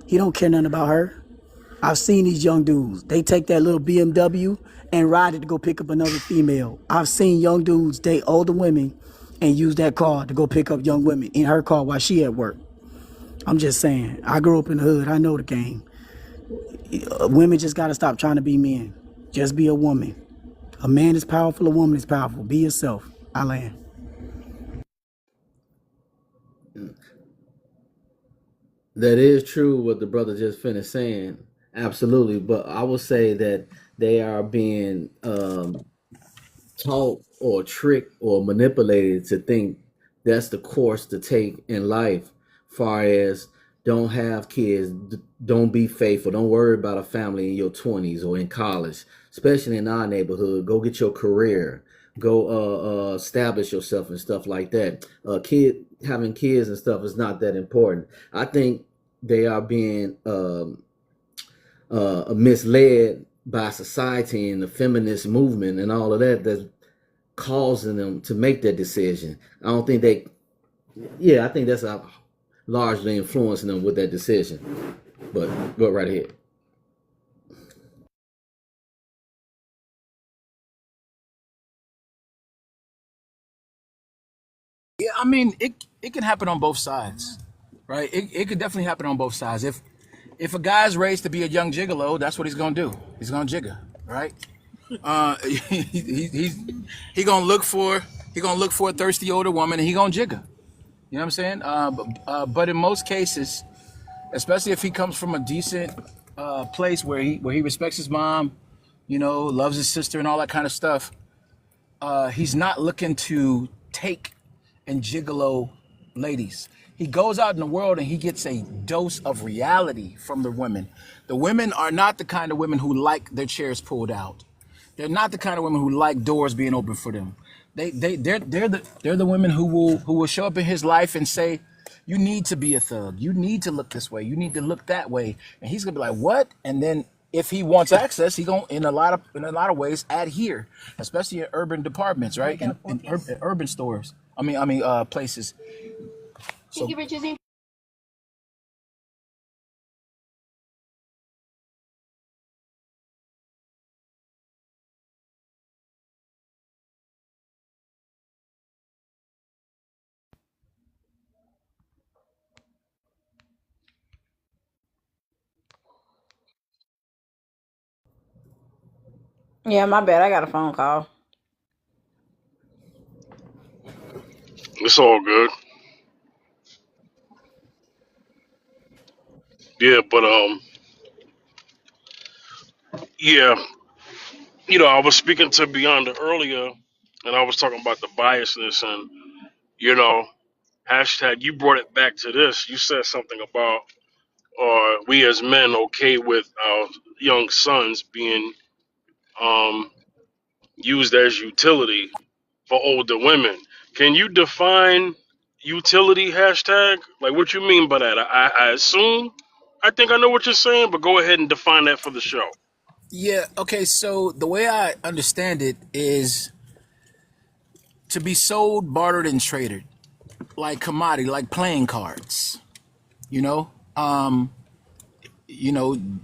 He don't care nothing about her. I've seen these young dudes. They take that little BMW and ride it to go pick up another female. I've seen young dudes date older women and use that car to go pick up young women in her car while she at work. I'm just saying. I grew up in the hood. I know the game. Women just got to stop trying to be men. Just be a woman. A man is powerful. A woman is powerful. Be yourself. I land. That is true what the brother just finished saying. Absolutely. But I will say that they are being taught or tricked or manipulated to think that's the course to take in life. Far as don't have kids, don't be faithful, don't worry about a family in your 20s or in college, especially in our neighborhood. Go get your career, go establish yourself and stuff like that. Having kids and stuff is not that important. I think they are being misled by society and the feminist movement and all of that, that's causing them to make that decision. I think that's largely influencing them with that decision. But go right ahead. Yeah, I mean, it can happen on both sides, right? It could definitely happen on both sides. If a guy's raised to be a young gigolo, that's what he's gonna do. He's gonna jigger, right? He gonna look for a thirsty older woman, and he gonna jigger. You know what I'm saying? But in most cases, especially if he comes from a decent place where he respects his mom, loves his sister and all that kind of stuff, he's not looking to take and gigolo ladies. He goes out in the world and he gets a dose of reality from the women. The women are not the kind of women who like their chairs pulled out. They're not the kind of women who like doors being open for them. They're the women who will show up in his life and say, you need to be a thug. You need to look this way. You need to look that way. And he's gonna be like, what? And then if he wants access, he gonna in a lot of ways adhere, especially in urban departments, right? In urban stores. Places. So Yeah, my bad. I got a phone call. It's all good. Yeah, but yeah, I was speaking to Beyonda earlier, and I was talking about the biasness, and you know, hashtag. You brought it back to this. You said something about we as men okay with our young sons being um used as utility for older women. Can you define utility hashtag? Like, what you mean by that? I assume. I think I know what you're saying, but go ahead and define that for the show. yeah, okay. So the way I understand it is to be sold, bartered, and traded, like commodity, like playing cards. You know,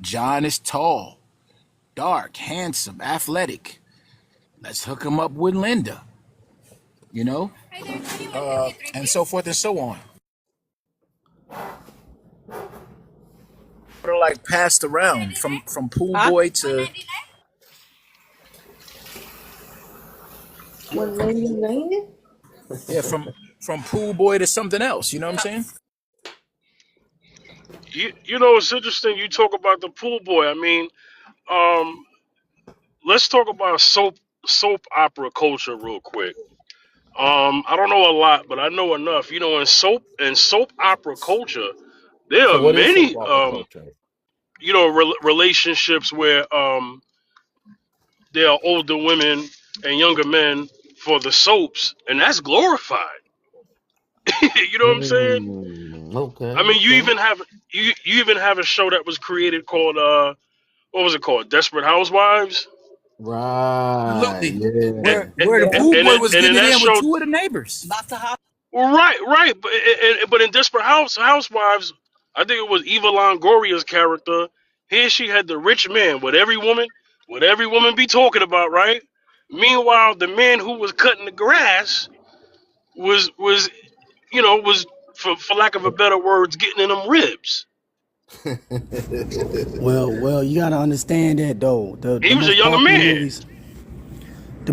John is tall, dark, handsome, athletic. Let's hook him up with Linda. You know, and so forth and so on. Sort of like passed around from pool Huh? boy to What lady? yeah, from pool boy to something else. You know what I'm saying? It's interesting. You talk about the pool boy. I mean, um, let's talk about soap opera culture real quick. I don't know a lot, but I know enough. In soap opera culture, there So are what is soap many opera culture? relationships where there are older women and younger men for the soaps, and that's glorified. You know what I'm saying? Okay, I mean, you okay. even have you even have a show that was created called what was it called? Desperate Housewives. Right, Absolutely. And, Where yeah. where the pool boy was and in getting it that in with show, two of the neighbors. well, right, but in Desperate Housewives, I think it was Eva Longoria's character. Here she had the rich man, what every woman be talking about, right? Meanwhile, the man who was cutting the grass was was for lack of a better words, getting in them ribs. Well, you gotta understand that though. The He was a most younger popular man. movies,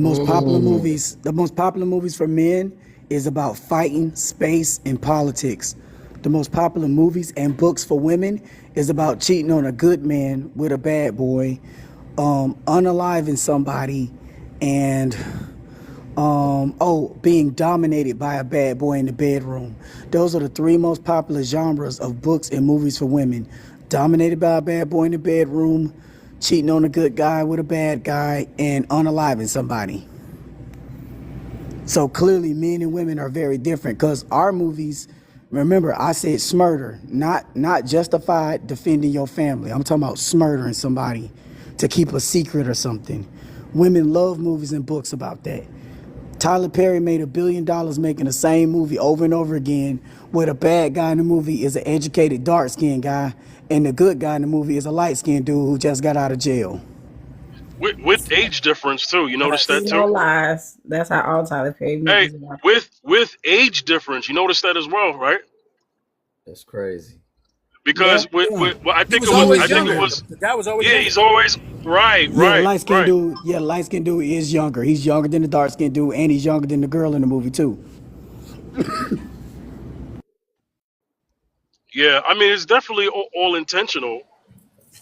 Mm, the most popular movies for men is about fighting, space, and politics. The most popular movies and books for women is about cheating on a good man with a bad boy, unaliving somebody, and being dominated by a bad boy in the bedroom. Those are the three most popular genres of books and movies for women. Dominated by a bad boy in the bedroom, cheating on a good guy with a bad guy, and unaliving somebody. So clearly men and women are very different because our movies, remember I said smurder, not justified defending your family. I'm talking about smurdering somebody to keep a secret or something. Women love movies and books about that. Tyler Perry made $1 billion making the same movie over and over again, where the bad guy in the movie is an educated dark skinned guy, and the good guy in the movie is a light skinned dude who just got out of jail. With age difference too. You I notice see that no too? lies. That's how all Tyler Perry Hey, movies are. with age difference, you notice that as well, right? that's crazy. Yeah. Because Yeah. well, He was always I think it younger. was The guy was always yeah, younger. he's always right, Yeah, the right, light skinned right. dude. Yeah, the light skinned dude is younger. He's younger than the dark skinned dude, and he's younger than the girl in the movie too. Yeah, I mean it's definitely all intentional.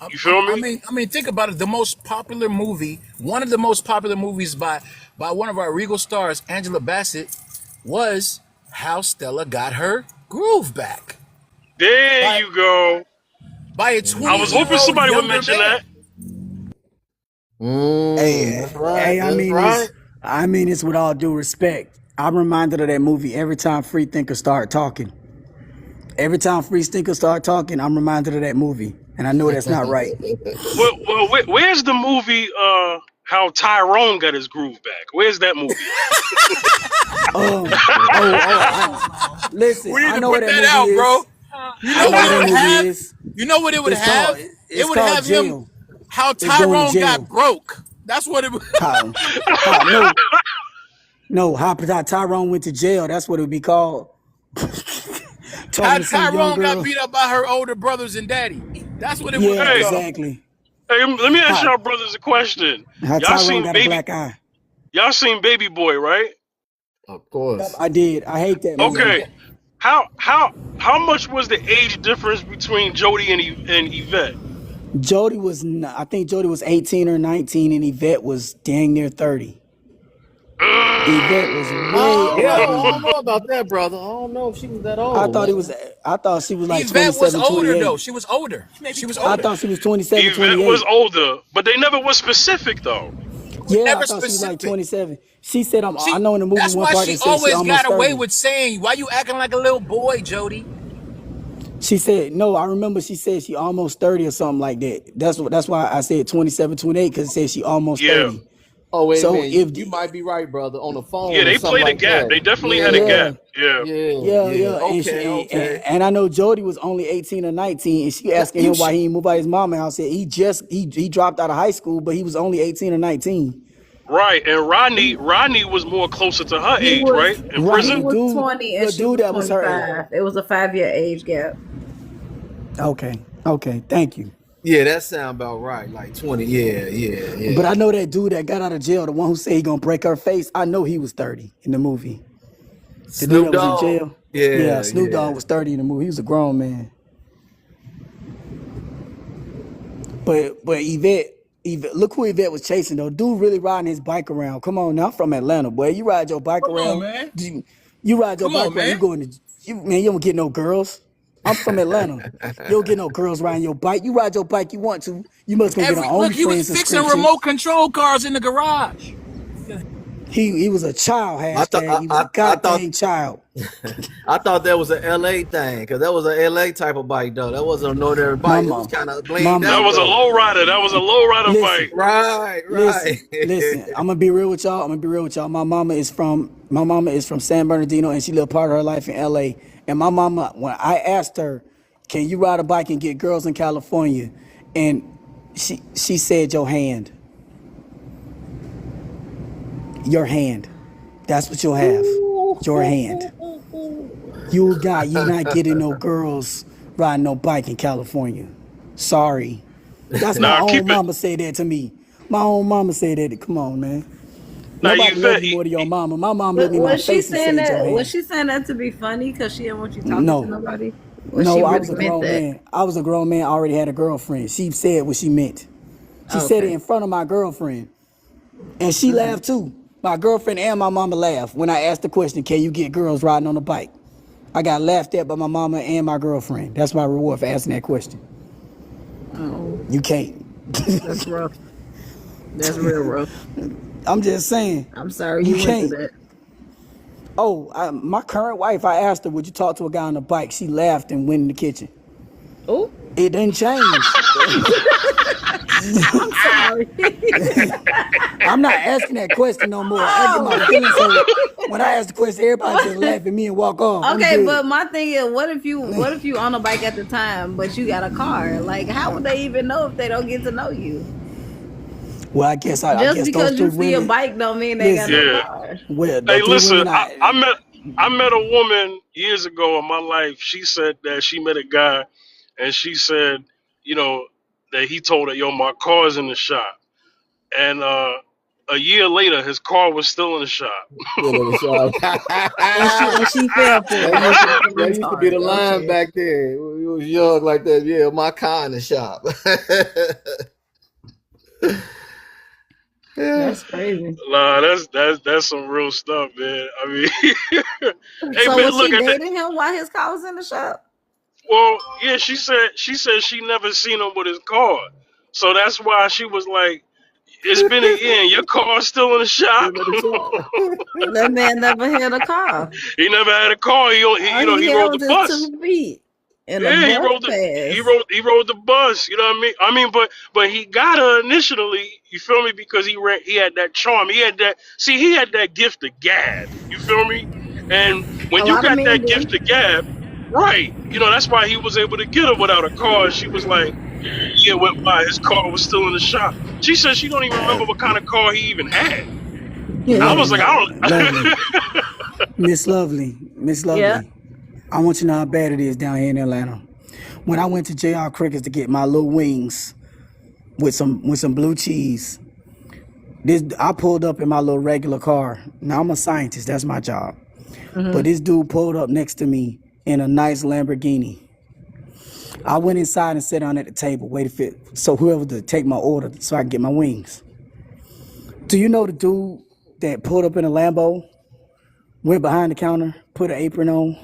You feel me? Think about it. The most popular movie, one of the most popular movies by one of our Regal stars, Angela Bassett, was How Stella Got Her groove back There by you go. by a I 20 was year hoping old somebody would younger mention man. that. That's Hey, right. hey, That's right. I mean it's with all due respect. I'm reminded of that movie every time free thinkers start talking. Every time free thinkers start talking, I'm reminded of that movie, and I know that's not right. Well, where's the movie? How Tyrone got his groove back? Where's that movie Um, listen, We need I to know what put that that movie out, bro. is. You I know know what what it that would movie have? is. You know what it would have? It It's would called have him Jail. how It's going to Tyrone got jail. broke. That's what it would. How no, how Tyrone went to jail. That's what it would be called. How Talking to some young Tyrone got girl. beat up by her older brothers and daddy. That's what it would Yeah, be at? called. exactly. Hey, let me ask How y'all brothers a question. how Y'all Tyrone seen got a baby? black eye. Y'all seen Baby Boy, right? Of Yep, course. I did. I hate that movie. Okay. How much was the age difference between Jody and Yvette? I think Jody was 18 or 19, and Yvette was dang near 30. Yvette was way I older I than don't him. know about that, brother. I don't know if she was that I old, thought it man. was. I thought she was like Yvette was 27, older though. 28. She was older. She was I older. thought she was 27, Yvette was 28. older, but they never was specific though. Yeah, I Never thought she was like specific. 27. She said, I She. know in the movie That's one why part she they said she always got almost away 30. with saying, "Why you acting like a little boy, Jody?" She said, no, I remember she said she almost 30 or something like that. That's why I said 27, 28, because it said she almost Yeah. 30. Oh, wait a So minute. if You might be right, brother. On the Yeah, phone or they something played a like gap. that. They definitely had a Yeah. gap. yeah, Yeah. Yeah. and, Okay, okay. and I know Jody was only 18 or 19, and she asking You him why should. he didn't move out his mama house. Said he dropped out of high school, but he was only 18 or 19. Right. And Rodney was more closer to her He age, right? was In Right, he prison? was 20 and the she dude was that was her age. 25. It was a 5-year age gap. Okay, thank you. Yeah, that sound about right. Like 20. But Yeah. I know that dude that got out of jail, the one who said he gonna break her face. I know he was 30 in the movie. The dude Snoop that was in Dogg. jail. Yeah, Yeah, Snoop yeah. Dogg was 30 in the movie. He was a grown man. But Yvette, look who Yvette was chasing though. Dude really riding his bike around. Come on now, I'm from Atlanta, boy. You ride your bike Come on, around. man. You ride your Come bike on, around. man. You going to you don't get no girls. I'm from Atlanta. You don't get no girls riding your bike. You ride your bike you want to. You must go get an Look, he was OnlyFans fixing subscription. remote control cars in the garage. He was a child, I thought hashtag. He was a I thought goddamn child. I thought that was an LA thing, because that was an LA type of bike though. That wasn't an ordinary bike. It was Mama, kind of blinged That mama, out was a though. low rider. That was a low rider listen, bike. Right, right. listen. I'm gonna be real with y'all. My mama is from San Bernardino, and she lived part of her life in L.A. And my mama, when I asked her, "Can you ride a bike and get girls in California?" and she said, "Your hand, your hand. That's what you'll have. Your hand. You not getting no girls riding no bike in California. Sorry." That's my Now own keep it. mama said that to me. My own mama said that. Come on, man. Now Nobody love Yvette, you more than your mama. My mom looked But me in my face and said, "Your was hand." she saying that to be funny because she didn't want you talking to No, nobody? Or she no, I really was a meant grown that? man. I was a grown man. I already had a girlfriend. She said what she meant. She said it Okay. in front of my girlfriend, and she laughed too. My girlfriend and my mama laughed when I asked the question, "Can you get girls riding on a bike?" I got laughed at by my mama and my girlfriend. That's my reward for asking that question. Oh, You can't. that's rough. That's real rough. I'm just saying. I'm sorry You you went through can't. that. My current wife, I asked her, "Would you talk to a guy on a bike?" She laughed and went in the kitchen. Oh, It didn't change. I'm sorry. I'm not asking that question no more. I get my Oh. feelings hurt. When I ask the question, everybody just laugh at me and walk off. I'm Okay, good. but my thing is, what if you on a bike at the time, but you got a car? Like, how would they even know if they don't get to know you? Well, I guess Just those because three you see a women. bike don't mean they got Listen, no yeah. car. well, Hey, those three listen. women, I met a woman years ago in my life. She said that she met a guy, and she said, you know, that he told her, "Yo, my car's in the shop." And a year later, his car was still in the shop. Still in the shop. And she fell for it. That's even That used to be retarded. the line Okay. back there. We was young like that. Yeah, my car in the shop. That's crazy. Nah, that's some real stuff, man. I mean, hey, So man, was look she at that. dating him while his car was in the shop? Well, yeah, she said she never seen him with his car, so that's why she was like, "It's been a year, and your car's still in the shop." Still in the shop. That man never had a car. He never had a car. All He he had rode was the his bus. 2 feet and a Yeah, he bus rode the pass. he rode the bus. You know what I mean? But he got her initially. You feel me? Because he had that charm. He had that gift of gab. You feel me? And A when you lot of got men that do. gift of gab, right? You know that's why he was able to get her without a car. She was like, yeah, went by. His car was still in the shop. She said she don't even remember what kind of car he even had. I was like, Lovely, I lovely, don't. Miss Yeah. Lovely. I want you to know how bad it is down here in Atlanta. When I went to JR Crickets to get my little wings with some blue cheese, I pulled up in my little regular car. Now I'm a scientist, that's my job. But this dude pulled up next to me in a nice Lamborghini. I went inside and sat down at the table, waited for so whoever to take my order so I can get my wings. Do you know the dude that pulled up in a Lambo, went behind the counter, put an apron on,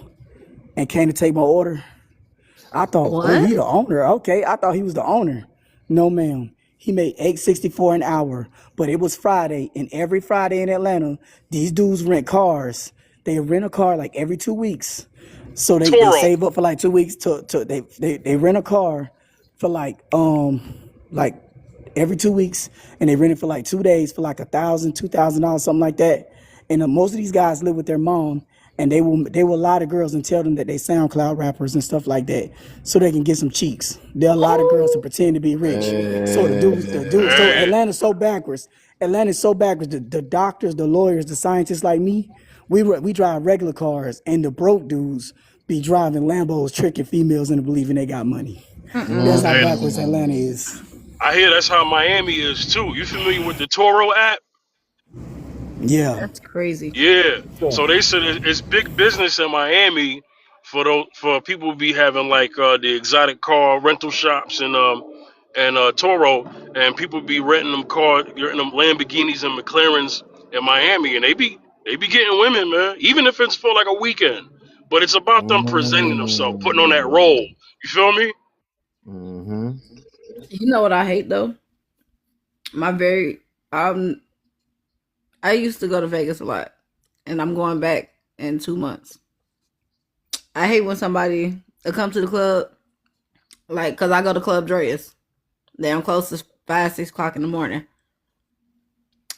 and came to take my order? I thought, oh, What? he the owner. Okay, I thought he was the owner. No, ma'am. He made $8.64 an hour, but it was Friday, and every Friday in Atlanta, these dudes rent cars. They rent a car like every 2 weeks. So they Toro. save up for like 2 weeks they rent a car for like every 2 weeks, and they rent it for like 2 days for like $1,000, $2,000, something like that. And most of these guys live with their mom, and they will lie to girls and tell them that they SoundCloud rappers and stuff like that, so they can get some cheeks. They'll lie to girls to pretend to be rich. So so Hey, Atlanta's so backwards. Atlanta's so backwards. The doctors, the lawyers, the scientists like me, we drive regular cars, and the broke dudes be driving Lambos, tricking females into believing they got money. That's how and backwards Atlanta is. I hear that's how Miami is too. You familiar with the Toro app? Yeah. That's crazy. Yeah. So they said it's big business in Miami for people to be having like the exotic car rental shops and Toro, and people be renting them Lamborghinis and McLarens in Miami, and they be getting women, man, even if it's for like a weekend. But it's about them presenting themselves, putting on that role. You feel me? Mm-hmm. You know what I hate though? My very I used to go to Vegas a lot, and I'm going back in 2 months. I hate when somebody come to the club, like, cause I go to Club Dreas. Then I'm close to 5, 6 o'clock in the morning,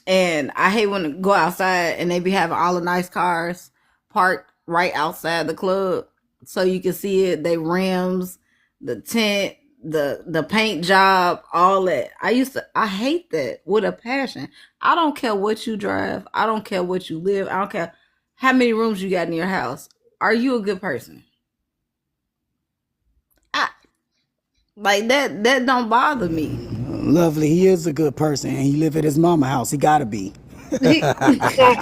and I hate when I go outside and they be having all the nice cars parked right outside the club, so you can see it. They rims, the tint, the paint job, all that. I hate that with a passion. I don't care what you drive. I don't care what you live. I don't care how many rooms you got in your house. Are you a good person? I, like that. That don't bother me. Lovely. He is a good person, and he live at his mama house. He gotta be.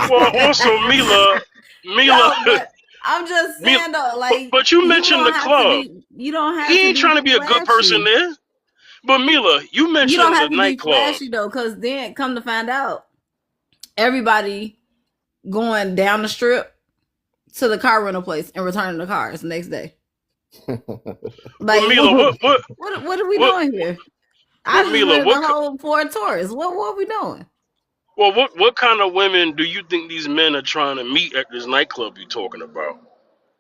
Well, also Mila, No, but I'm just Mila, saying though, like but you mentioned the club. you don't have He to ain't trying be to be a good person flashy. there. But Mila, you You don't mentioned the have to be nightclub. flashy though, because then come to find out, everybody going down the strip to the car rental place and returning the cars the next day. Like, But Mila, what are we what, doing here? I but just Mila, rented the whole Ford Taurus. What are we doing? what kind of women do you think these men are trying to meet at this nightclub you talking about?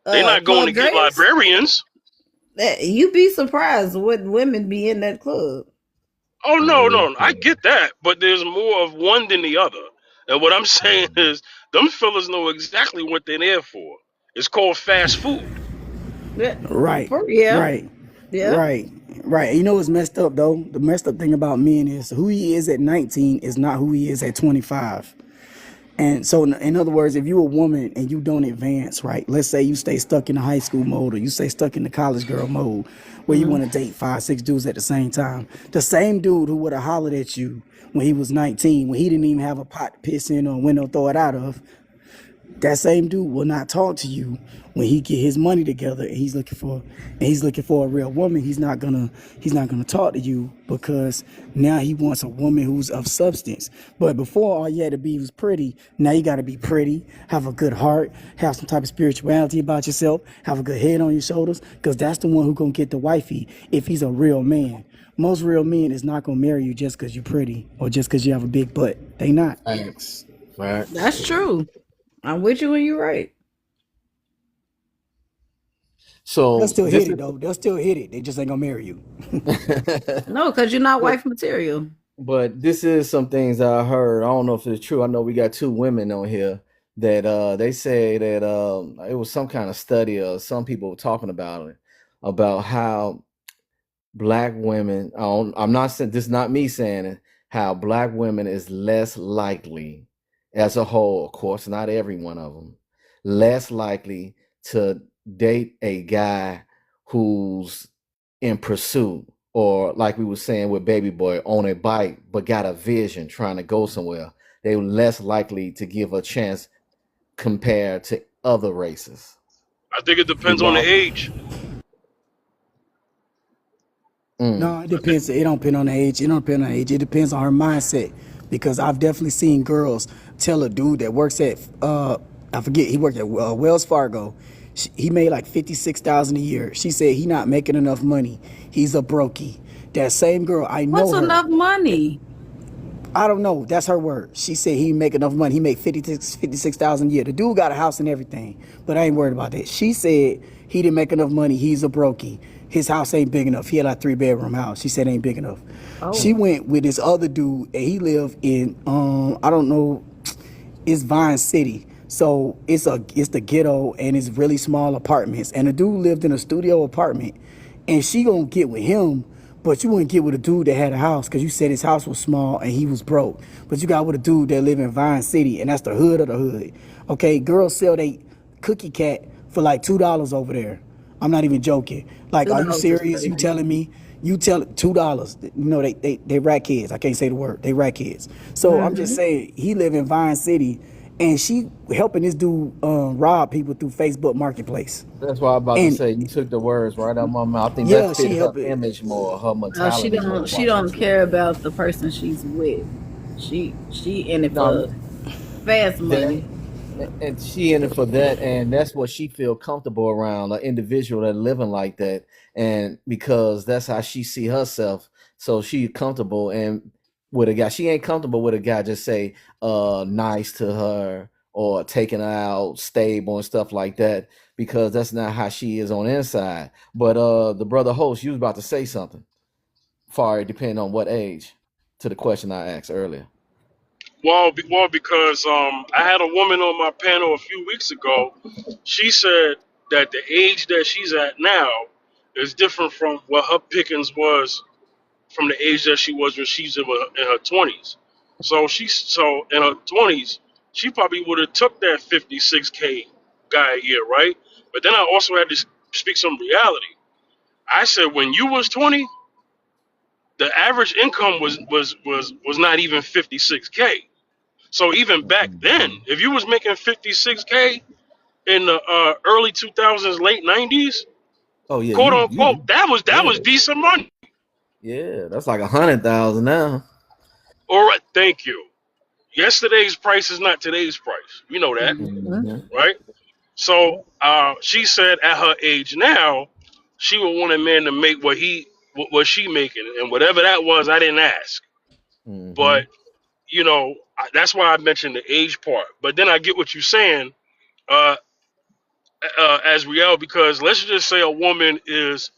They're not going to Club get Dre's? librarians. You be surprised what women be in that club. Oh no, I get that, but there's more of one than the other. And what I'm saying is, them fellas know exactly what they're there for. It's called fast food. Yeah, Right, yeah, right, yeah. right, right. You know what's messed up though? The messed up thing about men is who he is at 19 is not who he is at 25. And so, in other words, if you're a woman and you don't advance, right? Let's say you stay stuck in the high school mode, or you stay stuck in the college girl mode, where you want to date 5, 6 dudes at the same time. The same dude who would have hollered at you when he was 19, when he didn't even have a pot to piss in or a window to throw it out of, That same dude will not talk to you when he get his money together and he's looking for a real woman. He's not gonna talk to you because now he wants a woman who's of substance. But before, all you had to be was pretty. Now you got to be pretty, have a good heart, have some type of spirituality about yourself, have a good head on your shoulders, because that's the one who gonna get the wifey if he's a real man. Most real men is not gonna marry you just because you're pretty or just because you have a big butt. They not. Facts. Facts. That's true. I'm with you when you're right. They'll So still this hit it though. They'll still hit it. They just ain't gonna marry you. is No, because you're not but wife material. but this is some things that I heard. I don't know if it's true. I know we got two women on here that they say that it was some kind of study or some people were talking about it, about how black women, I'm not saying this is not me saying it, how black women is less likely as a whole, of course, not every one of them, less likely to date a guy who's in pursuit, or like we were saying with baby boy, on a bike but got a vision trying to go somewhere. They were less likely to give a chance compared to other races. I think it Do depends on the y'all? age. Mm. No, it I think depends. It don't depend on the age. It don't depend on the age. It depends on her mindset. Because I've definitely seen girls tell a dude that works at I forget, he worked at Wells Fargo. He made like 56,000 a year. She said he not making enough money. He's a brokey. That same girl, I What's know her. enough money? I don't know. That's her word. She said he make enough money. He make 56,000 a year. The dude got a house and everything, but I ain't worried about that. She said he didn't make enough money. He's a brokey. His house ain't big enough. He had like 3 bedroom house. She said it ain't big enough. She Oh, went with this other dude and he lived in I don't know, it's Vine City. So it's the ghetto and it's really small apartments. And the dude lived in a studio apartment. And she gonna get with him, but you wouldn't get with a dude that had a house because you said his house was small and he was broke. But you got with a dude that live in Vine City and that's the hood of the hood. Okay, girls sell they cookie cat for like $2 over there. I'm not even joking. Like, are you $2 is serious? You crazy. telling me? You tell $2. You know they rat kids. I can't say the word. They rat kids. So I'm just saying he live in Vine City, and she helping this dude rob people through Facebook Marketplace. That's why I'm about to And say you took the words right out of my mouth. I think that yeah, fit she her helping. image more, her She mentality more don't. than She why she don't took care it. about the person she's with. She in it No, for fast that money. and she in it for that, and that's what she feel comfortable around, an individual that living like that, and because that's how she see herself, so she comfortable and with a guy. She ain't comfortable with a guy just say nice to her or taking her out, stable and stuff like that, because that's not how she is on the inside. But the brother host, you was about to say something, far depending on what age, to the question I asked earlier. because I had a woman on my panel a few weeks ago. She said that the age that she's at now is different from what her pickings was from the age that she was when she's in her 20s. So in her 20s, she probably would have took that 56K guy a year, right? But then I also had to speak some reality. I said when you was 20, the average income was not even 56K. So even back then, Mhm. if you was making 56K in the early 2000s, late 90s, Oh yeah, quote you unquote, that was yeah. decent money. Yeah, that's like 100,000 now. All right, thank you. Yesterday's price is not today's price. You know that, Mhm. Hmm. right? So she said at her age now, she would want a man to make what she making, and whatever that was, I didn't ask. But Hmm. that's why I mentioned the age part. But then I get what you're saying, uh, as Riel, because let's just say a woman is,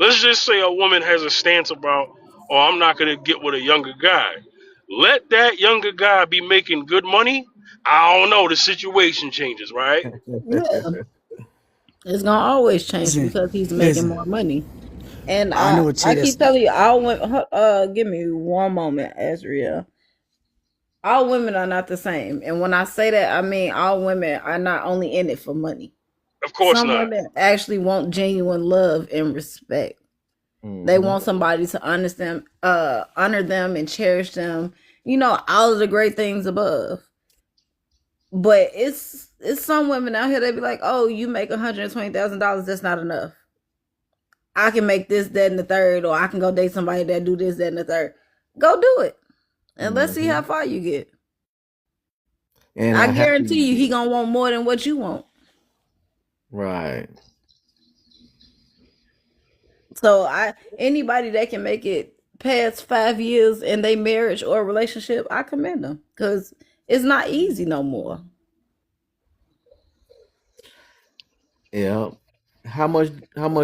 let's just say a woman has a stance about, oh, I'm not gonna get with a younger guy. Let that younger guy be making good money. I don't know. The situation changes, right? Yeah, it's gonna always change listen, because he's making more listen. money. And I know a I chick keep that's telling you, all women. Give me one moment, Azria. All women are not the same, and when I say that, I mean all women are not only in it for money. Of course Some not. women actually want genuine love and respect. They Hmm. want somebody to understand, honor them, and cherish them. You know all of the great things above. But it's some women out here, they be like, oh, you make $120,000, that's not enough. I can make this, that, and the third, or I can go date somebody that do this, that, and the third. Go do it. And let's see how far you get. And I I have guarantee you he to, gonna want more than what you want. right. So anybody that can make it past 5 years in their marriage or relationship, I commend them. Cause it's not easy no more. Yeah. How much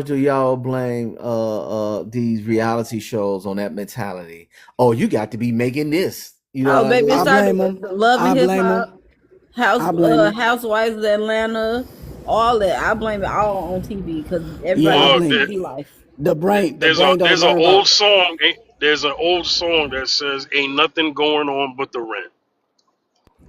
do y'all blame these reality shows on that mentality? Oh, you got to be making this. You know Oh what I baby, it I mean? started blame with them. the Love and I Hip blame Hop, them. I blame them. Housewives of Atlanta, all that. I blame it all on TV because everybody Yeah, I want Well, a blame there, TV life. the brain don't there's an learn old about. song. There's an old song that says, "Ain't nothing going on but the rent."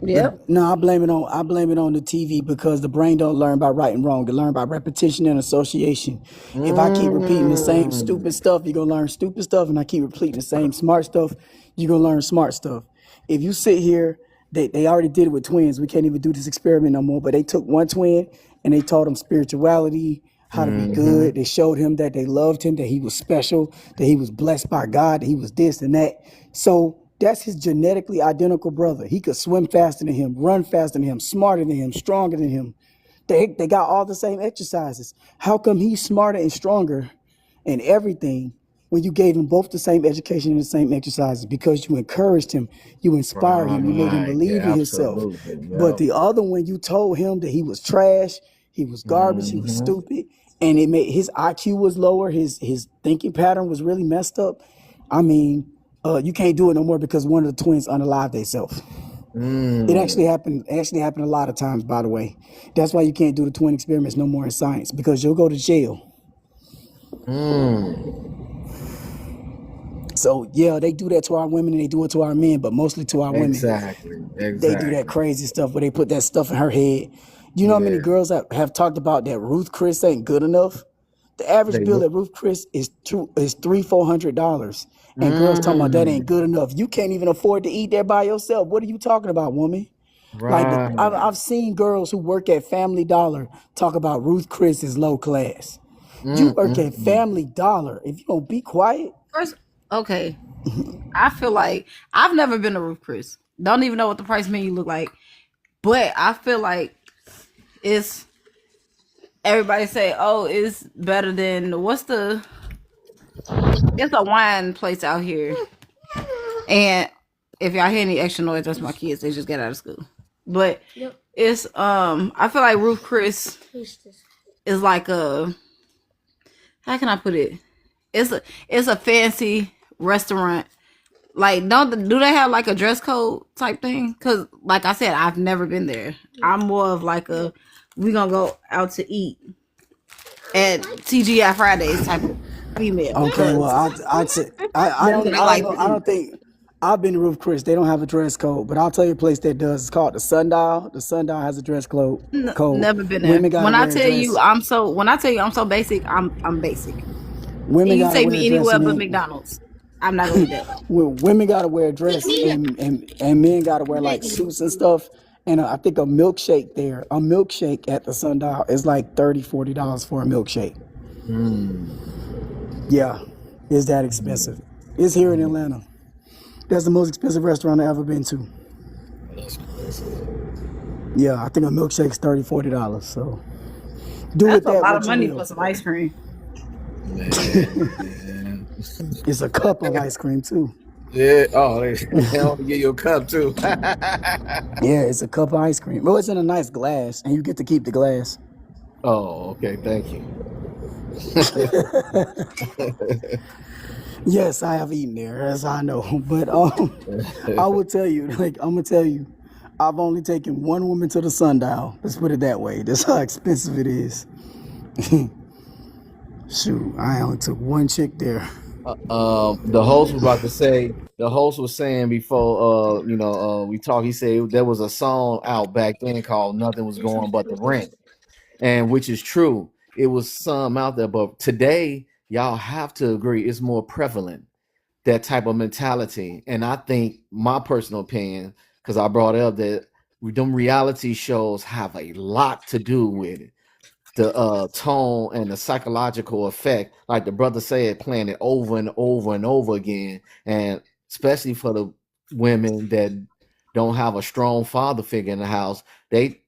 Yep. No, I blame it on the TV because the brain don't learn by right and wrong. It learn by repetition and association. If I keep repeating the same Mm. stupid stuff, you're gonna learn stupid stuff, and I keep repeating the same smart stuff, you're gonna learn smart stuff. If you sit here, they already did it with twins. We can't even do this experiment no more. But they took one twin and they taught him spirituality, how to be Mm-hmm. good. They showed him that they loved him, that he was special, that he was blessed by God, that he was this and that. So that's his genetically identical brother. He could swim faster than him, run faster than him, smarter than him, stronger than him. They got all the same exercises. How come he's smarter and stronger and everything when you gave him both the same education and the same exercises? Because you encouraged him, you inspired him, you made him Right. believe Yeah, in himself. absolutely. But Yep. the other one, you told him that he was trash, he was garbage, he was Mm-hmm. stupid, and it made his IQ was lower, his thinking pattern was really messed up. I mean, you can't do it no more because one of the twins unalived themselves. It actually Mm. happened. It actually happened a lot of times, by the way. That's why you can't do the twin experiments no more in science because you'll go to jail. Mm. So yeah, they do that to our women and they do it to our men, but mostly to our women. Exactly. They do that Exactly. crazy stuff where they put that stuff in her head. You know how many Yeah. girls have talked about that Ruth Chris ain't good enough? The average They bill will. at Ruth Chris is $300-400, and girls talking about that ain't Mm. good enough. You can't even afford to eat that by yourself. What are you talking about, woman? Like Right. I've seen girls who work at Family Dollar talk about Ruth Chris is low class. You work at Mm-mm-mm. Family Dollar. If you don't be quiet, First, okay. I feel like I've never been to Roof Chris. Don't even know what the price menu look like. But I feel like it's everybody say, oh, it's better than what's the it's a wine place out here. And if y'all hear any extra noise, that's my kids. They just got out of school. But it's I feel like Roof Chris is like a how can I put it? It's a fancy restaurant. Like, don't do they have like a dress code type thing? Cause like I said, I've never been there. I'm more of like a we gonna go out to eat at TGI Fridays type of female. okay. Well, Cause I'd say I that's what don't I like to I eat. don't think I've been to Roof Chris. They don't have a dress code, but I'll tell you a place that does. It's called the Sundial. The Sundial has a dress code. Never been there. Women gotta When I wear a tell you dress. I'm so basic, I'm basic. Women And you gotta take wear a me dress, anywhere and but then McDonald's. I'm not gonna eat that. women gotta wear a dress, and men gotta wear like suits and stuff. And I think a milkshake there, a milkshake at the Sundial is like $30-40 for a milkshake. Mm. Yeah, it's that Mm. expensive. It's here in Mm. Atlanta. That's the most expensive restaurant I've ever been to. That's crazy. Yeah, I think a milkshake's $30-40. So do That's with a that lot of what you money for will. some ice cream. Man. It's a cup of ice cream too. Yeah. Oh, they only give you a cup too. Yeah, it's a cup of ice cream. Well, it's in a nice glass, and you get to keep the glass. Oh, okay. Thank you. Yes, I have eaten there, as I know. But I will tell you, like I'm gonna tell you, I've only taken one woman to the Sundial. Let's put it that way. That's how expensive it is. Shoot, I only took one chick there. The host was about to say. The host was saying before, we talked. He said there was a song out back then called "Nothing Was Going But the Rent," and which is true. It was some out there, but today y'all have to agree it's more prevalent that type of mentality. And I think my personal opinion, because I brought up that them reality shows have a lot to do with it. The tone and the psychological effect, like the brother said, playing it over and over and over again, and especially for the women that don't have a strong father figure in the house, they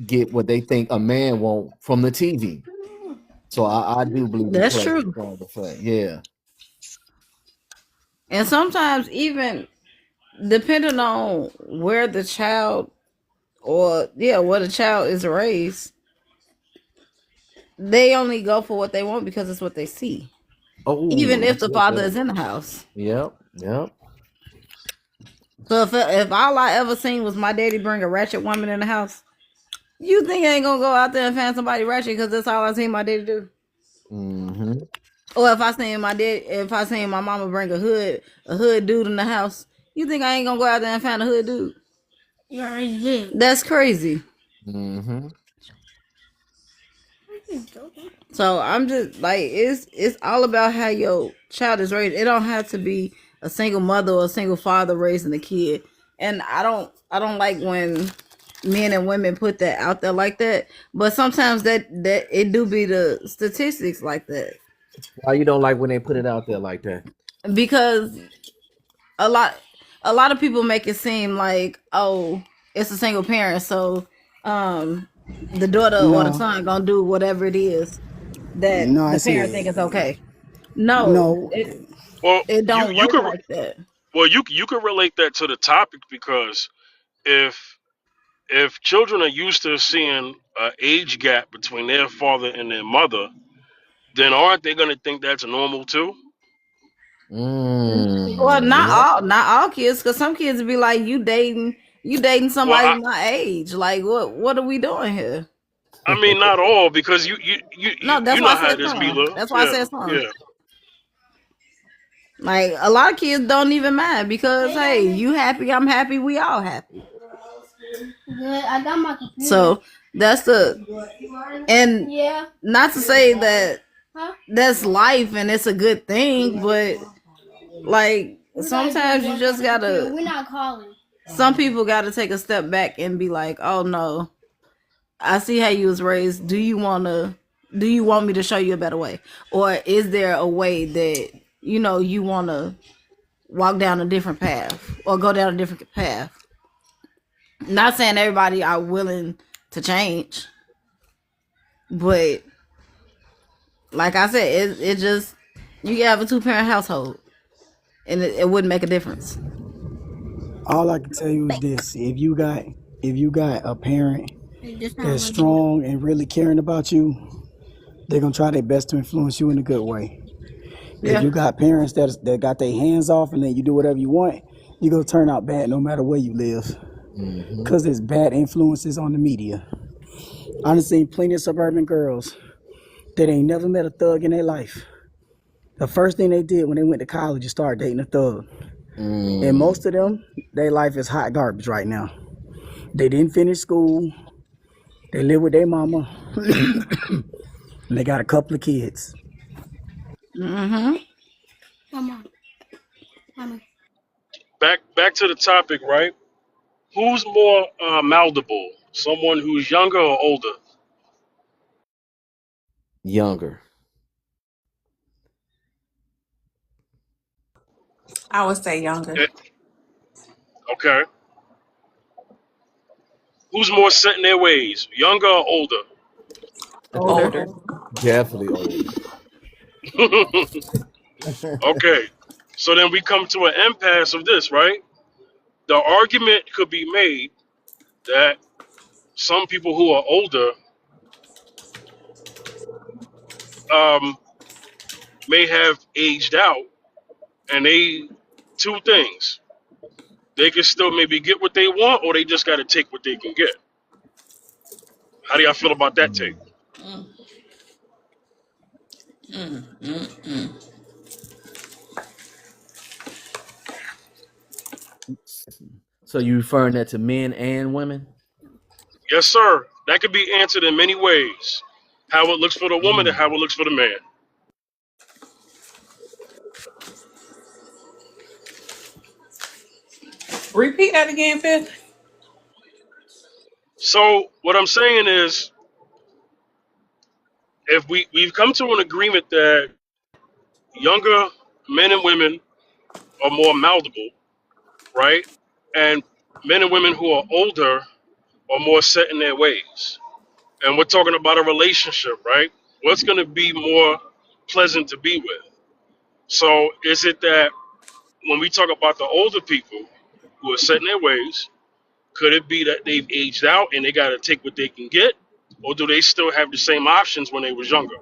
get what they think a man want from the TV. So I do believe it That's plays a true. strong effect. Yeah. And sometimes even depending on where the child or yeah, where the child is raised, they only go for what they want because it's what they see. Even Oh, if that's the good. father That. is in the house. Yep. Yep. So if all I ever seen was my daddy bring a ratchet woman in the house, you think I ain't gonna go out there and find somebody ratchet because that's all I seen my daddy do? Mm-hmm. Or if I seen my mama bring a hood dude in the house, you think I ain't gonna go out there and find a hood dude? You already did. That's crazy. Mm-hmm. So I'm just like it's all about how your child is raised. It don't have to be a single mother or a single father raising a kid. And I don't like when men and women put that out there like that. But sometimes that it do be the statistics like that. Why you don't like when they put it out there like that? Because a lot a lot of people make it seem like, oh, it's a single parent, so um the daughter or the No, son gonna do whatever it is that no, I the parent think said is okay. No, no. Well, it you don't you work could like that. you could relate that to the topic because if children are used to seeing an age gap between their father and their mother, then aren't they going to think that's normal too? Well, Mm. Yep. not all kids, because some kids be like, you dating Well, somebody my age. Like what are we doing here? I mean not all because No, that's you why know I how said it is, some. Mila. That's why I Yeah, said some. yeah. Like a lot of kids don't even mind because hey, you happy, I'm happy, we all happy. Good. I got my computer. So that's the and yeah. Not to say that that's life and it's a good thing, but like sometimes you just gotta. We're not calling. Some people gotta take a step back and be like, oh no, I see how you was raised. Do you want me to show you a better way? Or is there a way that you wanna walk down a different path or go down a different path? Not saying everybody are willing to change, but like I said, it just you can have a 2-parent household and it wouldn't make a difference. All I can tell you is this: if you got a parent that's strong and really caring about you, they're gonna try their best to influence you in a good way. If Yeah. you got parents that got their hands off and then you do whatever you want, you're gonna turn out bad no matter where you live. Mm-hmm. Cause there's bad influences on the media. I've seen plenty of suburban girls that ain't never met a thug in their life. The first thing they did when they went to college is start dating a thug. And Mm. most of them, their life is hot garbage right now. They didn't finish school. They live with their mama. And they got a couple of kids. Mm-hmm. Back to the topic, right? Who's more malleable, someone who's younger or older? Younger. I would say younger. Eh, Okay. Who's more set in their ways, younger or older? Older. Older. Definitely older. Okay. So then we come to an impasse of this, right? The argument could be made that some people who are older um, may have aged out, and they two things: they can still maybe get what they want, or they just got to take what they can get. How do y'all feel about that take? Mm, mm, mm, mm. So you referring that to men and women? Yes, sir. That could be answered in many ways. How it looks for the woman and Mm. how it looks for the man. Repeat that again, Fifth. So what I'm saying is, if we've come to an agreement that younger men and women are more malleable, right? And men and women who are older are more set in their ways. And we're talking about a relationship, right? What's going to be more pleasant to be with? So is it that when we talk about the older people who are set in their ways, could it be that they've aged out and they got to take what they can get? Or do they still have the same options when they was younger?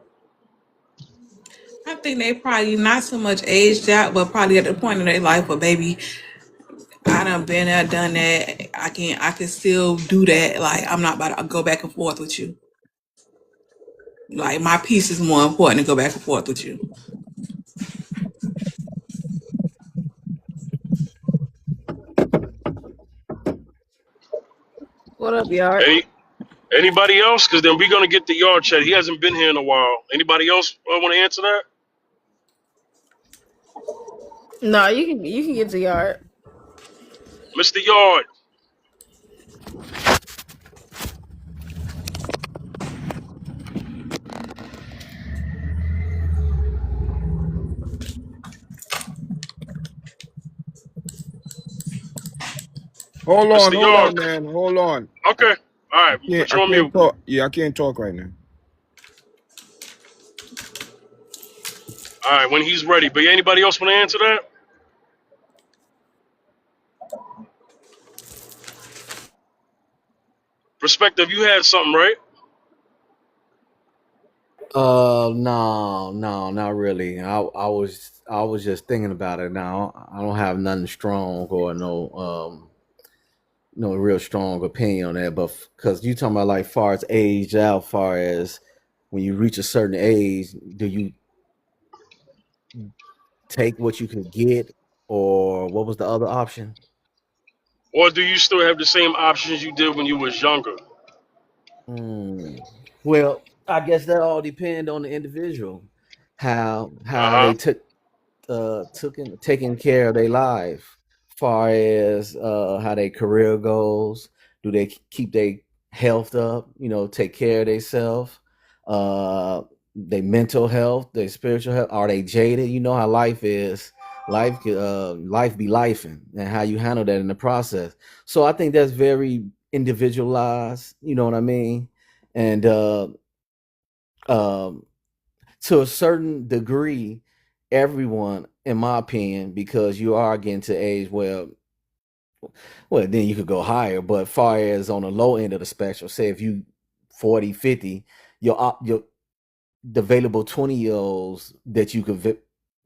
I think they probably not so much aged out, but probably at the point in their life where baby, I done been there, done that. I can still do that. Like I'm not about to go back and forth with you. Like my peace is more important to go back and forth with you. What up, Yard? Any, anybody else? Because then we're going to get the yard chat. He hasn't been here in a while. Anybody else want to answer that? No, you can get to Yard. Mr. Yard. Mr. Hold Yard. on, man. Hold on. Okay. All right. Put I you on can't mute. talk. Yeah, I can't talk right now. All right. When he's ready. But anybody else want to answer that? Perspective, you had something, right? No, not really. I was just thinking about it. Now I don't have nothing strong or no real strong opinion on that. But because you talking about like far as age out, far as when you reach a certain age, do you take what you can get, or what was the other option? Or do you still have the same options you did when you was younger? Hmm. Well, I guess that all depend on the individual, how Uh-huh. they taking care of their life, far as how their career goes. Do they keep their health up? Take care of themselves. Uh, their mental health, their spiritual health. Are they jaded? You know how life is. Life be lifing, and how you handle that in the process. So I think that's very individualized. You know what I mean? And um, to a certain degree, everyone, in my opinion, because you are getting to age well, then you could go higher. But far as on the low end of the spectrum, say if you 40, 50, your the available 20-year-olds that you could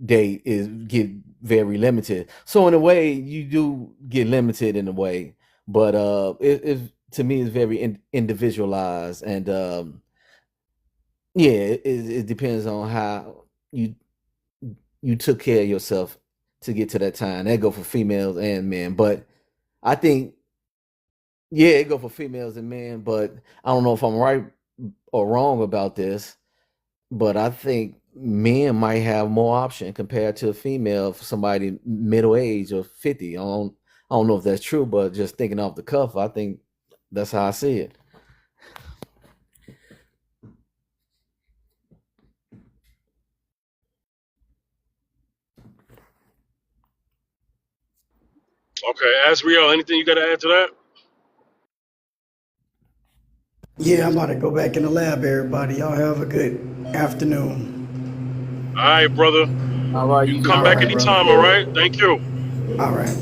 date is get very limited. So in a way, you do get limited in a way, but it to me is very individualized, and yeah, it depends on how you you took care of yourself to get to that time. That go for females and men, but I think yeah, it go for females and men. But I don't know if I'm right or wrong about this. But I think men might have more option compared to a female for somebody middle age or 50. I don't know if that's true, but just thinking off the cuff, I think that's how I see it. Okay. Asriel, anything you got to add to that? Yeah, I'm about to go back in the lab, everybody. Y'all have a good afternoon. All right, brother. All right, You you can too, come All back right, brother. brother. anytime, all right? Thank you.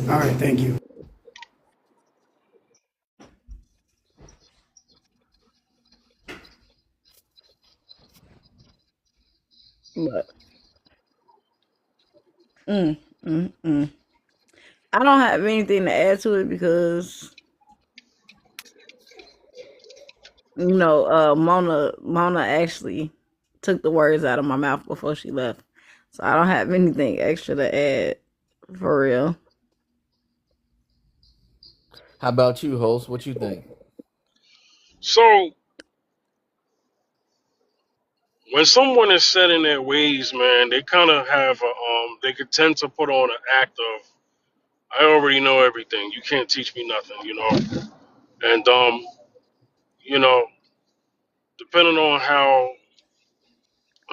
All right, thank you. But mm, mm, mm. I don't have anything to add to it because Mona actually took the words out of my mouth before she left, so I don't have anything extra to add for real. How about you, host? What you think? So when someone is set in their ways, man, they kind of have they could tend to put on an act of, I already know everything. You can't teach me nothing, you know. And you know, depending on how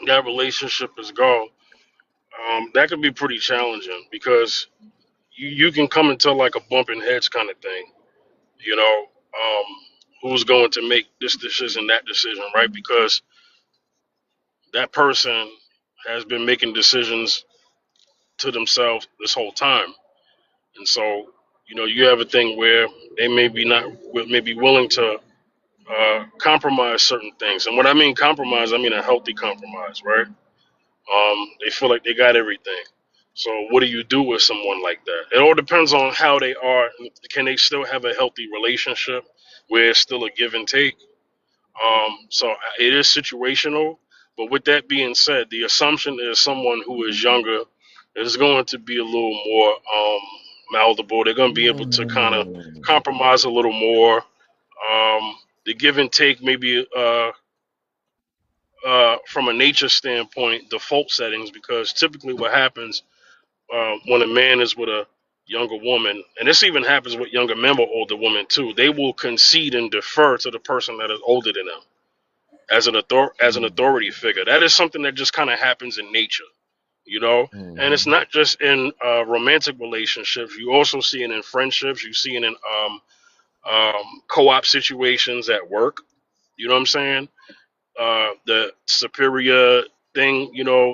that relationship is go, that could be pretty challenging because you can come into like a bumping heads kind of thing. You know, who's going to make this decision, that decision, right? Because that person has been making decisions to themselves this whole time, and so you have a thing where they may be willing to compromise certain things. And when I mean compromise, I mean a healthy compromise, right? They feel like they got everything. So what do you do with someone like that? It all depends on how they are. Can they still have a healthy relationship where it's still a give and take? So it is situational. But with that being said, the assumption is someone who is younger is going to be a little more malleable. They're going to be able to kind of compromise a little more. The give and take maybe from a nature standpoint, default settings, because typically what happens when a man is with a younger woman, and this even happens with younger men or older women too, they will concede and defer to the person that is older than them as an authority figure. That is something that just kind of happens in nature, and it's not just in romantic relationships. You also see it in friendships. You see it in co-op situations at work. You know what I'm saying? The superior thing,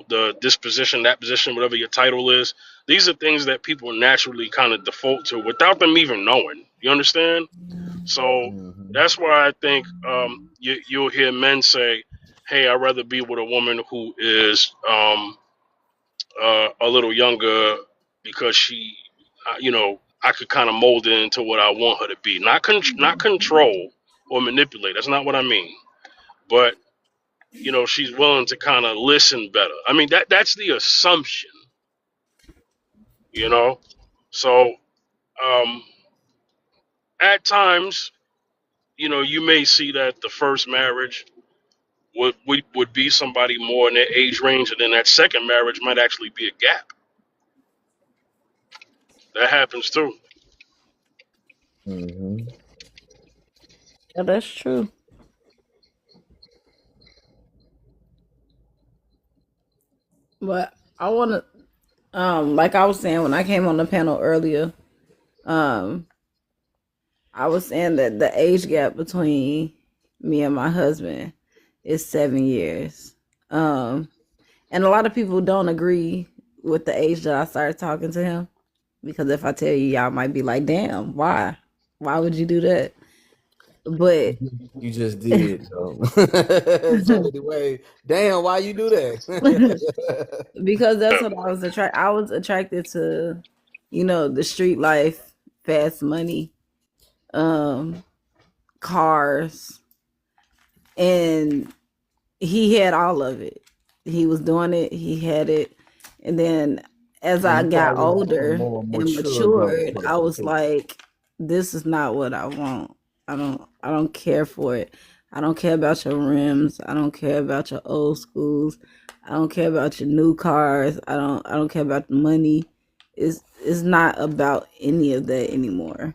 the disposition, that position, whatever your title is. These are things that people naturally kind of default to without them even knowing. You understand? So that's why I think you'll hear men say, "Hey, I'd rather be with a woman who is a little younger because she, I could kind of mold it into what I want her to be. Not control or manipulate. That's not what I mean. But she's willing to kind of listen better. I mean, that's the assumption, you know. So um, at times, you may see that the first marriage would be somebody more in their age range, and then that second marriage might actually be a gap. That happens too. Yeah, that's true. But I want to, like I was saying when I came on the panel earlier, um, I was saying that the age gap between me and my husband is 7 years. Um, and a lot of people don't agree with the age that I started talking to him because if I tell you, y'all might be like, "Damn, why? Why would you do that?" But You just did, though. So anyway, damn, why you do that? because that's what I was attracted. I was attracted to, the street life, fast money, um, cars, and he had all of it. He was doing it. He had it, and then as And I you got probably want a older more and mature young matured, I person was too. like, "This is not what I want. I don't care for it. I don't care about your rims. I don't care about your old schools. I don't care about your new cars. I don't care about the money. It's not about any of that anymore."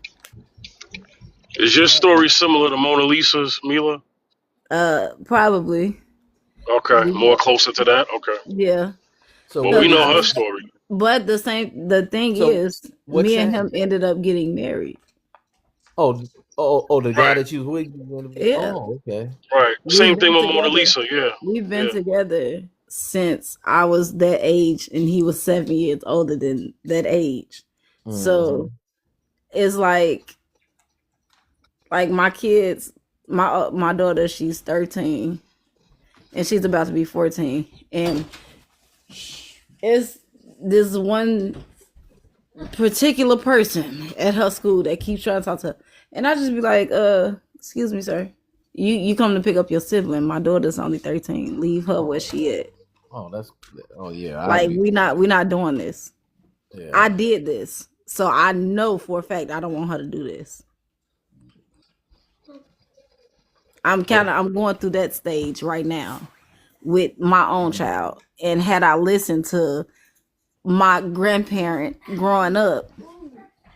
Is your story similar to Mona Lisa's, Mila? Probably. Okay, more Yeah. closer to that. Okay. Yeah. So Well, we what Cause know is her I, story. but the thing so is, what me and him changed? ended up getting married. Oh, the guy Right, that you was with. Yeah. Oh, okay. right. We've Same thing been with Mona together. Lisa. Yeah, We've been yeah. together since I was that age and he was 7 years older than that age. Hmm. So it's like my kids, my daughter, she's 13 and she's about to be 14. And it's this one particular person at her school that keeps trying to talk to her. And I just be like, excuse me, sir. You come to pick up your sibling. My daughter's only 13. Leave her where Oh, she at. oh, that's. Oh, yeah. I'd Like be. we not doing this. I Yeah. did this. So I know for a fact I don't want her to do this. I'm going through that stage right now with my own child. And had I listened to my grandparent growing up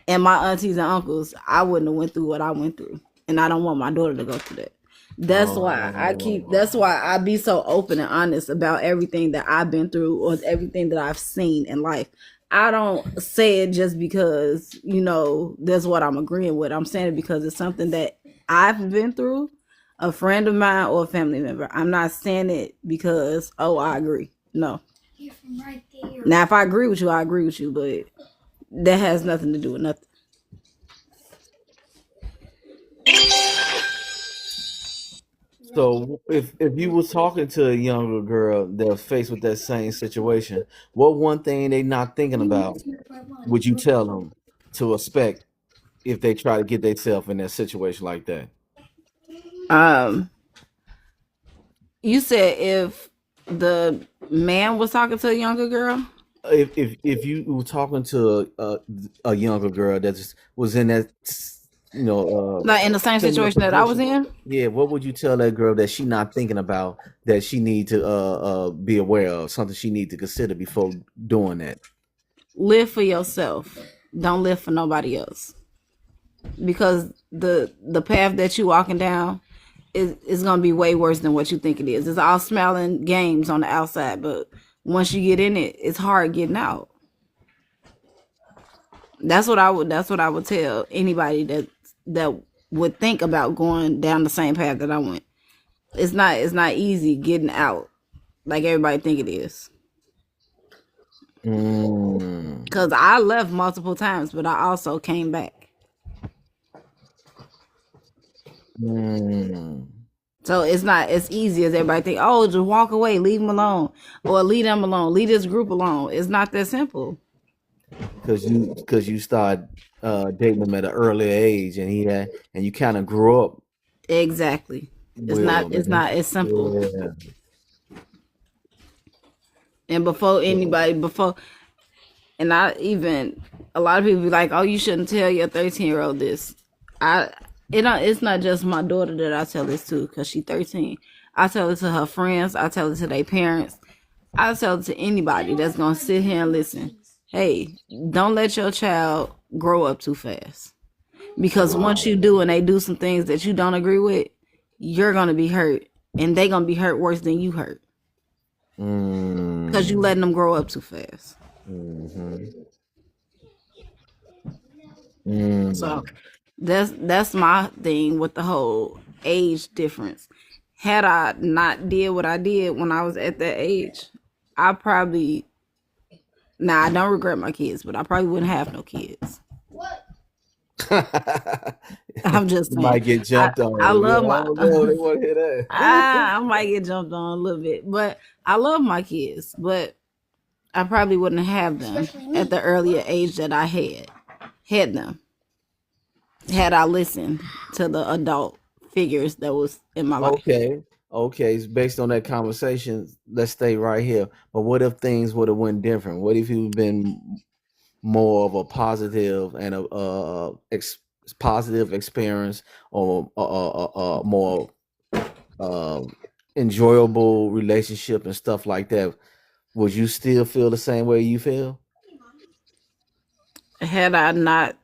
and my aunties and uncles, I wouldn't have went through what I went through. And I don't want my daughter to go through that. That's why I keep. Oh, That's why I be so open and honest about everything that I've been through or everything that I've seen in life. I don't say it just because that's what I'm agreeing with. I'm saying it because it's something that I've been through, a friend of mine or a family member. I'm not saying it because I agree. No. Now, if I agree with you, I agree with you, but that has nothing to do with nothing. so if you was talking to a younger girl that was faced with that same situation, what one thing they not thinking about would you tell them to expect if they try to get themselves in that situation like that? Um, you said if the man was talking to a younger girl, If you were talking to a younger girl that just was in that like in the same similar situation that I was position, in, yeah, what would you tell that girl that she not thinking about that she need to be aware of, something she need to consider before doing that? live for yourself. Don't live for nobody else. Because the path that you walking down is gonna be way worse than what you think it is. It's all smiling games on the outside, but once you get in it, it's hard getting out. That's what I would tell anybody that would think about going down the same path that I went. It's not easy getting out like everybody think it is. Mm, Cause I left multiple times, but I also came back. mm. So it's not as easy as everybody think. Oh, just walk away, leave them alone, or leave them alone, leave this group alone. It's not that simple. Because you start dating him at an earlier age, and you kind of grew up Exactly. It's with not. him, It's and not as simple. yeah. And before anybody, and I even a lot of people be like, "Oh, you shouldn't tell your 13-year-old this." I it's not just my daughter that I tell this to because she's 13. I tell it to her friends. I tell it to their parents. I tell it to anybody that's gonna sit here and listen. Hey, don't let your child grow up too fast because once you do and they do some things that you don't agree with, you're gonna be hurt, and they gonna be hurt worse than you hurt because you Mm, letting them grow up too fast. mhm, So mm. that's my thing with the whole age difference. Had I not did what I did when I was at that age, I probably now I don't regret my kids, but I probably wouldn't have no kids. I'm just You saying. might get I jumped I on. Yeah, love I my don't know. They want to hear that. I might get jumped on a little bit, but I love my kids, but I probably wouldn't have them at the earlier age that I had them had I listened to the adult figures that was in my life. Okay. Okay. So based on that conversation, let's stay right here. But what if things would have went different? What if you've been more of a positive and positive experience, or more uh, enjoyable relationship and stuff like that? Would you still feel the same way you feel? Had I not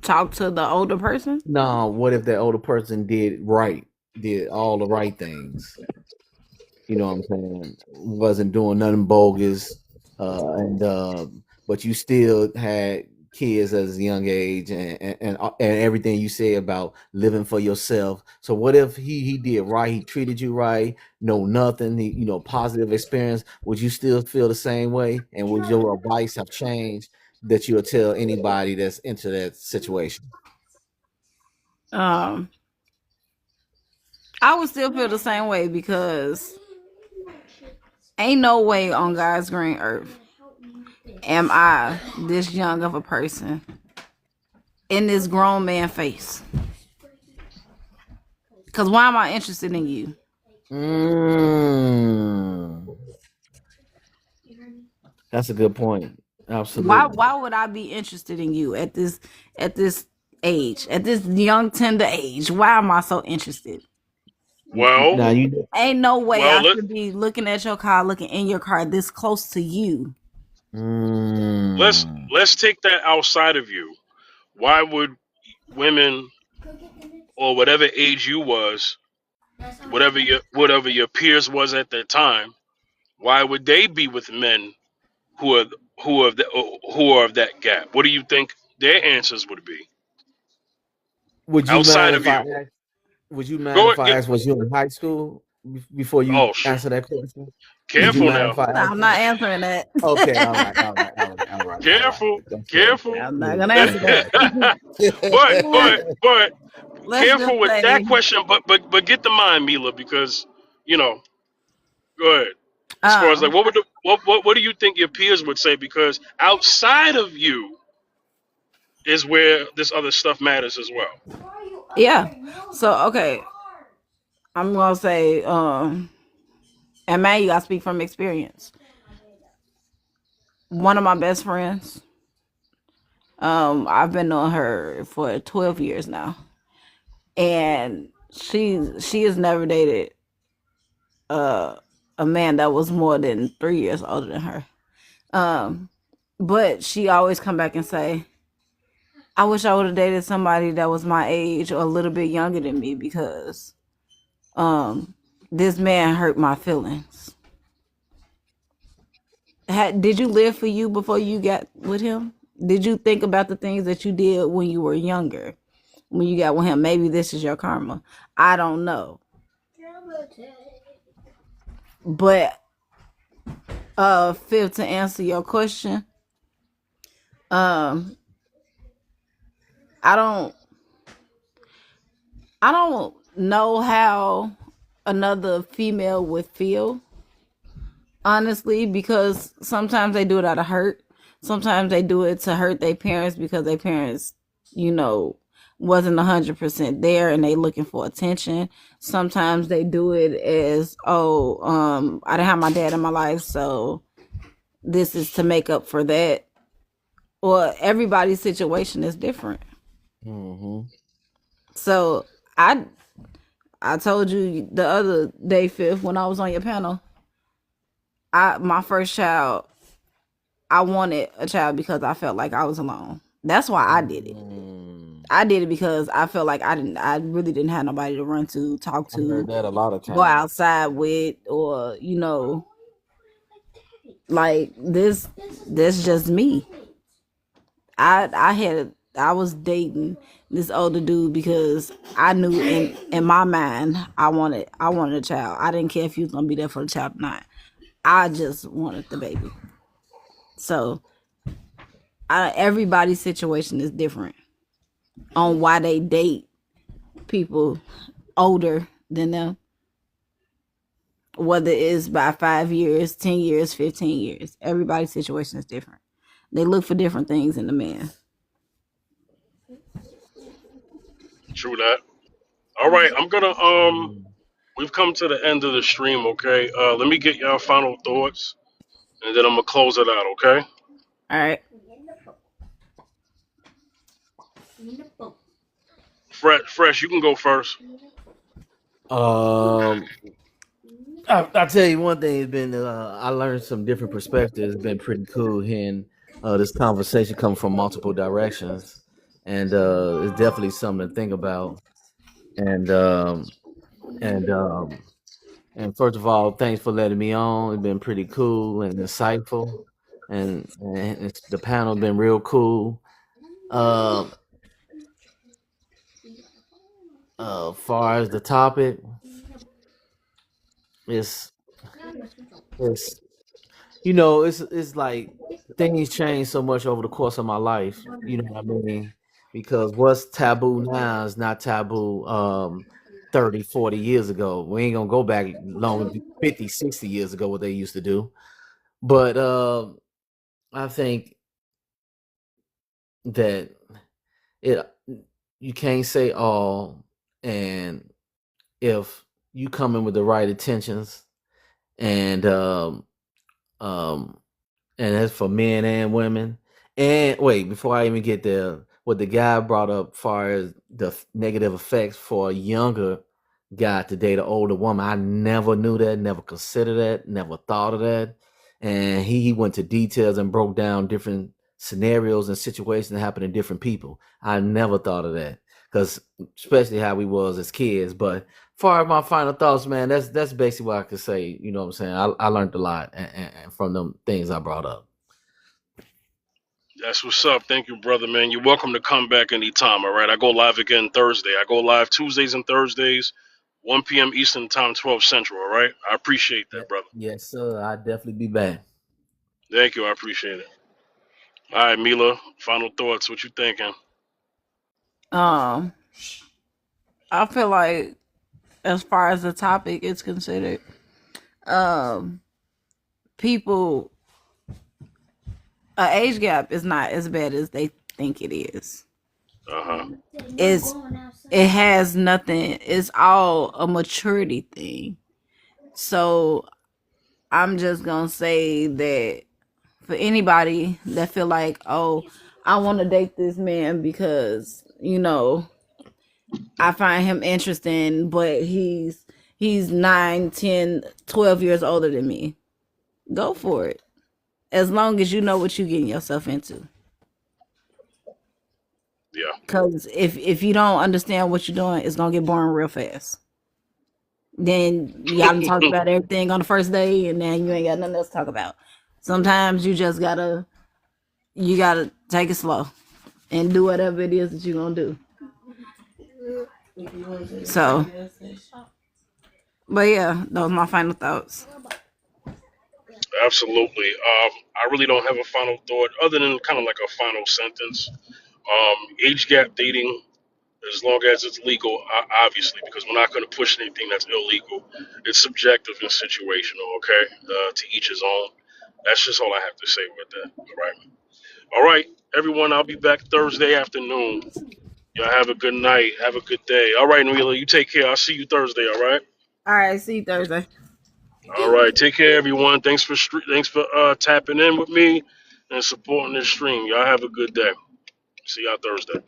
talked to the older person, No. What if that older person did all the right things? You know what I'm saying? Wasn't doing nothing bogus, and but you still had kids as a young age, and everything you say about living for yourself. So what if he did right? He treated you right. No, nothing. Positive experience. Would you still feel the same way? And would your advice have changed that you'll tell anybody that's into that situation? um, I would still feel the same way because ain't no way on God's green earth am I this young of a person in this grown man face. Cause why am I interested in you? Mm, that's a good point. Why Absolutely. why would I be interested in you at this age, at this young tender age? Why am I so interested? Now Well, you Ain't no way well, I should be looking at your car, looking in your car this close to you. Mm. let's take that outside of you. Why would women or whatever age you was whatever your peers was at that time, why would they be with men who are who are of that gap? What do you think their answers would be Would you outside mind of if I you? ask? Would you mind Go if ahead. I asked, was you in high school before you Oh shoot! answer that question? Would you Careful mind now. if I ask I'm that? not answering that. Okay, all right, all right, all right, all right, all right. Careful. Okay. Careful. I'm not Yeah, gonna answer that. but Uh, but but Let's just careful with say, that question. But get the mind, Mila, because you know. Go ahead. As far as like, um, what do you think your peers would say? Because outside of you is where this other stuff matters as well. yeah. So okay, I'm gonna say, and man, you gotta speak from experience. One of my best friends, I've been knowing her for 12 years now, and she has never dated uh a man that was more than 3 years older than her. Um, but she always come back and say, I wish I would have dated somebody that was my age or a little bit younger than me because um this man hurt my feelings. Did you live for you before you got with him? Did you think about the things that you did when you were younger? When you got with him, maybe this is your karma. I don't know. But Phil, to answer your question, um, I don't I don't know how another female would feel, honestly, because sometimes they do it out of hurt. Sometimes they do it to hurt their parents because their parents, you know, wasn't 100% there and they looking for attention. Sometimes they do it as, oh, I didn't have my dad in my life, so this is to make up for that. Or everybody's situation is different. hmm So I I told you the other day, Fifth, when I was on your panel, my first child, I wanted a child because I felt like I was alone. That's why I did it. I did it because I felt like I really didn't have nobody to run to, talk I heard to, that a lot of go times. outside with, or like this just me. I was dating this older dude because I knew in my mind I wanted a child. I didn't care if he was gonna be there for the child or not. I just wanted the baby. So everybody's situation is different on why they date people older than them, whether it's by 5 years, 10 years, 15 years. Everybody's situation is different. They look for different things in the man. True that. All right, I'm gonna we've come to the end of the stream. Okay, let me get y'all final thoughts, and then I'm gonna close it out. Okay, All right. Fresh, you can go first. Um, I'll tell you one thing. It's been I learned some different perspectives. It's been pretty cool hearing this conversation come from multiple directions, and it's definitely something to think about. And and um, and first of all, thanks for letting me on. It's been pretty cool and insightful, and the panel been real cool. Uh, far as the topic, it's it's it's like things change so much over the course of my life. You know what I mean? Because what's taboo now is not taboo 30, 40 years ago. We ain't gonna go back long 50, 60 years ago what they used to do. But I think that it you can't say all, and if you come in with the right intentions and um and that's for men and women. And wait, before I even get there, what the guy brought up, far as the negative effects for a younger guy to date an older woman, I never knew that, never considered that, never thought of that. And he went to details and broke down different scenarios and situations that happen to different people. I never thought of that because especially how we was as kids. But far as my final thoughts, man, that's basically what I could say. You know what I'm saying? I learned a lot and from them things I brought up. That's what's up. Thank you, brother, man. You're welcome to come back anytime, all right? I go live again Thursday. I go live Tuesdays and Thursdays, 1 p.m. Eastern Time, 12 Central, all right? I appreciate Yeah. that, brother. Yes, sir. I'll definitely be back. Thank you. I appreciate it. All right, Mila, final thoughts. What you thinking? Um, I feel like as far as the topic is considered, um, people a age gap is not as bad as they think it is. Uh-huh. It's it has nothing. It's all a maturity thing. So I'm just gonna say that for anybody that feel like, oh, I want to date this man because I find him interesting, but he's 9, 10, 12 years older than me. Go for it. As long as you know what you're getting yourself into. Yeah. Because if you don't understand what you're doing, it's gonna get boring real fast. Then y'all done talked about everything on the first day, and then you ain't got nothing else to talk about. Sometimes you just gotta take it slow and do whatever it is that you're gonna do. So, but yeah, those are my final thoughts. Absolutely. I really don't have a final thought other than kind of like a final sentence. Age gap dating, as long as it's legal, obviously, because we're not going to push anything that's illegal. It's subjective and situational, okay? To each his own. That's just all I have to say with that. All right. All right, everyone. I'll be back Thursday afternoon. Y'all have a good night. Have a good day. All right, Noela, you take care. I'll see you Thursday. All right. All right, see you Thursday. All right. Take care, everyone. Thanks for tapping in with me and supporting this stream. Y'all have a good day. See y'all Thursday.